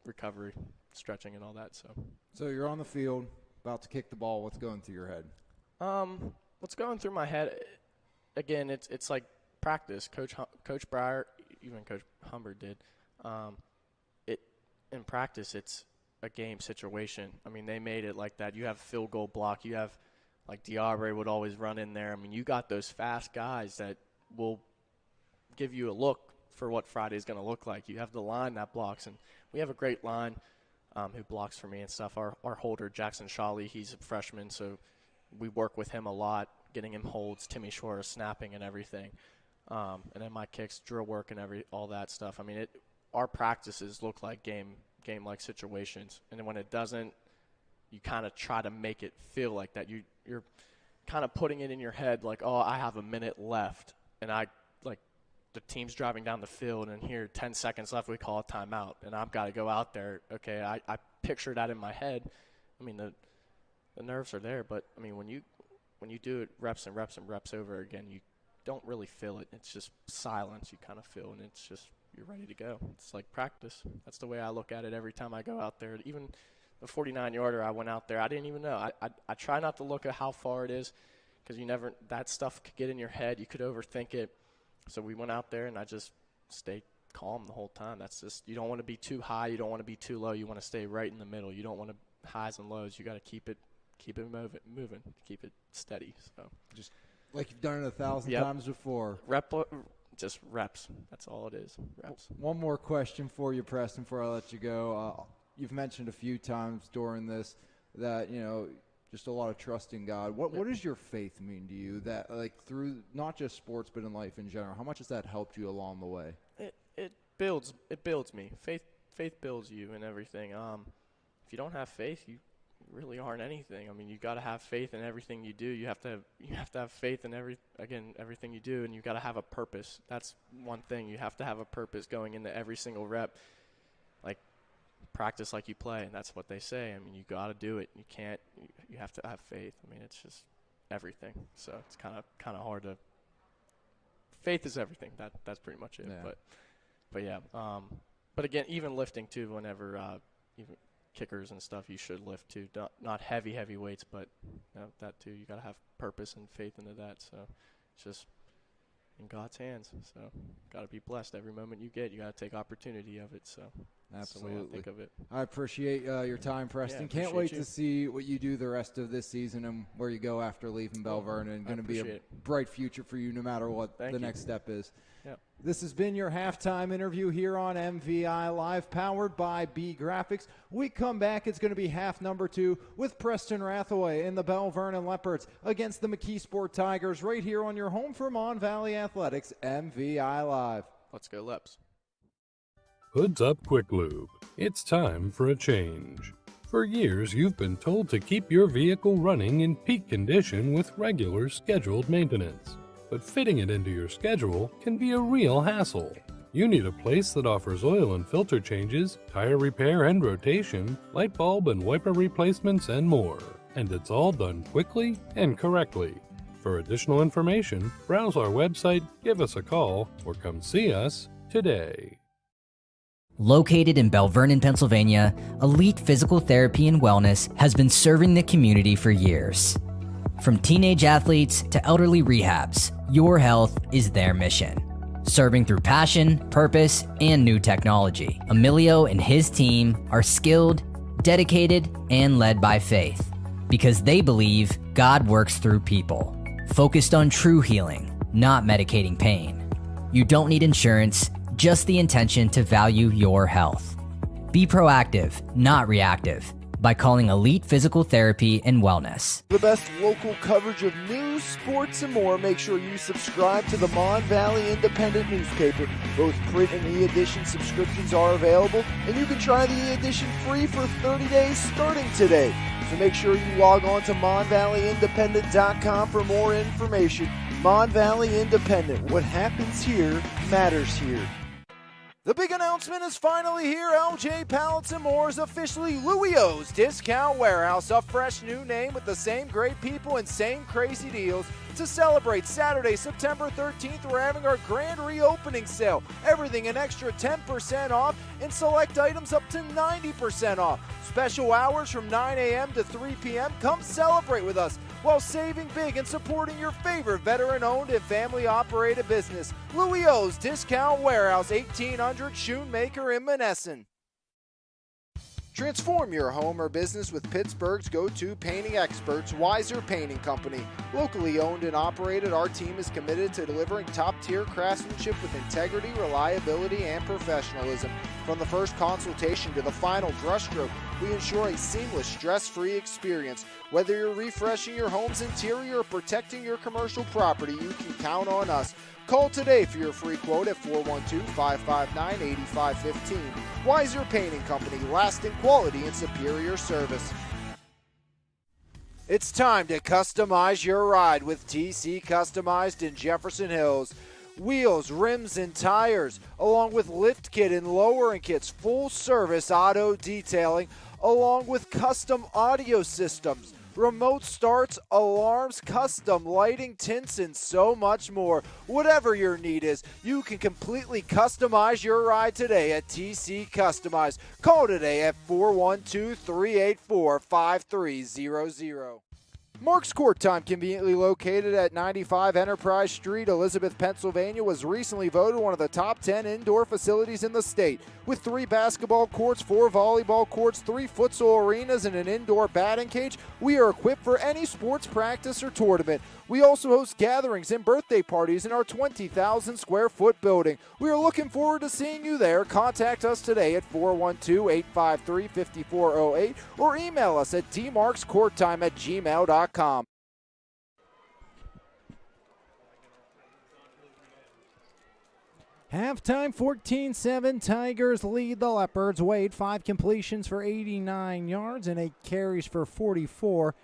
recovery, stretching, and all that. So you're on the field, about to kick the ball. What's going through your head? What's going through my head? Again, it's like practice. Coach Breyer, even Coach Humbert did. In practice, it's a game situation. I mean, they made it like that. You have field goal block. You have, like, Diabre would always run in there. I mean, you got those fast guys that will give you a look for what Friday's going to look like. You have the line that blocks, and we have a great line who blocks for me and stuff. Our holder, Jackson Shawley, he's a freshman, so we work with him a lot, getting him holds, Timmy Shore snapping and everything. And then my kicks, drill work, and all that stuff. I mean, our practices look like game-like situations. And then when it doesn't, you kind of try to make it feel like that. You're kind of putting it in your head like, oh, I have a minute left. And the team's driving down the field, and here, 10 seconds left, we call a timeout. And I've got to go out there. Okay, I picture that in my head. I mean, the nerves are there, but I mean, when you do it reps and reps and reps over again, you don't really feel it. It's just silence you kind of feel, and it's just you're ready to go. It's like practice. That's the way I look at it every time I go out there. Even the 49-yarder I went out there, I didn't even know. I try not to look at how far it is because that stuff could get in your head. You could overthink it. So we went out there, and I just stayed calm the whole time. That's just, you don't want to be too high. You don't want to be too low. You want to stay right in the middle. You don't want to highs and lows. You got to keep it moving, keep it steady. So Just like you've done it 1,000 Yep. times before. Just reps. That's all it is, reps. One more question for you, Preston, before I let you go. You've mentioned a few times during this that, just a lot of trust in God. What does your faith mean to you? That, like, through not just sports but in life in general, how much has that helped you along the way? It builds me. Faith builds you and everything. If you don't have faith, you really aren't anything. I mean, you got to have faith in everything you do. You have to have faith in everything you do, and you got to have a purpose. That's one thing. You have to have a purpose going into every single rep. Like, practice like you play, and that's what they say. I mean, you got to do it. You have to have faith. I mean, it's just everything. So it's kind of hard to. Faith is everything. That's pretty much it. Yeah. But yeah. But again, even lifting too. Whenever even kickers and stuff, you should lift too. Not heavy weights, but that too. You got to have purpose and faith into that. So it's just in God's hands. So got to be blessed every moment you get. You got to take opportunity of it. So that's Absolutely. the way I think of it. I appreciate your time, Preston. Yeah, Can't wait you. to see what you do the rest of this season and where you go after leaving Belle Vernon. Going to be a bright future for you no matter what Thank the you. next step is. Yep. This has been your halftime interview here on MVI Live, powered by B Graphics. We come back, it's going to be half number 2 with Preston Rathaway and the Belle Vernon Leopards against the McKeesport Tigers right here on your home for Mon Valley Athletics, MVI Live. Let's go, Leps. Hoods Up Quick Lube. It's time for a change. For years, you've been told to keep your vehicle running in peak condition with regular scheduled maintenance. But fitting it into your schedule can be a real hassle. You need a place that offers oil and filter changes, tire repair and rotation, light bulb and wiper replacements, and more. And it's all done quickly and correctly. For additional information, browse our website, give us a call, or come see us today. Located in Belle Vernon, Pennsylvania, Elite Physical Therapy and Wellness has been serving the community for years. From teenage athletes to elderly rehabs, your health is their mission. Serving through passion, purpose, and new technology, Emilio and his team are skilled, dedicated, and led by faith because they believe God works through people, focused on true healing, not medicating pain. You don't need insurance, just the intention to value your health. Be proactive, not reactive, by calling Elite Physical Therapy and Wellness. The best local coverage of news, sports, and more. Make sure you subscribe to the Mon Valley Independent newspaper. Both print and e-edition subscriptions are available, and you can try the e-edition free for 30 days starting today. So make sure you log on to MonValleyIndependent.com for more information. Mon Valley Independent. What happens here matters here. The big announcement is finally here. LJ Pallets and More is officially Louis O's Discount Warehouse, a fresh new name with the same great people and same crazy deals. To celebrate Saturday, September 13th, we're having our grand reopening sale. Everything an extra 10% off and select items up to 90% off. Special hours from 9 a.m. to 3 p.m. Come celebrate with us while saving big and supporting your favorite veteran-owned and family-operated business. Louis O's Discount Warehouse, 1800 Schoonmaker in Monessen. Transform your home or business with Pittsburgh's go-to painting experts, Weiser Painting Company. Locally owned and operated, our team is committed to delivering top-tier craftsmanship with integrity, reliability, and professionalism. From the first consultation to the final brushstroke, we ensure a seamless, stress-free experience. Whether you're refreshing your home's interior or protecting your commercial property, you can count on us. Call today for your free quote at 412-559-8515. Weiser Painting Company, lasting quality and superior service. It's time to customize your ride with TC Customized in Jefferson Hills. Wheels, rims, and tires, along with lift kit and lowering kits, full service auto detailing, along with custom audio systems, remote starts, alarms, custom lighting, tints, and so much more. Whatever your need is, you can completely customize your ride today at TC Customize. Call today at 412-384-5300. Mark's Court Time, conveniently located at 95 Enterprise Street, Elizabeth, Pennsylvania, was recently voted one of the top 10 indoor facilities in the state. With 3 basketball courts, 4 volleyball courts, 3 futsal arenas, and an indoor batting cage, we are equipped for any sports practice or tournament. We also host gatherings and birthday parties in our 20,000 square foot building. We are looking forward to seeing you there. Contact us today at 412-853-5408 or email us at dmarkscourttime@gmail.com. Halftime 14-7, Tigers lead the Leopards. Wade, 5 completions for 89 yards and 8 carries for 44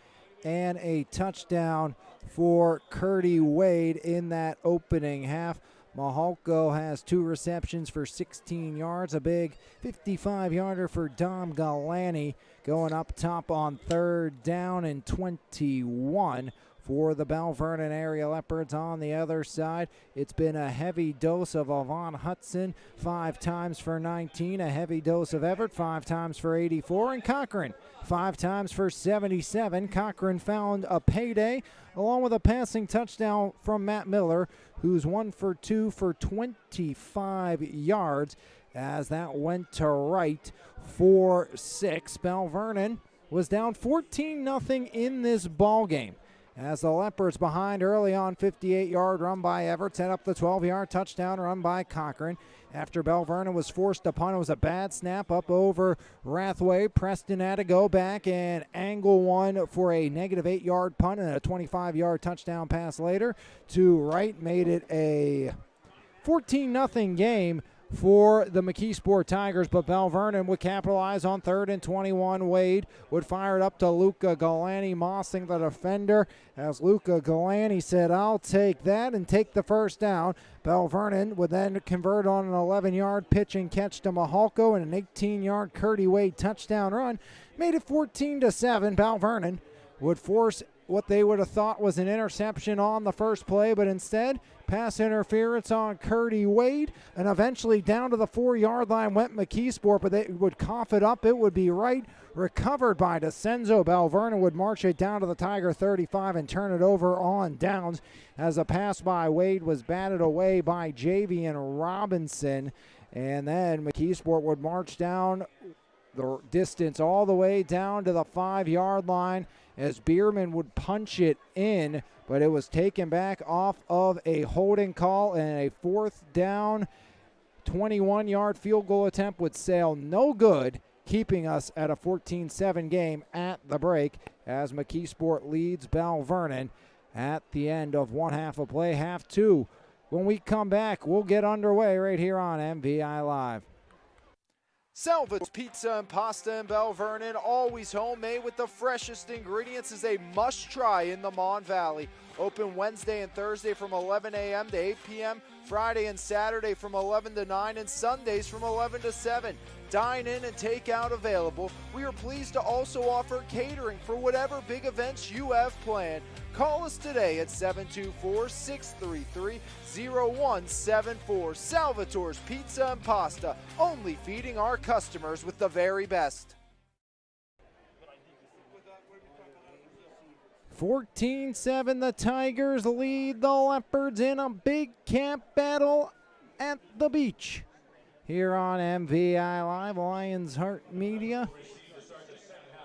and a touchdown for Curdy Wade in that opening half. Mahalko has 2 receptions for 16 yards, a big 55-yarder for Dom Galani going up top on 3rd down and 21 for the Belle Vernon area Leopards. On the other side, it's been a heavy dose of Avon Hudson, 5 times for 19, a heavy dose of Everett, 5 times for 84, and Cochran, 5 times for 77. Cochran found a payday along with a passing touchdown from Matt Miller, who's 1 for 2 for 25 yards as that went to right for 6. Belle Vernon was down 14-0 in this ball game, as the Leopards behind early on. 58-yard run by Everett, set up the 12-yard touchdown run by Cochran. After Belle Vernon was forced to punt, it was a bad snap up over Rathway. Preston had to go back and angle one for a negative 8-yard punt, and a 25-yard touchdown pass later to Wright made it a 14-0 game for the McKeesport Tigers, but Belle Vernon would capitalize on 3rd and 21. Wade would fire it up to Luca Galani, mossing the defender, as Luca Galani said, "I'll take that," and take the first down. Belle Vernon would then convert on an 11-yard pitch and catch to Mahalko, and an 18-yard Curdy Wade touchdown run made it 14-7. Belle Vernon would force what they would have thought was an interception on the first play, but instead, pass interference on Curdy Wade, and eventually down to the 4-yard line went McKeesport, but they would cough it up. It would be right, recovered by DeCenzo. Belle Vernon would march it down to the Tiger 35 and turn it over on downs, as a pass by Wade was batted away by Javian Robinson, and then McKeesport would march down the distance all the way down to the 5-yard line, as Bierman would punch it in, but it was taken back off of a holding call, and a 4th down 21-yard field goal attempt would sail no good, keeping us at a 14-7 game at the break, as McKeesport leads Belle Vernon at the end of one half of play. Half 2. When we come back, we'll get underway right here on MVI Live. Salvatore's Pizza and Pasta in Belle Vernon, always homemade with the freshest ingredients, is a must-try in the Mon Valley. Open Wednesday and Thursday from 11 a.m. to 8 p.m., Friday and Saturday from 11 to 9, and Sundays from 11 to 7. Dine in and take out available. We are pleased to also offer catering for whatever big events you have planned. Call us today at 724-633-0174. Salvatore's Pizza and Pasta, only feeding our customers with the very best. 14-7, the Tigers lead the Leopards in a big camp battle at the beach. Here on MVI Live, Lions Heart Media.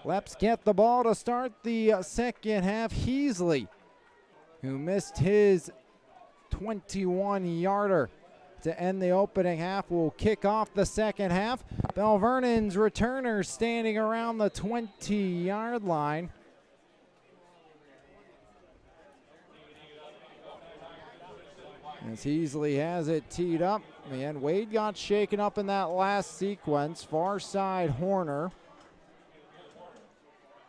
Leps get the ball to start the second half. Heasley, who missed his 21-yarder to end the opening half, will kick off the second half. Belle Vernon's returners standing around the 20-yard line. As Heasley has it teed up. Man, Wade got shaken up in that last sequence. Far side Horner.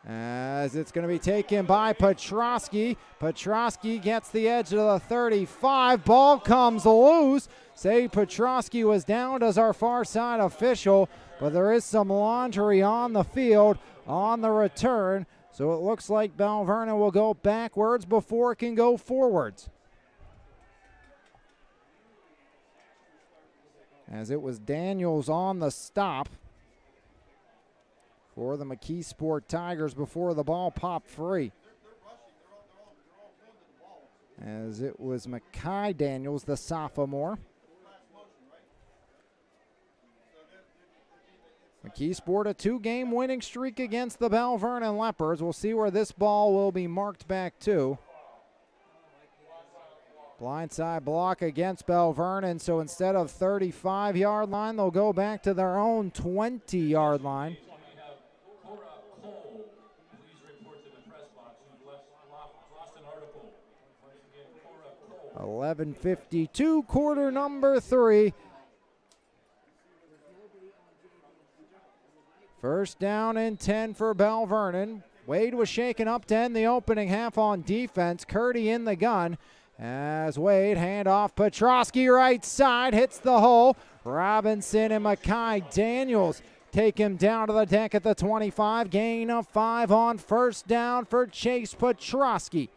As it's going to be taken by Petrosky. Petrosky gets the edge of the 35. Ball comes loose. say Petrosky was down as our far side official, but there is some laundry on the field on the return. So it looks like Belle Vernon will go backwards before it can go forwards. As it was Daniels on the stop for the McKeesport Tigers before the ball popped free. As it was Mackay Daniels, the sophomore. McKeesport a 2-game winning streak against the Belle Vernon Leopards. We'll see where this ball will be marked back to. Blindside block against Belle Vernon, so instead of 35-yard line, they'll go back to their own 20-yard line. 11:52, quarter number 3. First down and 10 for Belle Vernon. Wade was shaken up to end the opening half on defense. Curdy in the gun as Wade hand off Petrosky right side, hits the hole. Robinson and Mackay Daniels take him down to the deck at the 25. Gain of 5 on first down for Chase Petrosky.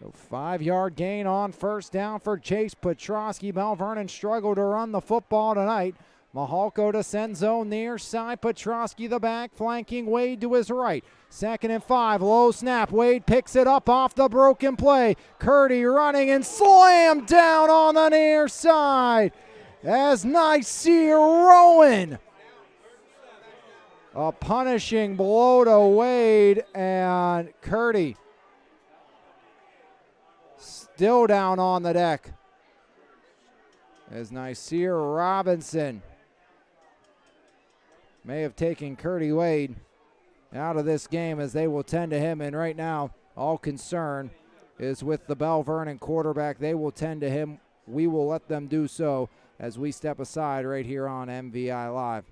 So 5-yard gain on first down for Chase Petrosky. Belle Vernon struggled to run the football tonight. Mahalko to send zone near side. Petrosky the back, flanking Wade to his right. 2nd and 5, low snap. Wade picks it up off the broken play. Curdy running and slammed down on the near side as Nasir Rowan. A punishing blow to Wade, and Curdy still down on the deck as Nasir Robinson may have taken Curdy Wade out of this game, as they will tend to him. And right now, all concern is with the Belle Vernon quarterback. They will tend to him. We will let them do so as we step aside right here on MVI Live.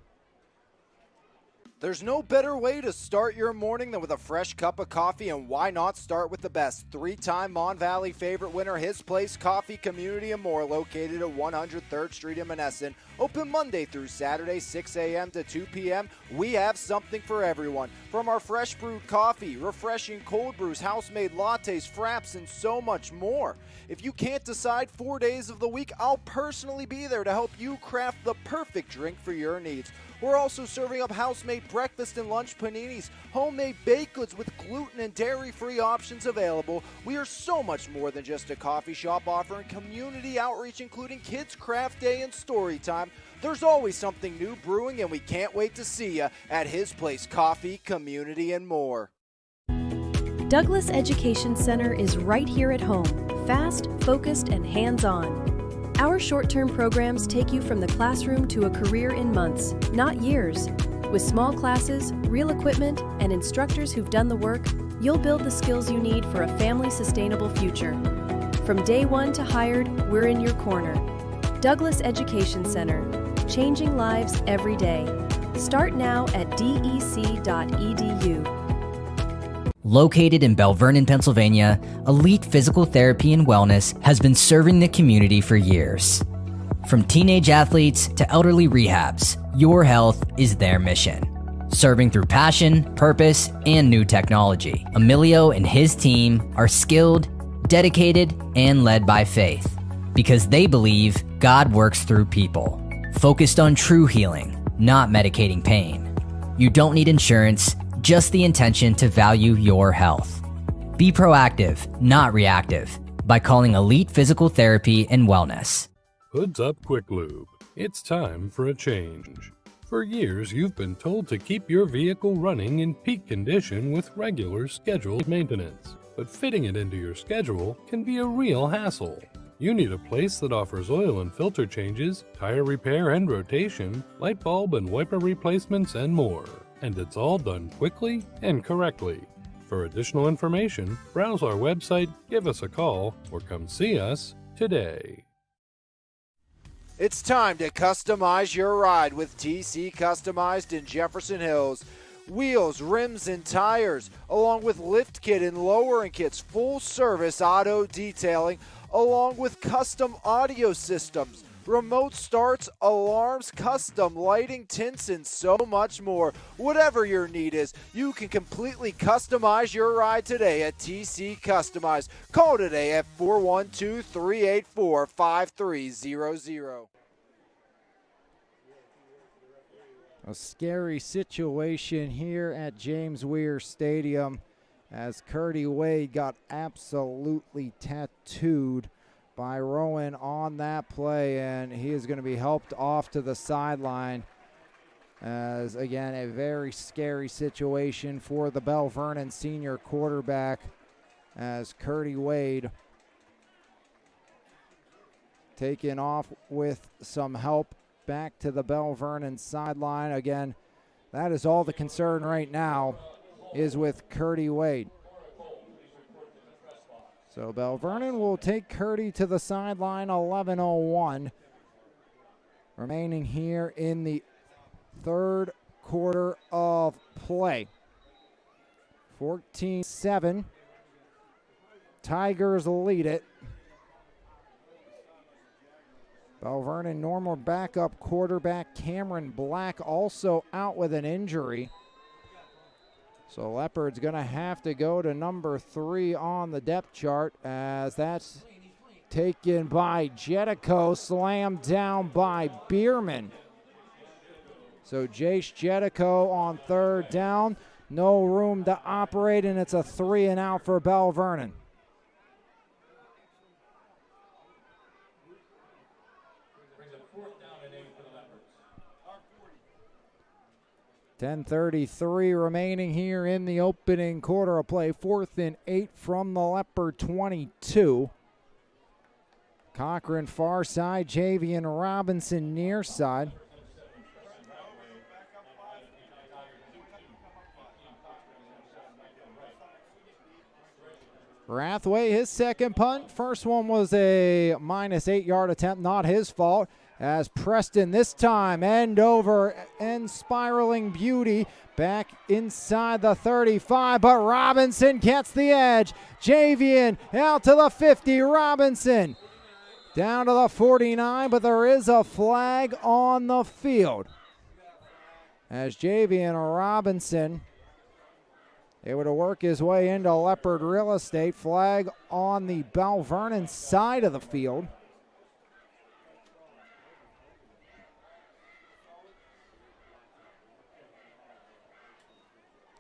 There's no better way to start your morning than with a fresh cup of coffee, and why not start with the best? 3-time Mon Valley favorite winner, His Place Coffee Community and More, located at 103rd Street in Monessen. Open Monday through Saturday, 6 a.m. to 2 p.m. We have something for everyone. From our fresh brewed coffee, refreshing cold brews, house-made lattes, fraps, and so much more. If you can't decide 4 days of the week, I'll personally be there to help you craft the perfect drink for your needs. We're also serving up house-made breakfast and lunch paninis, homemade baked goods with gluten and dairy-free options available. We are so much more than just a coffee shop, offering community outreach, including Kids Craft Day and Story Time. There's always something new brewing, and we can't wait to see you at His Place Coffee, Community, and More. Douglas Education Center is right here at home, fast, focused, and hands-on. Our short-term programs take you from the classroom to a career in months, not years. With small classes, real equipment, and instructors who've done the work, you'll build the skills you need for a family-sustainable future. From day one to hired, we're in your corner. Douglas Education Center, changing lives every day. Start now at dec.edu. Located in Belle Vernon, Pennsylvania, Elite Physical Therapy and Wellness has been serving the community for years. From teenage athletes to elderly rehabs, your health is their mission. Serving through passion, purpose, and new technology, Emilio and his team are skilled, dedicated, and led by faith because they believe God works through people. Focused on true healing, not medicating pain. You don't need insurance, just the intention to value your health. Be proactive, not reactive, by calling Elite Physical Therapy and Wellness. Hoods up, Quick Lube. It's time for a change. For years, you've been told to keep your vehicle running in peak condition with regular scheduled maintenance. But fitting it into your schedule can be a real hassle. You need a place that offers oil and filter changes, tire repair and rotation, light bulb and wiper replacements, and more. And it's all done quickly and correctly. For additional information, browse our website, give us a call, or come see us today. It's time to customize your ride with TC Customized in Jefferson Hills. Wheels, rims, and tires, along with lift kit and lowering kits, full service auto detailing, along with custom audio systems, remote starts, alarms, custom lighting, tints, and so much more. Whatever your need is, you can completely customize your ride today at TC Customized. Call today at 412-384-5300. A scary situation here at James Weir Stadium as Curdy Wade got absolutely tattooed by Rowan on that play, and he is going to be helped off to the sideline as, again, a very scary situation for the Belle Vernon senior quarterback as Curdy Wade taken off with some help back to the Belle Vernon sideline. Again, that is all the concern right now is with Curdy Wade. So Belle Vernon will take Curdy to the sideline, 11:01 remaining here in the third quarter of play. 14-7. Tigers lead it. Belle Vernon normal backup quarterback Cameron Black also out with an injury. So Leopard's going to have to go to number 3 on the depth chart as that's taken by Jetico, slammed down by Bierman. So Jace Jetico on third down. No room to operate, and it's a 3 and out for Belle Vernon. 10:33 remaining here in the opening quarter of play. 4th and 8 from the Leopard 22. Cochran far side, Javian Robinson near side. Rathway, his second punt. First one was a -8-yard attempt, not his fault. As Preston this time end over and spiraling beauty back inside the 35, but Robinson gets the edge. Javian out to the 50, Robinson down to the 49, but there is a flag on the field as Javian Robinson able to work his way into Leopard real estate. Flag on the Belle Vernon side of the field.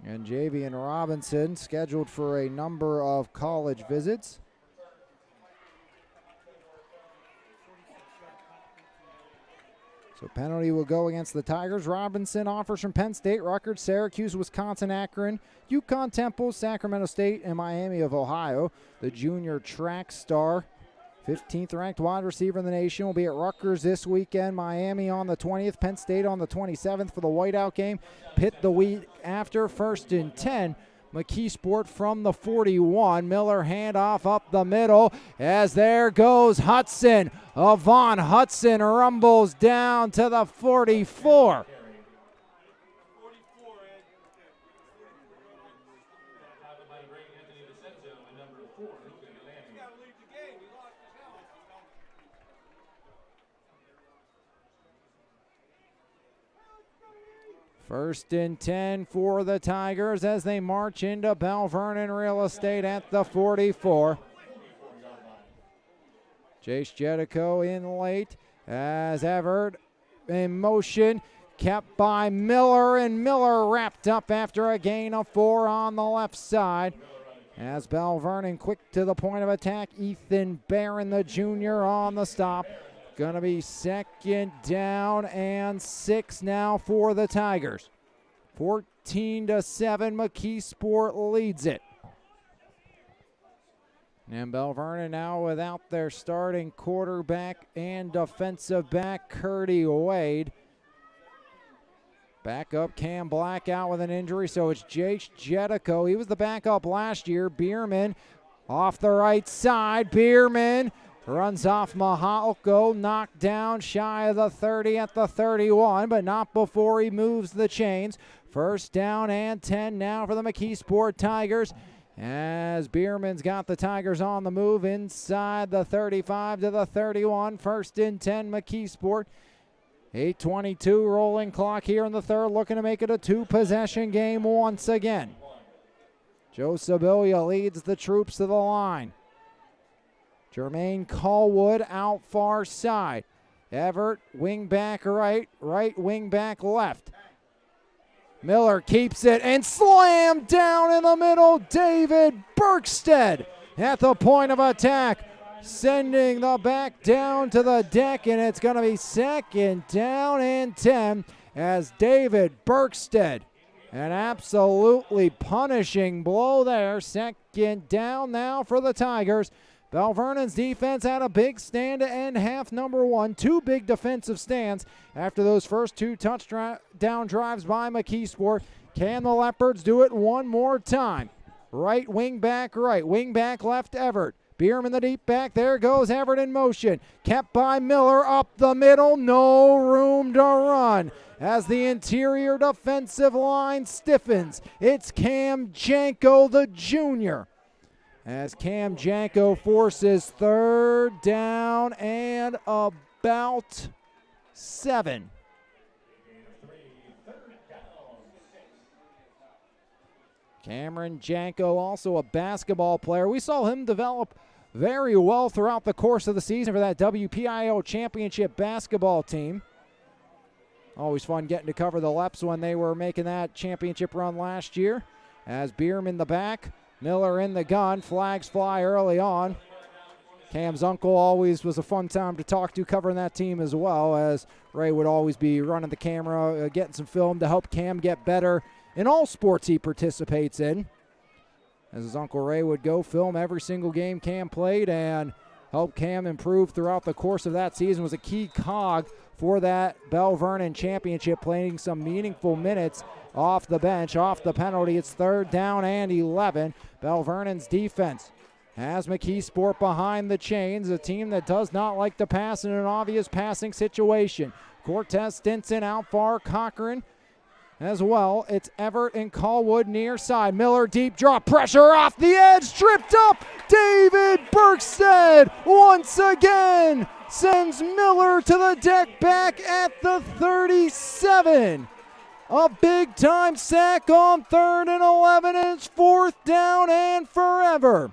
And Javian Robinson scheduled for a number of college visits. So penalty will go against the Tigers. Robinson offers from Penn State, Rutgers, Syracuse, Wisconsin, Akron, UConn, Temple, Sacramento State, and Miami of Ohio. The junior track star, 15th ranked wide receiver in the nation, will be at Rutgers this weekend. Miami on the 20th, Penn State on the 27th for the whiteout game. Pitt the week after, 1st and 10. McKeesport from the 41. Miller handoff up the middle as there goes Hudson. Avon Hudson rumbles down to the 44. First and 10 for the Tigers as they march into Belle Vernon real estate at the 44. Jace Jetico in late as Everett in motion, kept by Miller, and Miller wrapped up after a gain of 4 on the left side. As Belle Vernon quick to the point of attack, Ethan Barron, the junior, on the stop. Gonna be 2nd down and 6 now for the Tigers. 14-7, McKeesport leads it. And Belle Vernon now without their starting quarterback and defensive back, Curdy Wade. Backup Cam Black out with an injury, so it's Jace Jetico. He was the backup last year. Bierman off the right side. Bierman Runs off Mahalko, knocked down shy of the 30 at the 31, but not before he moves the chains. First down and 10 now for the McKeesport Tigers, as Bierman's got the Tigers on the move inside the 35 to the 31. First and 10 McKeesport. 8:22 rolling clock here in the third, looking to make it a two-possession game once again. Joe Sibilia leads the troops to the line. Jermaine Callwood out far side. Everett wing back right, right wing back left. Miller keeps it and slammed down in the middle. David Berkstead at the point of attack, sending the back down to the deck, and it's going to be second down and 10 as David Berkstead, an absolutely punishing blow there. Second down now for the Tigers. Belle Vernon's defense had a big stand to end half number one. Two big defensive stands after those first two touchdown drives by McKeesport. Can the Leopards do it one more time? Right wing back right, wing back left Everett. Bierman the deep back, there goes Everett in motion. Kept by Miller up the middle, no room to run. As the interior defensive line stiffens, it's Cam Janko the junior. As Cam Janko forces third down and about 7. Cameron Janko, also a basketball player. We saw him develop very well throughout the course of the season for that WPIO championship basketball team. Always fun getting to cover the Leps when they were making that championship run last year. As Bierman the back, Miller in the gun, flags fly early on. Cam's uncle always was a fun time to talk to covering that team as well, as Ray would always be running the camera, getting some film to help Cam get better in all sports he participates in. As his Uncle Ray would go film every single game Cam played and help Cam improve throughout the course of that season, was a key cog for that Belle Vernon championship, playing some meaningful minutes off the bench, off the penalty. It's third down and 11. Belle Vernon's defense has McKeesport behind the chains, a team that does not like to pass in an obvious passing situation. Cortez Stinson out far, Cochran as well. It's Everett and Callwood near side. Miller deep drop, pressure off the edge, tripped up. David Berkstead once again sends Miller to the deck back at the 37. A big-time sack on 3rd and 11, and it's 4th down and forever.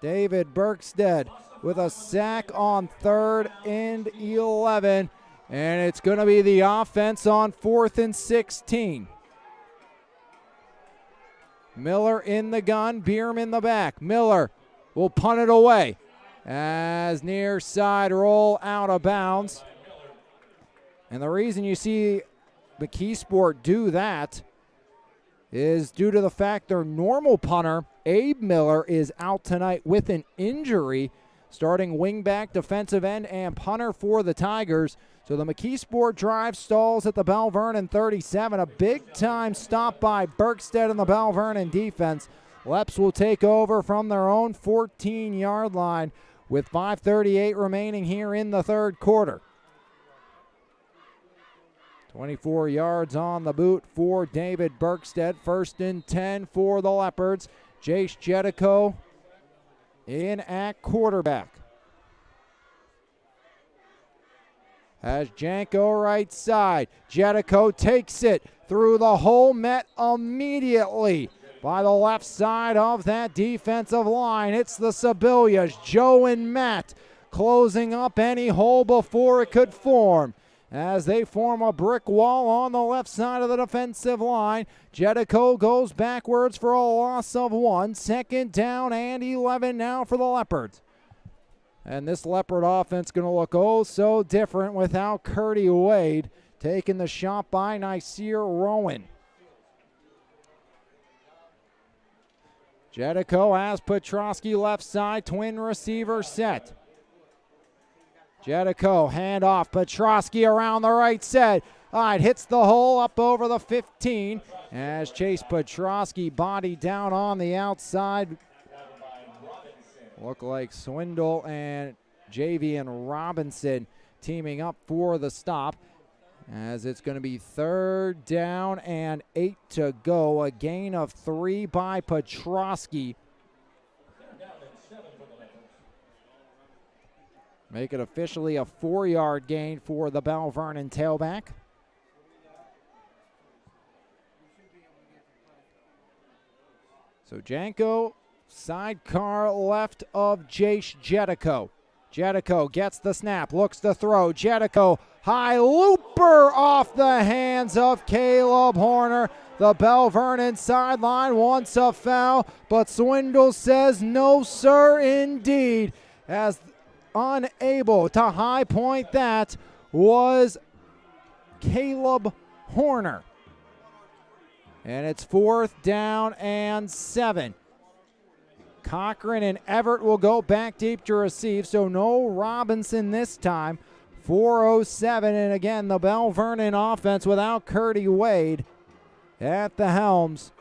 David Berkstead with a sack on 3rd and 11, and it's going to be the offense on 4th and 16. Miller in the gun, Bierman in the back. Miller will punt it away as near side roll out of bounds. And the reason you see McKeesport do that is due to the fact their normal punter, Abe Miller, is out tonight with an injury, starting wingback, defensive end, and punter for the Tigers. So the McKeesport drive stalls at the Belle Vernon 37. A big-time stop by Berkstead and the Belle Vernon defense. Leps will take over from their own 14-yard line with 5:38 remaining here in the third quarter. 24 yards on the boot for David Berkstead. 1st and 10 for the Leopards. Jace Jedico in at quarterback. As Janko right side. Jedico takes it through the hole, met immediately by the left side of that defensive line. It's the Sibilias, Joe and Matt, closing up any hole before it could form. As they form a brick wall on the left side of the defensive line. Jedico goes backwards for a loss of 1. 2nd down and 11 now for the Leopards. And this Leopard offense going to look oh so different without Curdy Wade taking the shot by Nasir Rowan. Jedico has Petrosky left side, twin receiver set. Jedico, handoff, Petrosky around the right side. It hits the hole up over the 15 as Chase Petrosky body down on the outside. Look like Swindle and Javian Robinson teaming up for the stop, as it's going to be 3rd down and 8 to go. A gain of 3 by Petrosky. Make it officially a 4-yard gain for the Belle Vernon tailback. So Janko, sidecar left of Jace Jetico. Jetico gets the snap, looks to throw. Jetico, high looper off the hands of Caleb Horner. The Belle Vernon sideline wants a foul, but Swindle says no, sir, indeed, as unable to high point that was Caleb Horner. And it's 4th down and 7. Cochran and Everett will go back deep to receive, so no Robinson this time. 4:07, and again, the Belle Vernon offense without Curdy Wade at the helms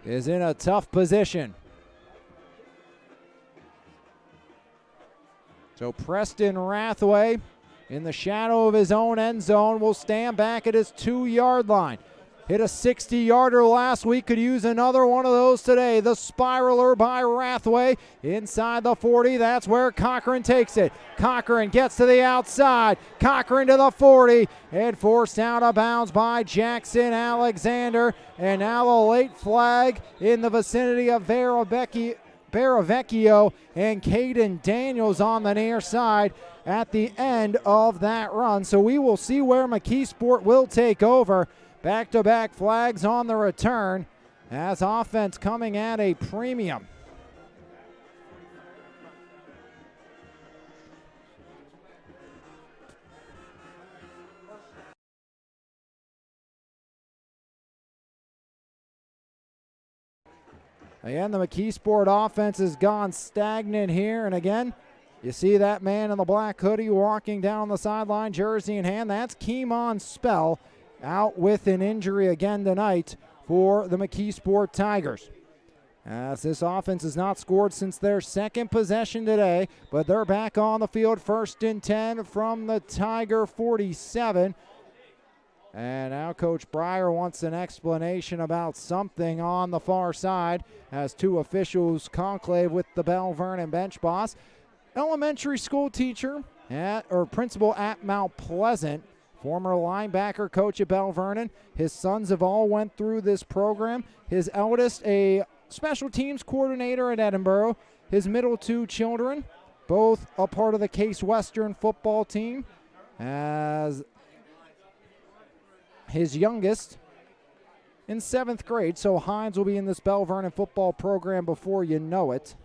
is in a tough position. So Preston Rathway, in the shadow of his own end zone, will stand back at his 2-yard line. Hit a 60-yarder last week, could use another one of those today. The spiraler by Rathway inside the 40. That's where Cochran takes it. Cochran gets to the outside. Cochran to the 40 and forced out of bounds by Jackson Alexander. And now a late flag in the vicinity of Baravecchio and Caden Daniels on the near side at the end of that run. So we will see where McKeesport will take over. Back-to-back flags on the return as offense coming at a premium. Again, the McKeesport offense has gone stagnant here, and again, you see that man in the black hoodie walking down the sideline, jersey in hand. That's Keemon Spell, out with an injury again tonight for the McKeesport Tigers. As this offense has not scored since their second possession today, but they're back on the field, 1st and 10 from the Tiger 47. And now Coach Breyer wants an explanation about something on the far side as 2 officials conclave with the Belle Vernon bench boss. Elementary school teacher principal at Mount Pleasant, former linebacker coach at Belle Vernon. His sons have all went through this program. His eldest, a special teams coordinator at Edinboro. His middle 2 children, both a part of the Case Western football team. As his youngest in 7th grade, so Hines will be in this Belle Vernon football program before you know it.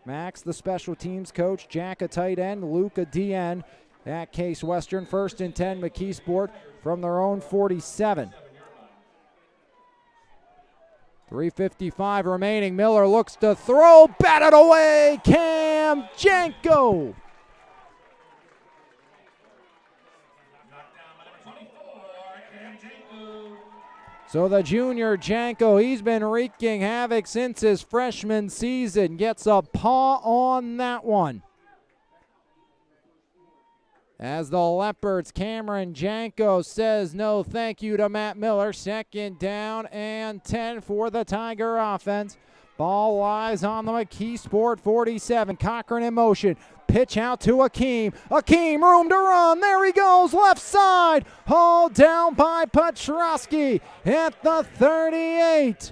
Max, the special teams coach. Jack, a tight end. Luke, a DN. At Case Western, 1st and 10, McKeesport from their own 47. 3:55 remaining. Miller looks to throw, batted away, Cam Janko. So the junior Janko, he's been wreaking havoc since his freshman season, gets a paw on that one. As the Leopards, Cameron Janko says no thank you to Matt Miller. 2nd down and 10 for the Tiger offense. Ball lies on the McKeesport 47. Cochran in motion. Pitch out to Akeem. Akeem, room to run. There he goes, left side. Hauled down by Petrosky at the 38.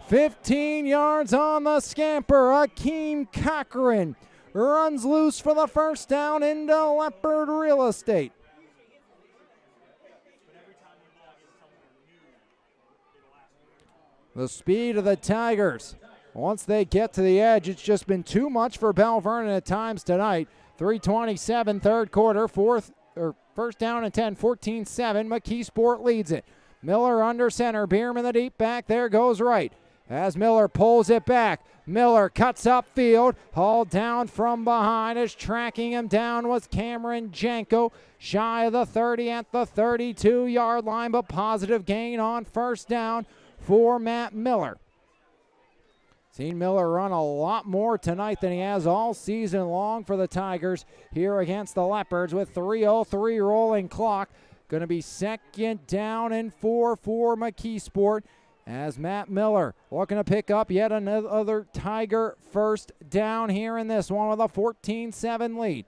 15 yards on the scamper. Akeem Cochran runs loose for the 1st down into Leopard real estate. The speed of the Tigers, once they get to the edge, it's just been too much for Belle Vernon at times tonight. 3:27, 3rd quarter, 1st down and 10, 14-7. McKeesport leads it. Miller under center, Bierman the deep back, there goes right. as Miller pulls it back. Miller cuts upfield, hauled down from behind as tracking him down was Cameron Janko. Shy of the 30 at the 32-yard line, but positive gain on first down for Matt Miller. Seen Miller run a lot more tonight than he has all season long for the Tigers here against the Leopards with 3:03 rolling clock. Going to be second down and 4 for McKeesport as Matt Miller looking to pick up yet another Tiger first down here in this one with a 14-7 lead.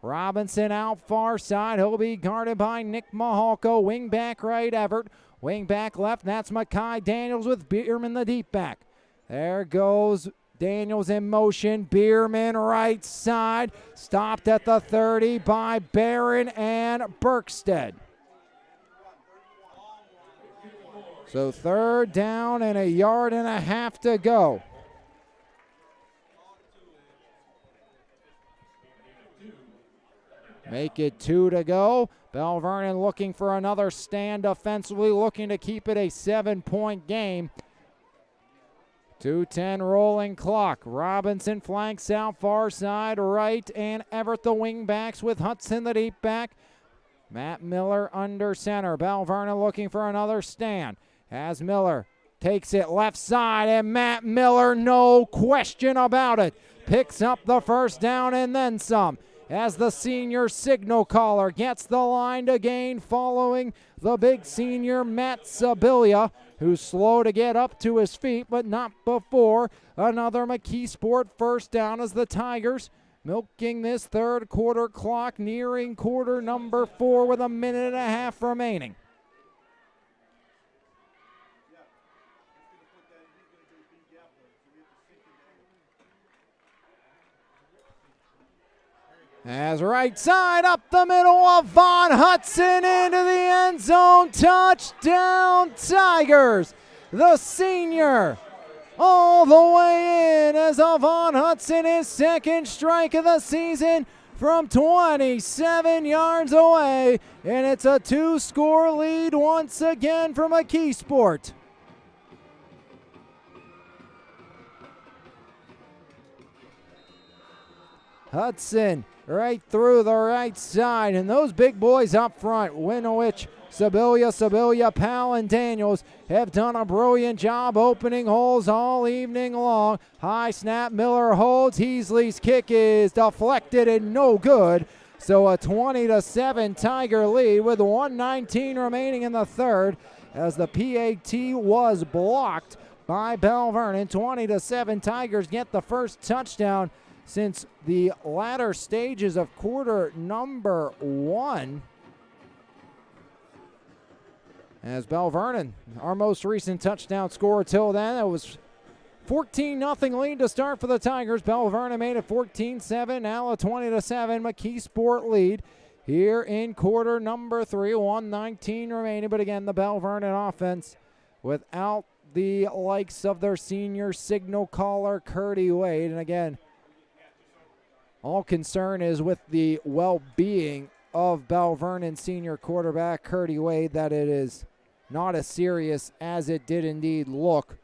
Robinson out far side. He'll be guarded by Nick Mahalko. Wing back right, Everett. Wing back left, that's Mackay Daniels with Bierman the deep back. There goes Daniels in motion. Bierman right side. Stopped at the 30 by Barron and Berkstead. So third down and 1.5 yards to go. Make it 2 to go. Belle Vernon looking for another stand offensively, looking to keep it a 7-point game. 2:10 rolling clock. Robinson flanks out far side right, and Everett the wing backs with Hudson the deep back. Matt Miller under center. Belle Vernon looking for another stand. As Miller takes it left side, and Matt Miller, no question about it, picks up the first down and then some. As the senior signal caller gets the line to gain following the big senior Matt Sibilia, who's slow to get up to his feet, but not before another McKeesport first down as the Tigers milking this third quarter clock, nearing quarter number 4 with 1.5 minutes remaining. As right side up the middle of Von Hudson into the end zone. Touchdown Tigers. The senior all the way in as Von Hudson, his second strike of the season from 27 yards away. And it's a 2-score lead once again for McKeesport. Hudson right through the right side, and those big boys up front, Winowich, Sibilia, Powell, and Daniels have done a brilliant job opening holes all evening long. High snap, Miller holds. Heasley's kick is deflected and no good. So a 20-7 Tiger lead with 1:19 remaining in the third as the PAT was blocked by Belle Vernon. 20-7 Tigers get the first touchdown since the latter stages of quarter number 1. As Belle Vernon, our most recent touchdown score till then, it was 14-0 lead to start for the Tigers. Belle Vernon made it 14-7, now a 20-7 McKeesport lead here in quarter number 3, 1:19 remaining. But again, the Belle Vernon offense without the likes of their senior signal caller, Curdy Wade. And again, all concern is with the well-being of Belle Vernon senior quarterback Curdy Wade, that it is not as serious as it did indeed look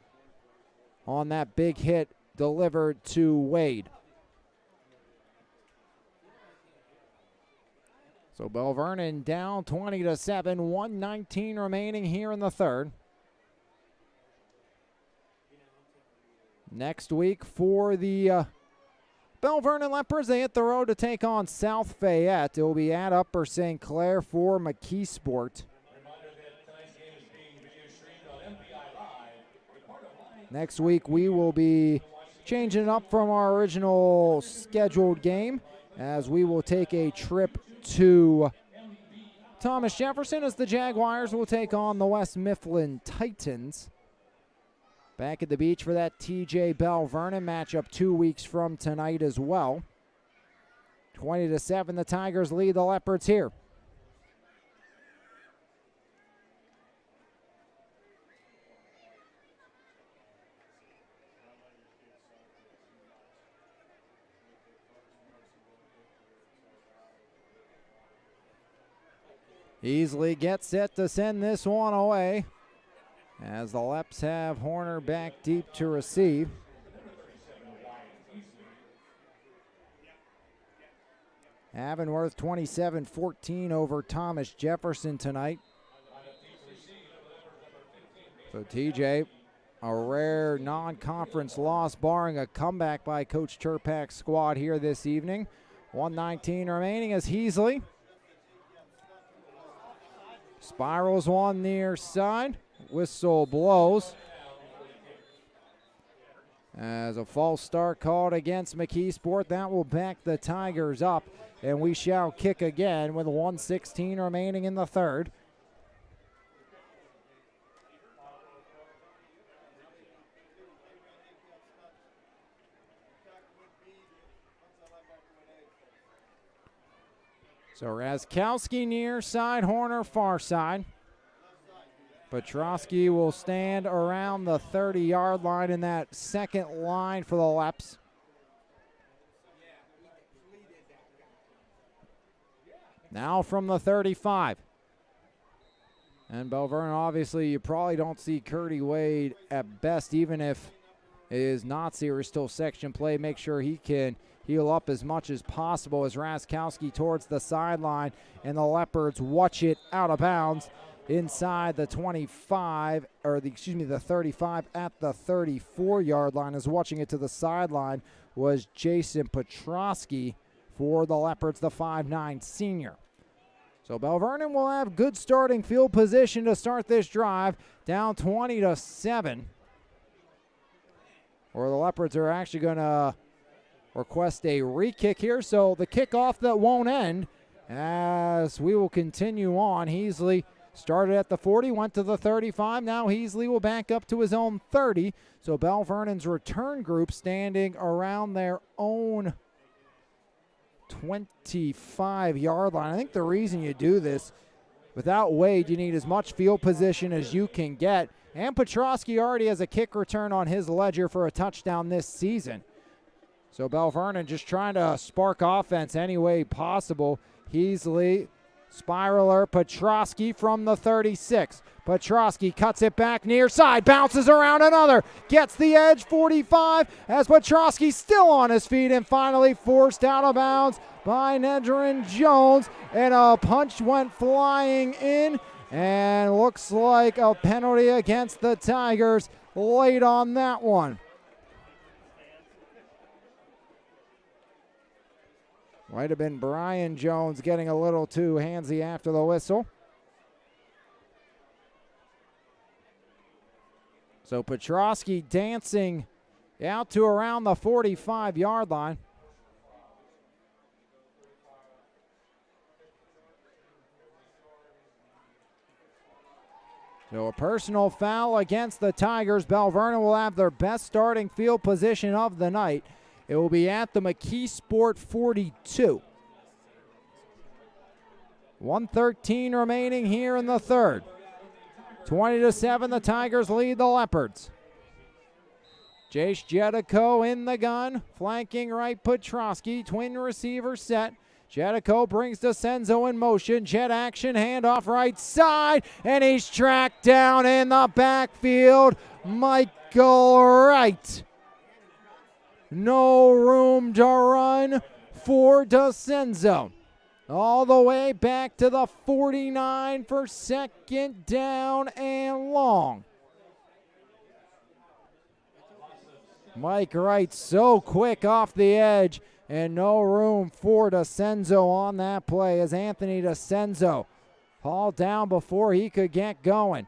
on that big hit delivered to Wade. So Belle Vernon down 20-7, 1:19 remaining here in the third. Next week for the Belle Vernon Leopards, they hit the road to take on South Fayette. It will be at Upper St. Clair for McKeesport. Next week we will be changing it up from our original scheduled game as we will take a trip to Thomas Jefferson as the Jaguars will take on the West Mifflin Titans. Back at the beach for that TJ Belle Vernon matchup 2 weeks from tonight as well. 20-7, the Tigers lead the Leopards here. Easily gets set to send this one away. as the Leps have Horner back deep to receive. Avonworth 27-14 over Thomas Jefferson tonight. So TJ, a rare non-conference loss barring a comeback by Coach Turpak's squad here this evening. 1:19 remaining as Heasley spirals one near side. Whistle blows as a false start called against McKeesport. That will back the Tigers up, and we shall kick again with 1:16 remaining in the third. So Razkowski near side, Horner far side. Petrosky will stand around the 30-yard line in that second line for the Leps. Now from the 35. And Belle Vernon, obviously, you probably don't see Curdy Wade at best, even if it is not serious, still section play. Make sure he can heal up as much as possible as Razkowski towards the sideline, and the Leopards watch it out of bounds inside the 25, or the 35 at the 34-yard line. As watching it to the sideline was Jason Petrosky for the Leopards, the 5'9 senior. So Belle Vernon will have good starting field position to start this drive, down 20-7. Or the Leopards are actually going to request a re-kick here, so the kickoff that won't end as we will continue on. Heasley started at the 40, went to the 35. Now Heasley will back up to his own 30. So Belle Vernon's return group standing around their own 25-yard line. I think the reason you do this, without Wade, you need as much field position as you can get. And Petrosky already has a kick return on his ledger for a touchdown this season. So Belle Vernon just trying to spark offense any way possible. Heasley, spiraler, Petrosky from the 36. Petrosky cuts it back near side, bounces around another, gets the edge, 45, as Petrosky still on his feet and finally forced out of bounds by Nedrin Jones. And a punch went flying in, and looks like a penalty against the Tigers late on that one. Might have been Brian Jones getting a little too handsy after the whistle. So Petrosky dancing out to around the 45-yard line. So a personal foul against the Tigers. Belle Vernon will have their best starting field position of the night. It will be at the McKeesport 42. 1:13 remaining here in the third. 20-7, the Tigers lead the Leopards. Jace Jedico in the gun, flanking right Petrosky, twin receiver set. Jedico brings DeCenzo in motion, jet action, handoff right side, and he's tracked down in the backfield. Michael Wright. No room to run for DeCenzo. All the way back to the 49 for second down and long. Mike Wright so quick off the edge, and no room for DeCenzo on that play as Anthony DeCenzo hauled down before he could get going.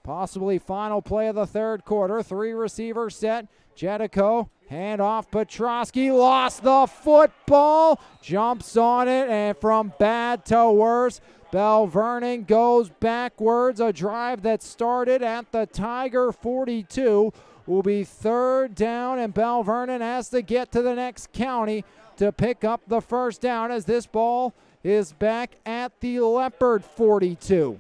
Possibly final play of the third quarter. Three receiver set. Jedico, hand off Petrosky, lost the football, jumps on it, and from bad to worse, Belle Vernon goes backwards. A drive that started at the Tiger 42 will be third down, and Belle Vernon has to get to the next county to pick up the first down as this ball is back at the Leopard 42.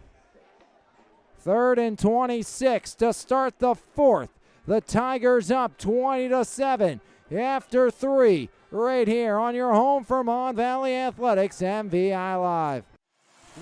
3rd and 26 to start the fourth. The Tigers up 20-7 after 3 right here on your home for Mon Valley Athletics, MVI Live.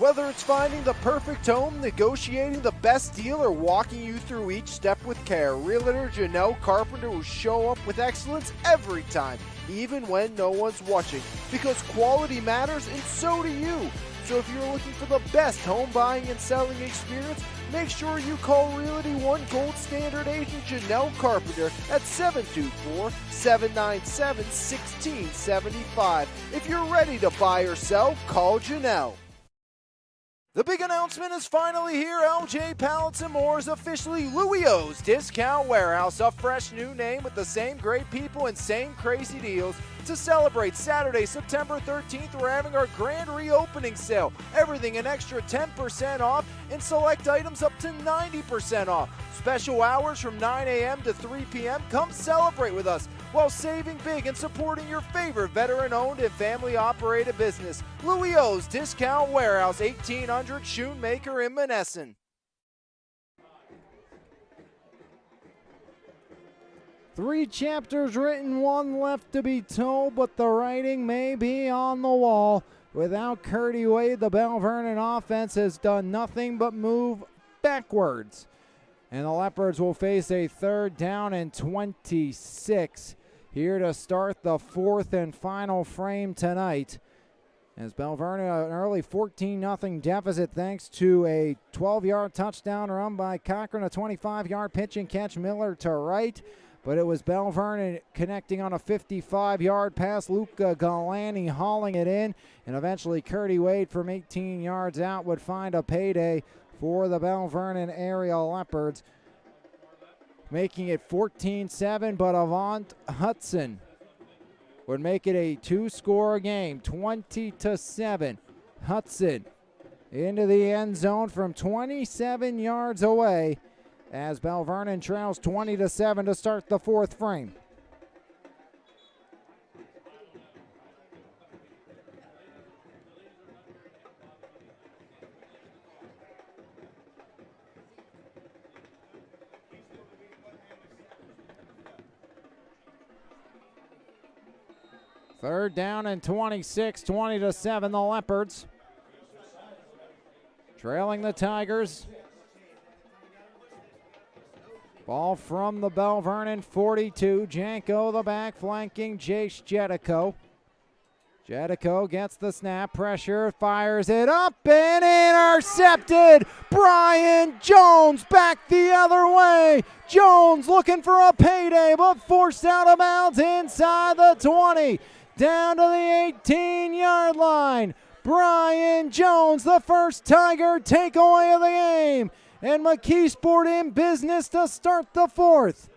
Whether it's finding the perfect home, negotiating the best deal, or walking you through each step with care, Realtor Janelle Carpenter will show up with excellence every time, even when no one's watching, because quality matters and so do you. So if you're looking for the best home buying and selling experience, make sure you call Realty One Gold Standard agent Janelle Carpenter at 724-797-1675. If you're ready to buy or sell, call Janelle. The big announcement is finally here. LJ Pallets and More is officially Louis O's Discount Warehouse, a fresh new name with the same great people and same crazy deals. To celebrate Saturday, September 13th, we're having our grand reopening sale. Everything an extra 10% off and select items up to 90% off. Special hours from 9 a.m. to 3 p.m. Come celebrate with us while saving big and supporting your favorite veteran-owned and family-operated business. Louis O's Discount Warehouse, 1800 Shoemaker in Monessen. 3 chapters written, 1 left to be told, but the writing may be on the wall. Without Curdy Wade, the Belle Vernon offense has done nothing but move backwards. And the Leopards will face a 3rd down and 26 here to start the 4th and final frame tonight. As Belle Vernon, an early 14-0 deficit thanks to a 12-yard touchdown run by Cochran, a 25-yard pitch and catch, Miller to right. But it was Belle Vernon connecting on a 55-yard pass. Luca Galani hauling it in. And eventually Curdy Wade from 18 yards out would find a payday for the Belle Vernon area Leopards, making it 14-7. But Avant Hudson would make it a 2-score game, 20-7. Hudson into the end zone from 27 yards away, as Belle Vernon trails 20-7 to start the 4th frame. Third down and 26, 20-7, the Leopards trailing the Tigers. Ball from the Belle Vernon 42. Janko the back flanking Jace Jetico. Jetico gets the snap, pressure, fires it up and intercepted. Brian Jones back the other way. Jones looking for a payday but forced out of bounds inside the 20. Down to the 18-yard line. Brian Jones, the first Tiger takeaway of the game. And McKeesport in business to start the 4th.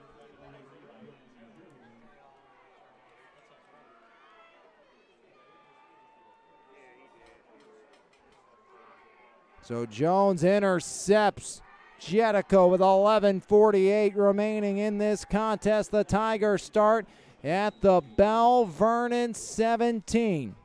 So Jones intercepts Jetico with 11:48 remaining in this contest. The Tigers start at the Belle Vernon 17.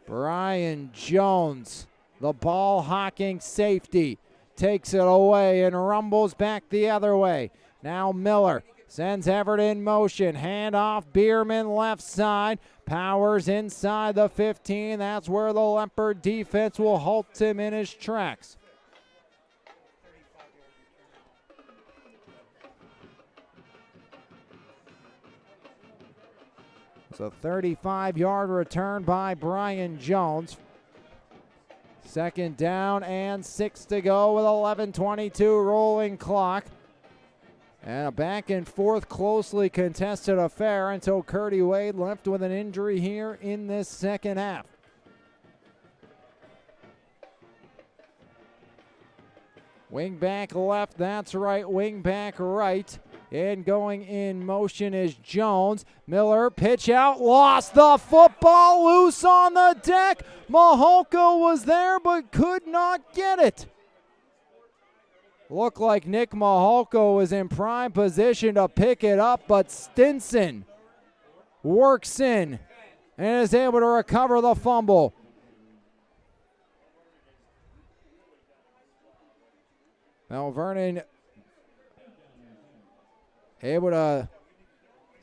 Brian Jones, the ball hawking safety, takes it away and rumbles back the other way. Now Miller sends Everett in motion. Handoff, Bierman left side. Powers inside the 15. That's where the Leopard defense will halt him in his tracks. It's a 35-yard return by Brian Jones. 2nd down and 6 to go with 11:22 rolling clock. And a back and forth closely contested affair until Curdy Wade left with an injury here in this 2nd half. Wing back left, that's right, wing back right. And going in motion is Jones. Miller, pitch out, lost the football, loose on the deck. Maholko was there but could not get it. Looked like Nick Maholko was in prime position to pick it up, but Stinson works in and is able to recover the fumble. Belle Vernon able to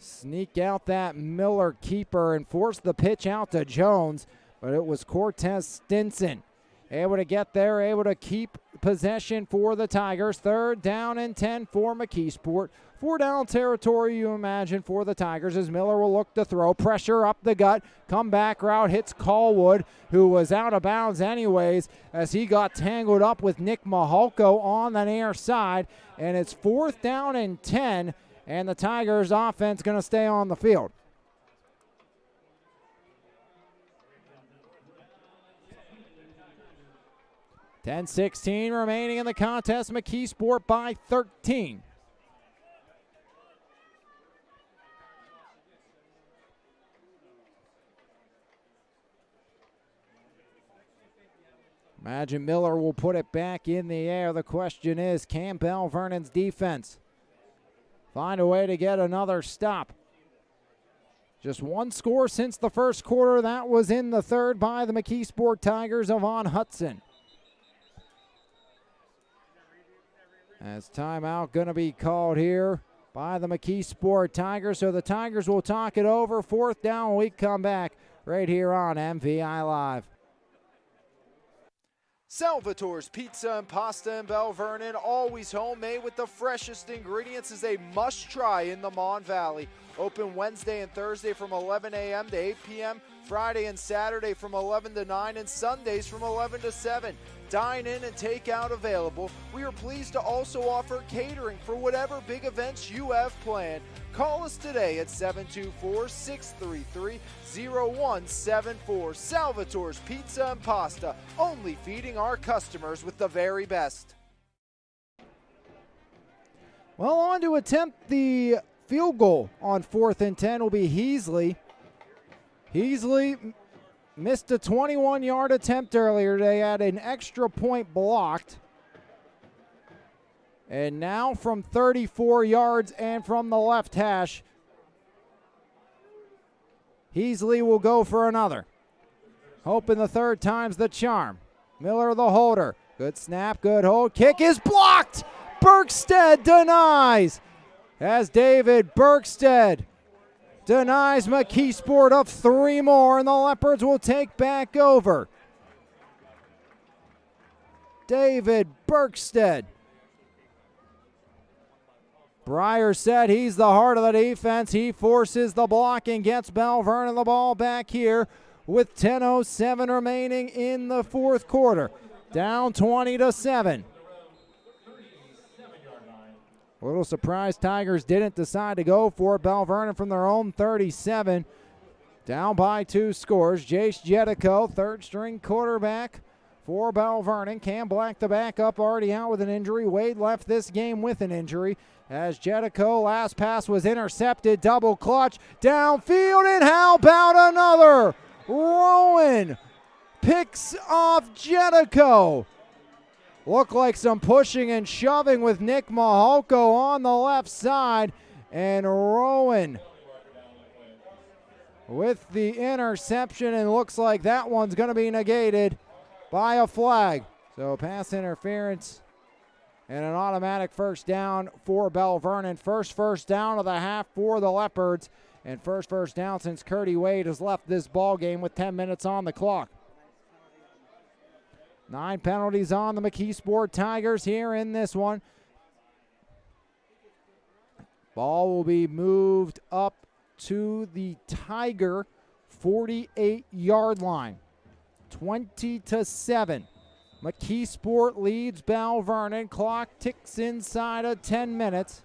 sneak out that Miller keeper and force the pitch out to Jones, but it was Cortez Stinson able to get there, able to keep possession for the Tigers. 3rd down and 10 for McKeesport. 4-down territory, you imagine, for the Tigers as Miller will look to throw. Pressure up the gut. Comeback route hits Callwood, who was out of bounds anyways, as he got tangled up with Nick Mahalko on the near side. And it's 4th down and 10, and the Tigers offense going to stay on the field. .16 remaining in the contest. McKeesport by 13. Imagine Miller will put it back in the air. The question is, can Belle Vernon's defense find a way to get another stop? Just one score since the first quarter. That was in the 3rd by the McKeesport Tigers of Von Hudson. As timeout going to be called here by the McKeesport Tigers. So the Tigers will talk it over. 4th down when we come back right here on MVI Live. Salvatore's Pizza and Pasta in Belle Vernon, always homemade with the freshest ingredients, is a must-try in the Mon Valley. Open Wednesday and Thursday from 11 a.m. to 8 p.m., Friday and Saturday from 11 to 9, and Sundays from 11 to 7. Dine in and take out available. We are pleased to also offer catering for whatever big events you have planned. Call us today at 724-633-0174. Salvatore's Pizza and Pasta, only feeding our customers with the very best. Well, on to attempt the field goal on 4th and 10 will be Heasley. Heasley missed a 21-yard attempt earlier. They had an extra point blocked. And now from 34 yards and from the left hash, Heasley will go for another. Hoping the 3rd time's the charm. Miller the holder. Good snap, good hold. Kick is blocked. Berkstead denies. As David Berkstead denies McKeesport of 3 more, and the Leopards will take back over. David Berkstead. Breyer said he's the heart of the defense. He forces the block and gets Belle Vernon the ball back here with 10:07 remaining in the 4th quarter. Down 20-7. A little surprised Tigers didn't decide to go for it. Belle Vernon from their own 37. Down by 2 scores. Jace Jetico, 3rd-string quarterback for Belle Vernon. Cam Black, the backup, already out with an injury. Wade left this game with an injury. As Jetico, last pass was intercepted. Double clutch. Downfield, and how about another? Rowan picks off Jetico. Looked like some pushing and shoving with Nick Mahalko on the left side. And Rowan with the interception, and looks like that one's going to be negated by a flag. So pass interference and an automatic 1st down for Belle Vernon. First down of the half for the Leopards, and first down since Curdy Wade has left this ball game with 10 minutes on the clock. 9 penalties on the McKeesport Tigers here in this one. Ball will be moved up to the Tiger 48-yard line. 20-7. McKeesport leads Belle Vernon. Clock ticks inside of 10 minutes.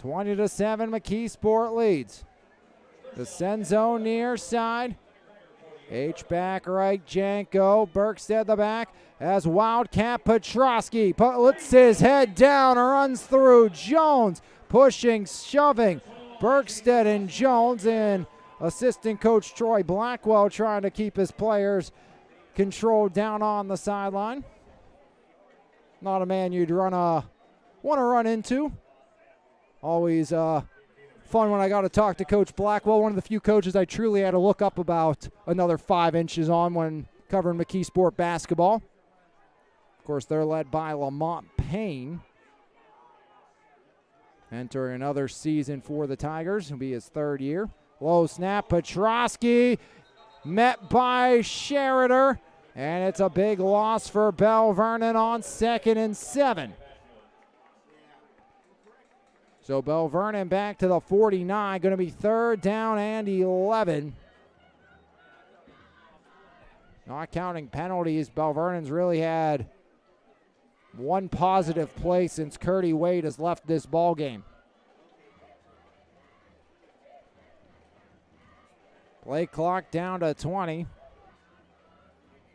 20-7, McKeesport leads. The send zone near side. H-back right, Janko. Berkstead the back as Wildcat Petrosky puts his head down, runs through Jones. Pushing, shoving. Berkstead and Jones, and assistant coach Troy Blackwell trying to keep his players controlled down on the sideline. Not a man you'd want to run into. Always fun when I got to talk to Coach Blackwell, one of the few coaches I truly had to look up about another 5 inches on when covering McKeesport basketball. Of course, they're led by Lamont Payne. entering another season for the Tigers. It'll be his third year. Low snap, Petrosky met by Sheridan, and it's a big loss for Belle Vernon on 2nd and 7. So Belle Vernon back to the 49, going to be 3rd down and 11. Not counting penalties, Belle Vernon's really had one positive play since Curdy Wade has left this ball game. Play clock down to 20.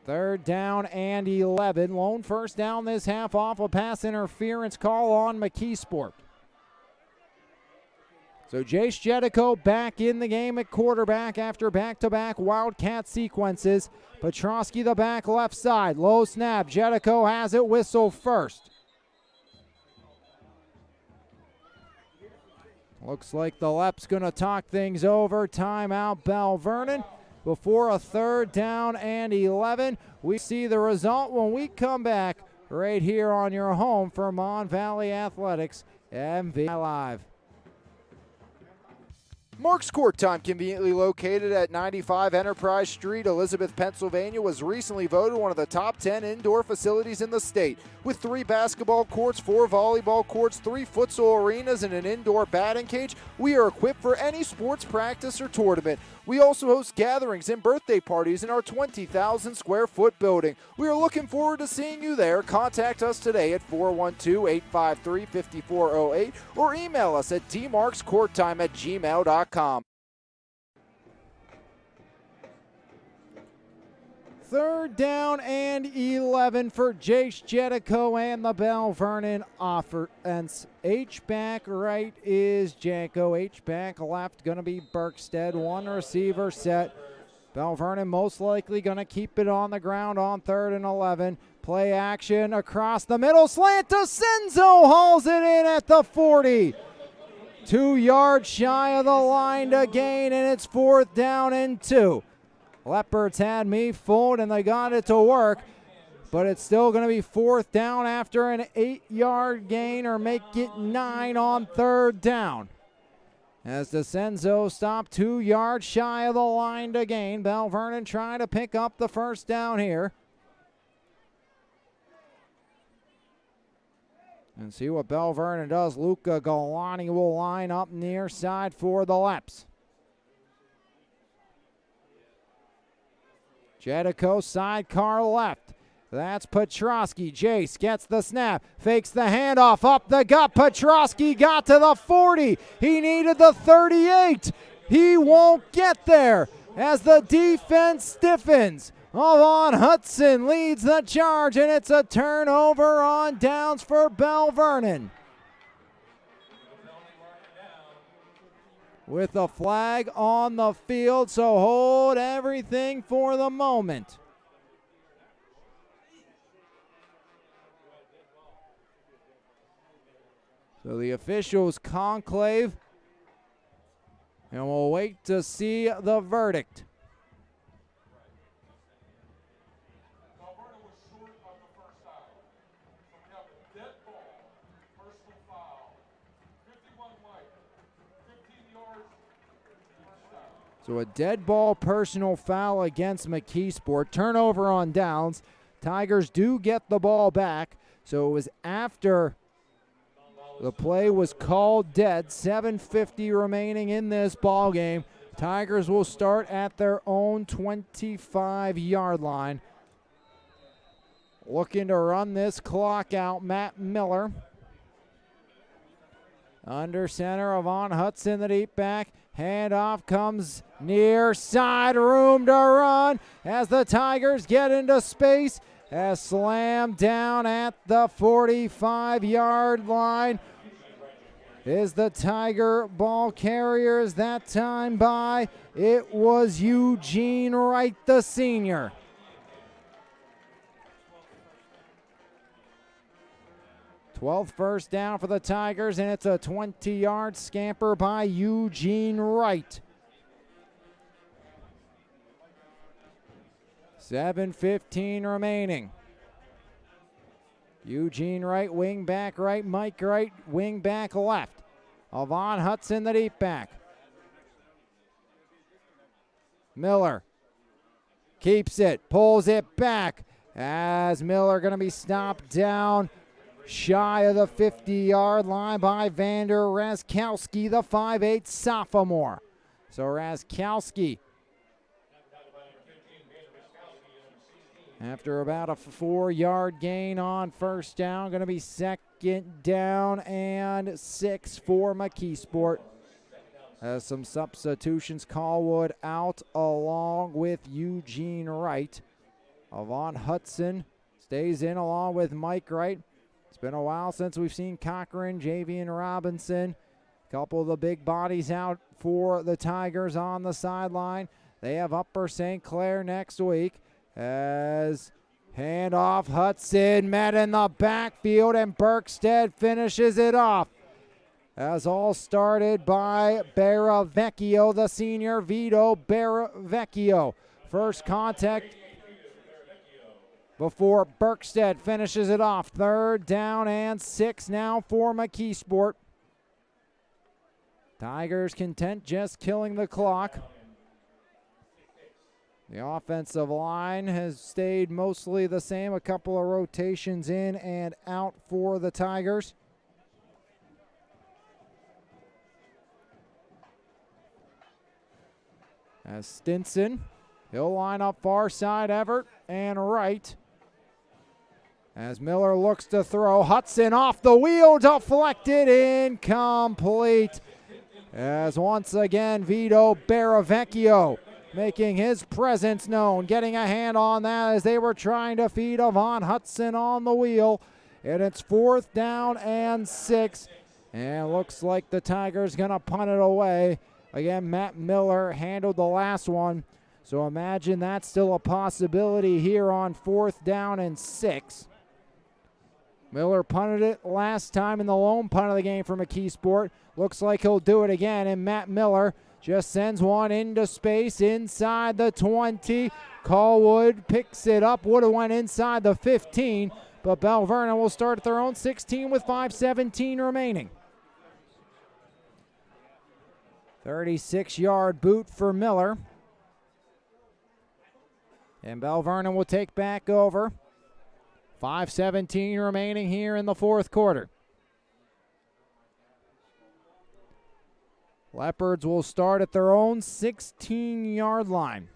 3rd down and 11. Lone first down this half off a pass interference call on McKeesport. So Jace Jedico back in the game at quarterback after back-to-back Wildcat sequences. Petrosky the back left side. Low snap. Jedico has it. Whistle first. Looks like the Lep's going to talk things over. Timeout Belle Vernon before a 3rd down and 11. We see the result when we come back right here on your home for Mon Valley Athletics, MVI Live. Mark's Court Time, conveniently located at 95 Enterprise Street, Elizabeth, Pennsylvania, was recently voted one of the top 10 indoor facilities in the state. With 3 basketball courts, 4 volleyball courts, 3 futsal arenas, and an indoor batting cage, we are equipped for any sports practice or tournament. We also host gatherings and birthday parties in our 20,000 square foot building. We are looking forward to seeing you there. Contact us today at 412-853-5408 or email us at dmarkscourttime@gmail.com. 3rd down and 11 for Jace Jedico and the Belle Vernon offense. H-back right is Janko. H-back left going to be Berkstead. 1 receiver set. Belle Vernon most likely going to keep it on the ground on 3rd and 11. Play action across the middle. Slant to Senzo. Hauls it in at the 40. 2 yards shy of the line to gain, and it's 4th down and 2. Leopards had me fooled, and they got it to work, but it's still going to be 4th down after an 8-yard gain, or make it 9 on 3rd down. As DeCenzo stopped 2 yards shy of the line to gain. Belle Vernon trying to pick up the 1st down here. And see what Belle Vernon does. Luca Galani will line up near side for the Leps. Jedico sidecar left. That's Petrosky. Jace gets the snap, fakes the handoff, up the gut. Petrosky got to the 40. He needed the 38. He won't get there as the defense stiffens. Avon Hudson leads the charge, and it's a turnover on downs for Belle Vernon. With a flag on the field, so hold everything for the moment. So the officials conclave, and we'll wait to see the verdict. So a dead ball personal foul against McKeesport. Turnover on downs. Tigers do get the ball back. So it was after the play was called dead. 7:50 remaining in this ball game. Tigers will start at their own 25-yard line. Looking to run this clock out, Matt Miller. Under center, Avon Hudson, the deep back. Handoff comes near side, room to run as the Tigers get into space. As slammed down at the 45-yard line is the Tiger ball carriers that time by. It was Eugene Wright, the senior. Twelfth first down for the Tigers, and it's a 20-yard scamper by Eugene Wright. 7:15 remaining. Eugene Wright, wing back right. Mike Wright, wing back left. Avon Hudson, the deep back. Miller keeps it, pulls it back as Miller going to be stopped down shy of the 50-yard line by Vander Razkowski, the 5'8 sophomore. So Razkowski, after about a 4-yard gain on first down, going to be second down and 6 for McKeesport. As some substitutions, Callwood out along with Eugene Wright. Avon Hudson stays in along with Mike Wright. It's been a while since we've seen Cochran, Javian Robinson. A couple of the big bodies out for the Tigers on the sideline. They have Upper St. Clair next week. As handoff, Hudson met in the backfield, and Berkstead finishes it off. As all started by Baravecchio, the senior, Vito Baravecchio. First contact before Berkstead finishes it off. Third down and 6 now for McKeesport. Tigers content just killing the clock. The offensive line has stayed mostly the same. A couple of rotations in and out for the Tigers. As Stinson, he'll line up far side, Everett and Wright. As Miller looks to throw, Hudson off the wheel, deflected, incomplete. As once again, Vito Baravecchio making his presence known, getting a hand on that as they were trying to feed Avon Hudson on the wheel. And it's 4th down and 6. And looks like the Tigers gonna punt it away. Again, Matt Miller handled the last one. So imagine that's still a possibility here on 4th down and 6. Miller punted it last time in the lone punt of the game for McKeesport. Looks like he'll do it again, and Matt Miller just sends one into space inside the 20. Callwood picks it up. Would have went inside the 15, but Belle Vernon will start at their own 16 with 5:17 remaining. 36-yard boot for Miller. And Belle Vernon will take back over. 5:17 remaining here in the 4th quarter. Leopards will start at their own 16-yard line.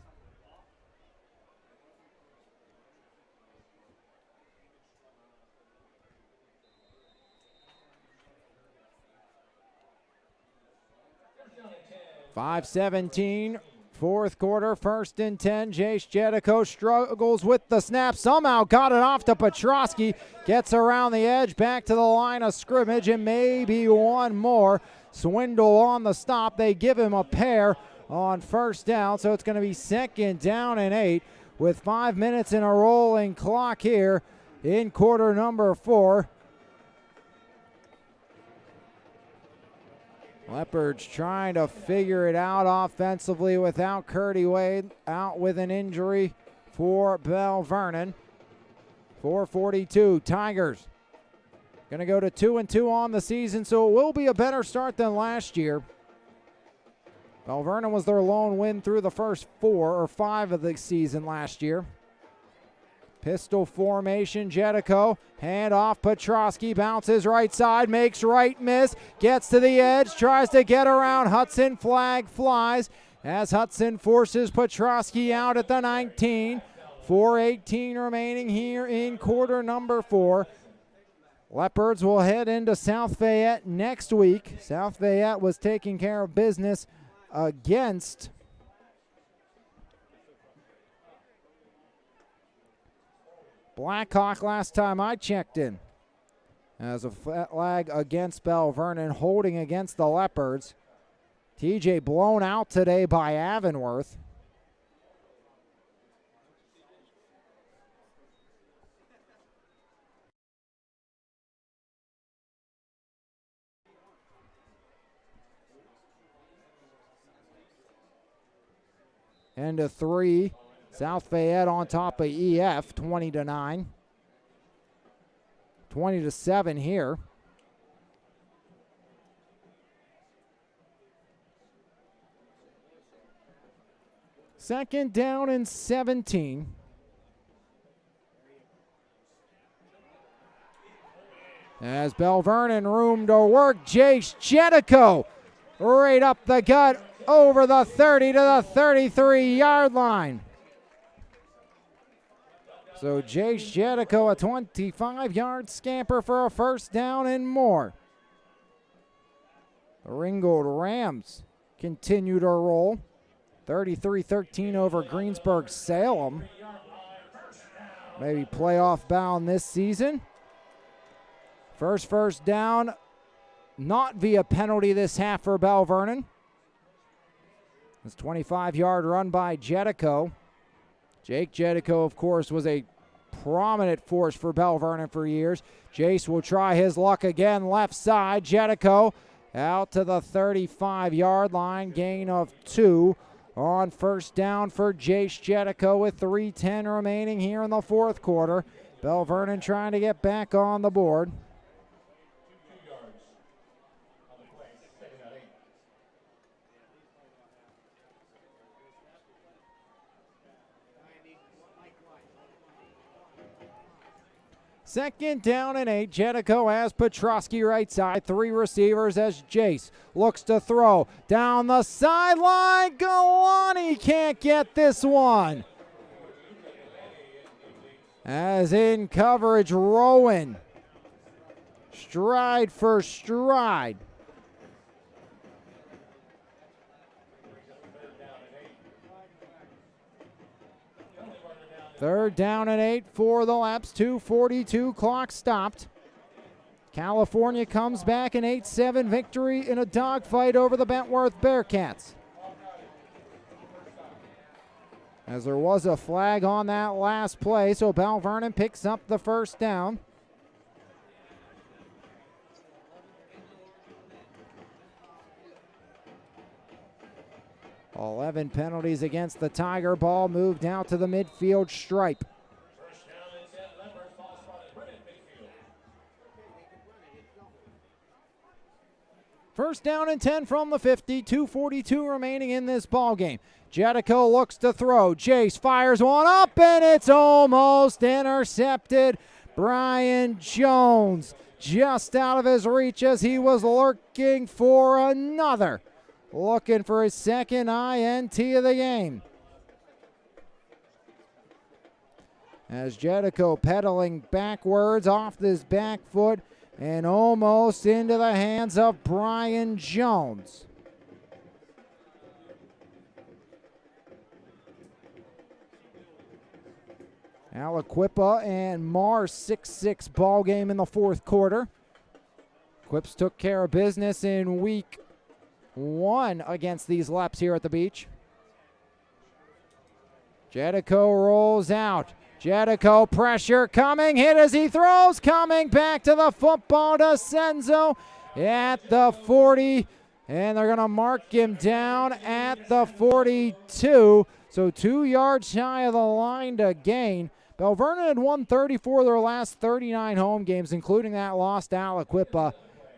.517, 4th quarter, 1st and 10. Jace Jedico struggles with the snap. Somehow got it off to Petrosky. Gets around the edge, back to the line of scrimmage, and maybe one more. Swindle on the stop. They give him a pair on 1st down, so it's going to be 2nd down and 8 with 5 minutes in a rolling clock here in quarter number 4. Leopards trying to figure it out offensively without Curdy Wade, out with an injury for Belle Vernon. 4:42, Tigers going to go to 2-2 on the season, so it will be a better start than last year. Belle Vernon was their lone win through the first 4 or 5 of the season last year. Pistol formation, Jedico, hand off, Petrosky, bounces right side, makes right miss, gets to the edge, tries to get around Hudson, flag flies as Hudson forces Petrosky out at the 19. 4:18 remaining here in quarter number 4. Leopards will head into South Fayette next week. South Fayette was taking care of business against Blackhawk last time I checked in. As a flag against Belle Vernon, holding against the Leopards. TJ blown out today by Avonworth. And a 3. South Fayette on top of EF, 20-9. 20-7 here. 2nd down and 17. As Belle Vernon room to work, Jace Jetico right up the gut over the 30 to the 33-yard line. So Jace Jetico, a 25-yard scamper for a 1st down and more. The Ringgold Rams continue to roll. 33-13 over Greensburg-Salem. Maybe playoff bound this season. First down, not via penalty this half for Belle Vernon. This 25-yard run by Jetico. Jake Jetico, of course, was a prominent force for Belle Vernon for years. Jace will try his luck again, left side. Jetico out to the 35-yard line, gain of 2 on 1st down for Jace Jetico with 3:10 remaining here in the 4th quarter. Belle Vernon trying to get back on the board. Second down and 8. Jetico has Petrosky right side. 3 receivers as Jace looks to throw. Down the sideline. Galani can't get this one. As in coverage, Rowan. Stride for stride. Third down and 8 for the Laps. 2:42 clock stopped. California comes back an 8-7 victory in a dogfight over the Bentworth Bearcats. As there was a flag on that last play, so Belle Vernon picks up the 1st down. $11 penalties against the Tiger. Ball moved out to the midfield stripe. First down and 10 from the 50. 2:42 remaining in this ball game. Jetico looks to throw. Jace fires one up, and it's almost intercepted. Brian Jones just out of his reach as he was lurking for another. Looking for his 2nd INT of the game. As Jetico pedaling backwards off his back foot and almost into the hands of Brian Jones. Aliquippa and Mars 6-6 ball game in the 4th quarter. Quips took care of business in week 1 against these Leps here at the beach. Jetico rolls out. Jetico pressure coming, hit as he throws, coming back to the football to Senzo at the 40, and they're going to mark him down at the 42. So 2 yards shy of the line to gain. Belle Vernon had won 34 of their last 39 home games, including that loss to Aliquippa,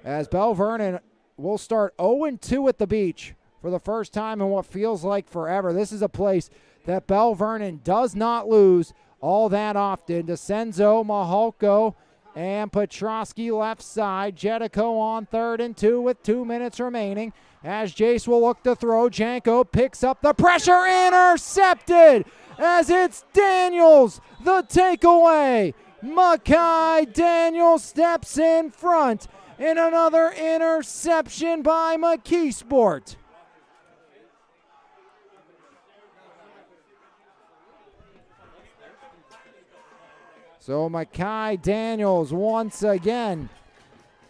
as Belle Vernon will start 0-2 at the beach for the first time in what feels like forever. This is a place that Belle Vernon does not lose all that often. DeCenzo, Maholko, and Petrosky left side. Jetico on 3rd and 2 with 2 minutes remaining. As Jace will look to throw, Janko picks up the pressure, intercepted as it's Daniels, the takeaway. Makai Daniels steps in front. And another interception by McKeesport. So Makai Daniels once again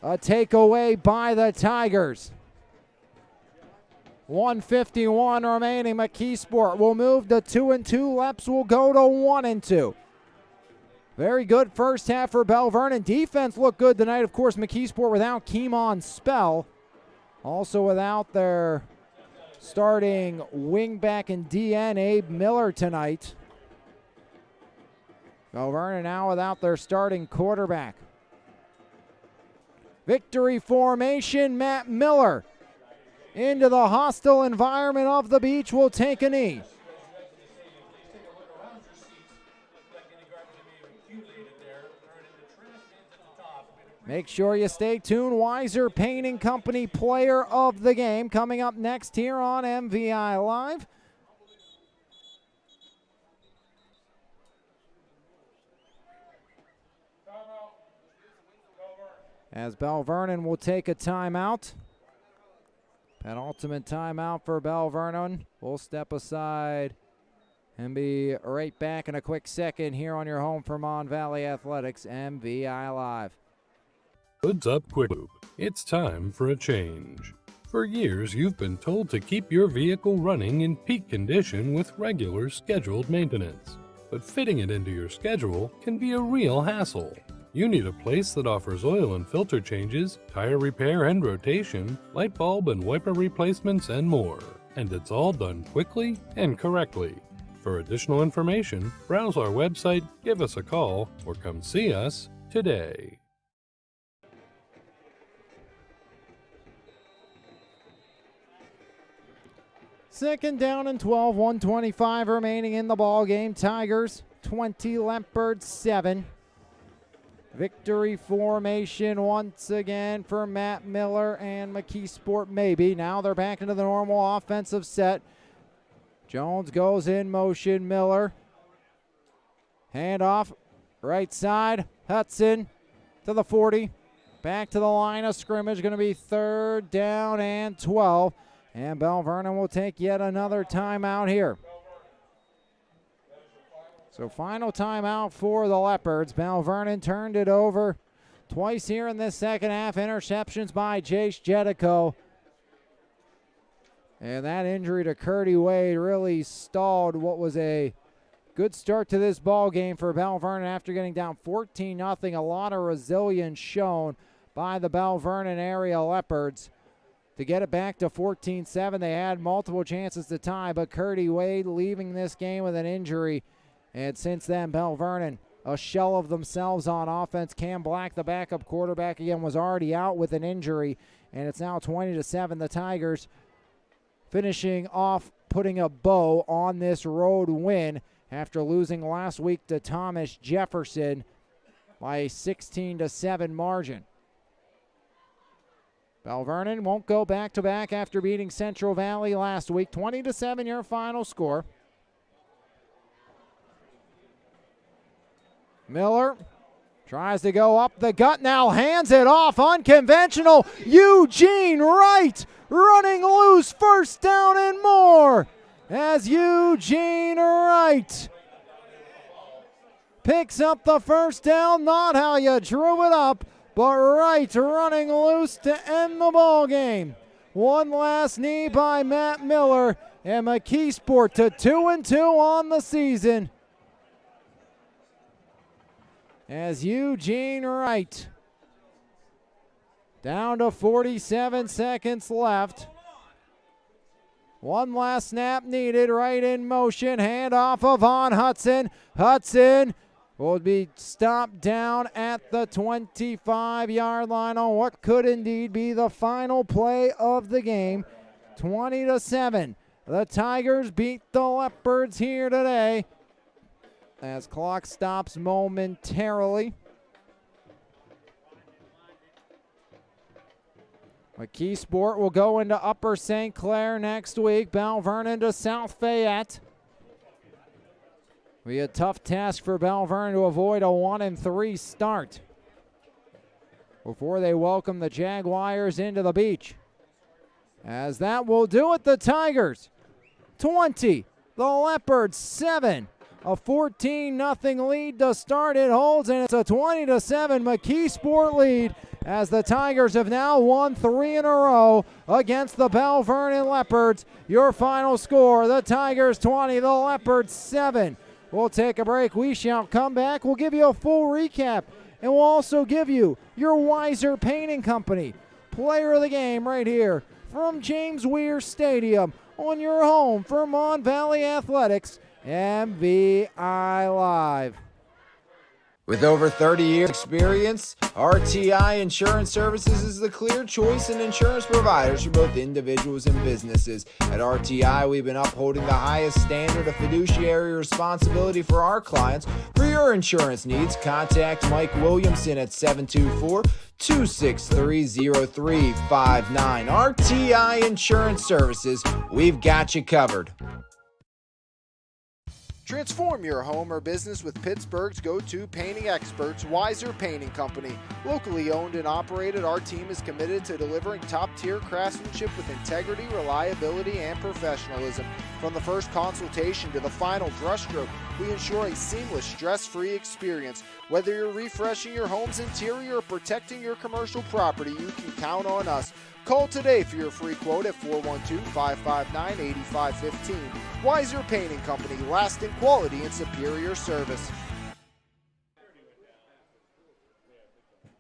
a takeaway by the Tigers. 1:51 remaining. McKeesport will move to 2-2. Leps will go to 1-2. Very good first half for Belle Vernon. Defense looked good tonight. Of course, McKeesport without Keemon Spell. Also without their starting wingback and DN, Abe Miller, tonight. Belle Vernon now without their starting quarterback. Victory formation, Matt Miller into the hostile environment of the beach will take a knee. Make sure you stay tuned. Weiser Painting Company Player of the Game coming up next here on MVI Live. As Belle Vernon will take a timeout. Penultimate timeout for Belle Vernon. We'll step aside and be right back in a quick second here on your home for Mon Valley Athletics, MVI Live. Hoods up, Quick Lube. It's time for a change. For years, you've been told to keep your vehicle running in peak condition with regular scheduled maintenance. But fitting it into your schedule can be a real hassle. You need a place that offers oil and filter changes, tire repair and rotation, light bulb and wiper replacements, and more. And it's all done quickly and correctly. For additional information, browse our website, give us a call, or come see us today. Second down and 12, 1:25 remaining in the ball game. Tigers 20, Leopards 7. Victory formation once again for Matt Miller and McKeesport maybe. Now they're back into the normal offensive set. Jones goes in motion. Miller. Handoff. Right side. Hudson to the 40. Back to the line of scrimmage. Going to be 3rd down and 12. And Belle Vernon will take yet another timeout here. So final timeout for the Leopards. Belle Vernon turned it over twice here in this second half. Interceptions by Jace Jedico. And that injury to Curdy Wade really stalled what was a good start to this ball game for Belle Vernon after getting down 14-0. A lot of resilience shown by the Belle Vernon area Leopards to get it back to 14-7. They had multiple chances to tie, but Curdy Wade leaving this game with an injury. And since then, Belle Vernon, a shell of themselves on offense. Cam Black, the backup quarterback, again, was already out with an injury. And it's now 20-7. The Tigers finishing off, putting a bow on this road win after losing last week to Thomas Jefferson by a 16-7 margin. Belle Vernon won't go back-to-back after beating Central Valley last week. 20-7 your final score. Miller tries to go up the gut, now hands it off, unconventional. Eugene Wright running loose, 1st down and more. As Eugene Wright picks up the 1st down, not how you drew it up, but Wright running loose to end the ball game. One last knee by Matt Miller, and McKeesport to 2-2 on the season. As Eugene Wright, down to 47 seconds left. One last snap needed, right in motion, handoff of Von Hudson. Hudson will be stopped down at the 25-yard line on what could indeed be the final play of the game. 20-7. The Tigers beat the Leopards here today. As clock stops momentarily. McKeesport will go into Upper St. Clair next week. Belle Vernon to South Fayette. Be a tough task for Belle Vernon to avoid a 1-3 start before they welcome the Jaguars into the beach. As that will do it, the Tigers 20, the Leopards 7. A 14-0 lead to start. It holds, and it's a 20-7 McKeesport lead as the Tigers have now won 3 in a row against the Belle Vernon Leopards. Your final score, the Tigers 20, the Leopards 7. We'll take a break. We shall come back. We'll give you a full recap, and we'll also give you your Weiser Painting Company Player of the Game right here from James Weir Stadium on your home for Mon Valley Athletics, MVI Live. With over 30 years experience, RTI Insurance Services is the clear choice in insurance providers for both individuals and businesses. At RTI, we've been upholding the highest standard of fiduciary responsibility for our clients. For your insurance needs, contact Mike Williamson at 724-263-0359. RTI Insurance Services, we've got you covered. Transform your home or business with Pittsburgh's go-to painting experts, Weiser Painting Company. Locally owned and operated, our team is committed to delivering top-tier craftsmanship with integrity, reliability, and professionalism. From the first consultation to the final brushstroke, we ensure a seamless, stress-free experience. Whether you're refreshing your home's interior or protecting your commercial property, you can count on us. Call today for your free quote at 412-559-8515. Weiser Painting Company, lasting quality and superior service.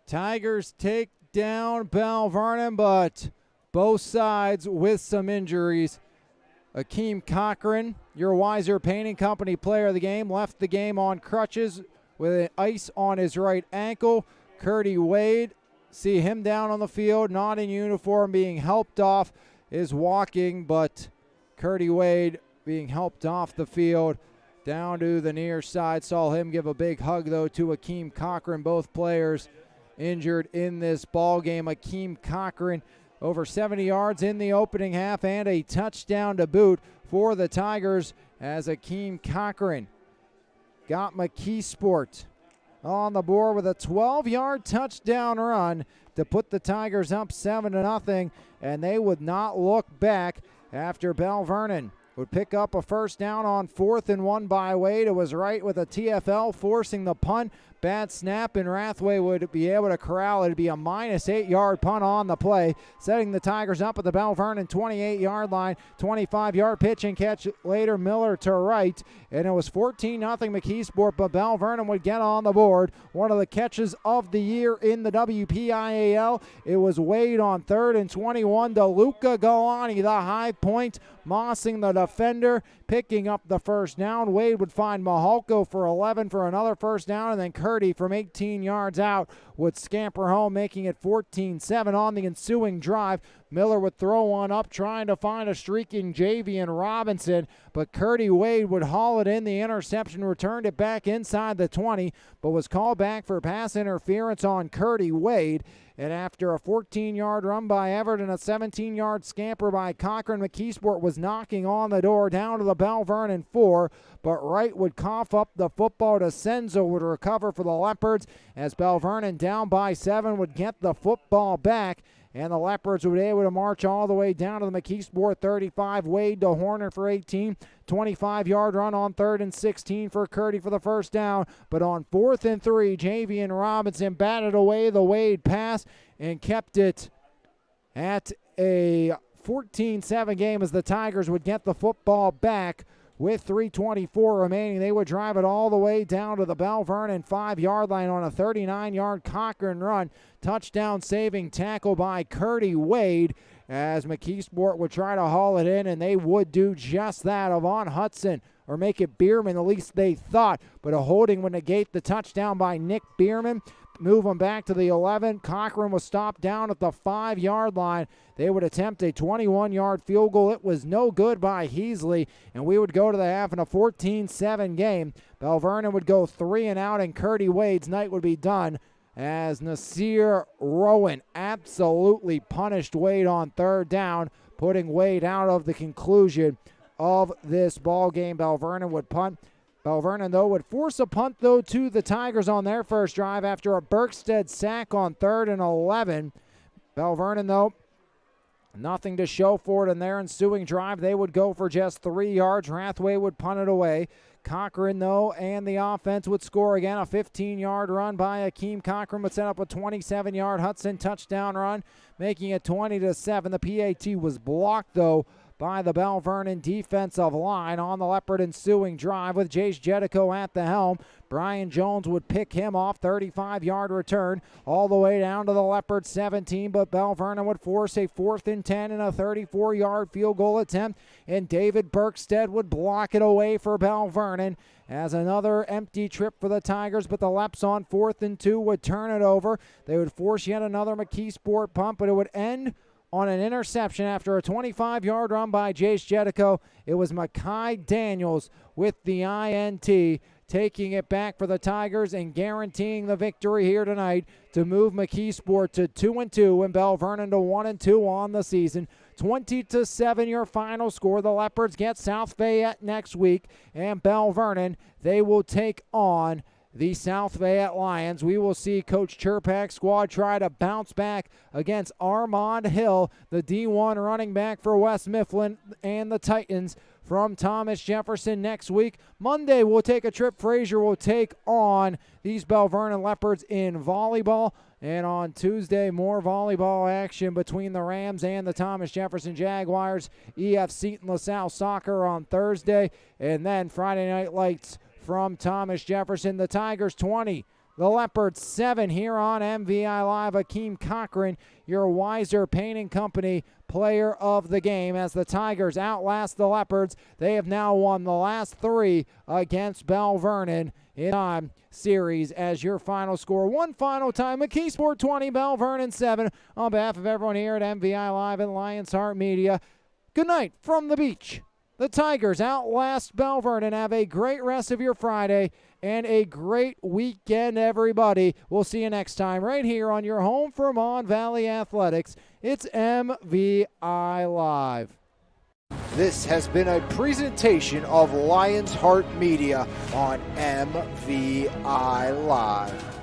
Tigers take down Belle Vernon, but both sides with some injuries. Akeem Cochran, your Weiser Painting Company player of the game, left the game on crutches with an ice on his right ankle. Curdy Wade, see him down on the field, not in uniform, being helped off, is walking, but Curdy Wade being helped off the field down to the near side. Saw him give a big hug, though, to Akeem Cochran. Both players injured in this ball game. Akeem Cochran over 70 yards in the opening half and a touchdown to boot for the Tigers as Akeem Cochran got McKeesport on the board with a 12-yard touchdown run to put the Tigers up 7-0, and they would not look back after Belle Vernon would pick up a first down on 4th and 1 by Wade. It was right with a TFL forcing the punt. Bad snap, and Rathway would be able to corral it. It'd be a -8-yard punt on the play, setting the Tigers up at the Belle Vernon 28-yard line. 25-yard pitch and catch later, Miller to right, and it was 14-0 McKeesport, but Belle Vernon would get on the board. One of the catches of the year in the WPIAL. It was Wade on 3rd and 21 to Luca Galani, the high point, mossing the defender, picking up the first down. Wade would find Mahalko for 11 for another first down, and then Curdy from 18 yards out would scamper home, making it 14-7 on the ensuing drive. Miller would throw one up, trying to find a streaking Javian Robinson, but Curdy Wade would haul it in. The interception returned it back inside the 20, but was called back for pass interference on Curdy Wade. And after a 14-yard run by Everett and a 17-yard scamper by Cochran, McKeesport was knocking on the door down to the Belle Vernon 4, but Wright would cough up the football to Senzo, would recover for the Leopards as Belle Vernon down by 7 would get the football back. And the Leopards would be able to march all the way down to the McKeesport 35. Wade to Horner for 18. 25-yard run on 3rd and 16 for Curdy for the first down. But on 4th and 3, Javian Robinson batted away the Wade pass and kept it at a 14-7 game as the Tigers would get the football back. With 3:24 remaining, they would drive it all the way down to the Belle Vernon 5-yard line on a 39-yard Cochran run. Touchdown saving tackle by Curdy Wade as McKeesport would try to haul it in, and they would do just that. Avon Hudson, or make it Bierman, at least they thought, but a holding would negate the touchdown by Nick Bierman. Move them back to the 11. Cochran was stopped down at the 5-yard line. They would attempt a 21-yard field goal. It was no good by Heasley, and we would go to the half in a 14-7 game. Belle Vernon would go 3 and out, and Curdy Wade's night would be done as Nasir Rowan absolutely punished Wade on 3rd down, putting Wade out of the conclusion of this ball game. Belle Vernon would punt. Belle Vernon, though, would force a punt, though, to the Tigers on their first drive after a Berkstead sack on 3rd and 11. Belle Vernon, though, nothing to show for it in their ensuing drive. They would go for just 3 yards. Rathway would punt it away. Cochran, though, and the offense would score again. A 15-yard run by Akeem Cochran would set up a 27-yard Hudson touchdown run, making it 20-7. The PAT was blocked, though, by the Belle Vernon defensive line on the Leopard ensuing drive with Jace Jedico at the helm. Brian Jones would pick him off, 35-yard return all the way down to the Leopard 17, but Belle Vernon would force a 4th and 10 and a 34-yard field goal attempt, and David Berkstead would block it away for Belle Vernon as another empty trip for the Tigers, but the Leps on 4th and 2 would turn it over. They would force yet another McKeesport punt, but it would end on an interception after a 25-yard run by Jace Jedico. It was Makai Daniels with the INT, taking it back for the Tigers and guaranteeing the victory here tonight to move McKeesport to 2-2 and Belle Vernon to 1-2 on the season. 20-7 your final score. The Leopards get South Fayette next week, and Belle Vernon, they will take on the South Fayette Lions. We will see Coach Chirpak's squad try to bounce back against Armand Hill, the D1 running back for West Mifflin, and the Titans from Thomas Jefferson next week. Monday, we'll take a trip. Fraser will take on these Belle Vernon Leopards in volleyball. And on Tuesday, more volleyball action between the Rams and the Thomas Jefferson Jaguars. EF Seton LaSalle soccer on Thursday. And then Friday Night Lights from Thomas Jefferson. The Tigers 20, the Leopards 7 here on MVI Live. Akeem Cochran, your Weiser Painting Company player of the game, as the Tigers outlast the Leopards. They have now won the last 3 against Belle Vernon in time series. As your final score one final time, McKeesport 20, Belle Vernon 7. On behalf of everyone here at MVI Live and Lions Heart Media, good night from the beach. The Tigers outlast Belle Vernon. Have a great rest of your Friday and a great weekend, everybody. We'll see you next time right here on your home for Mon Valley Athletics. It's MVI Live. This has been a presentation of Lions Heart Media on MVI Live.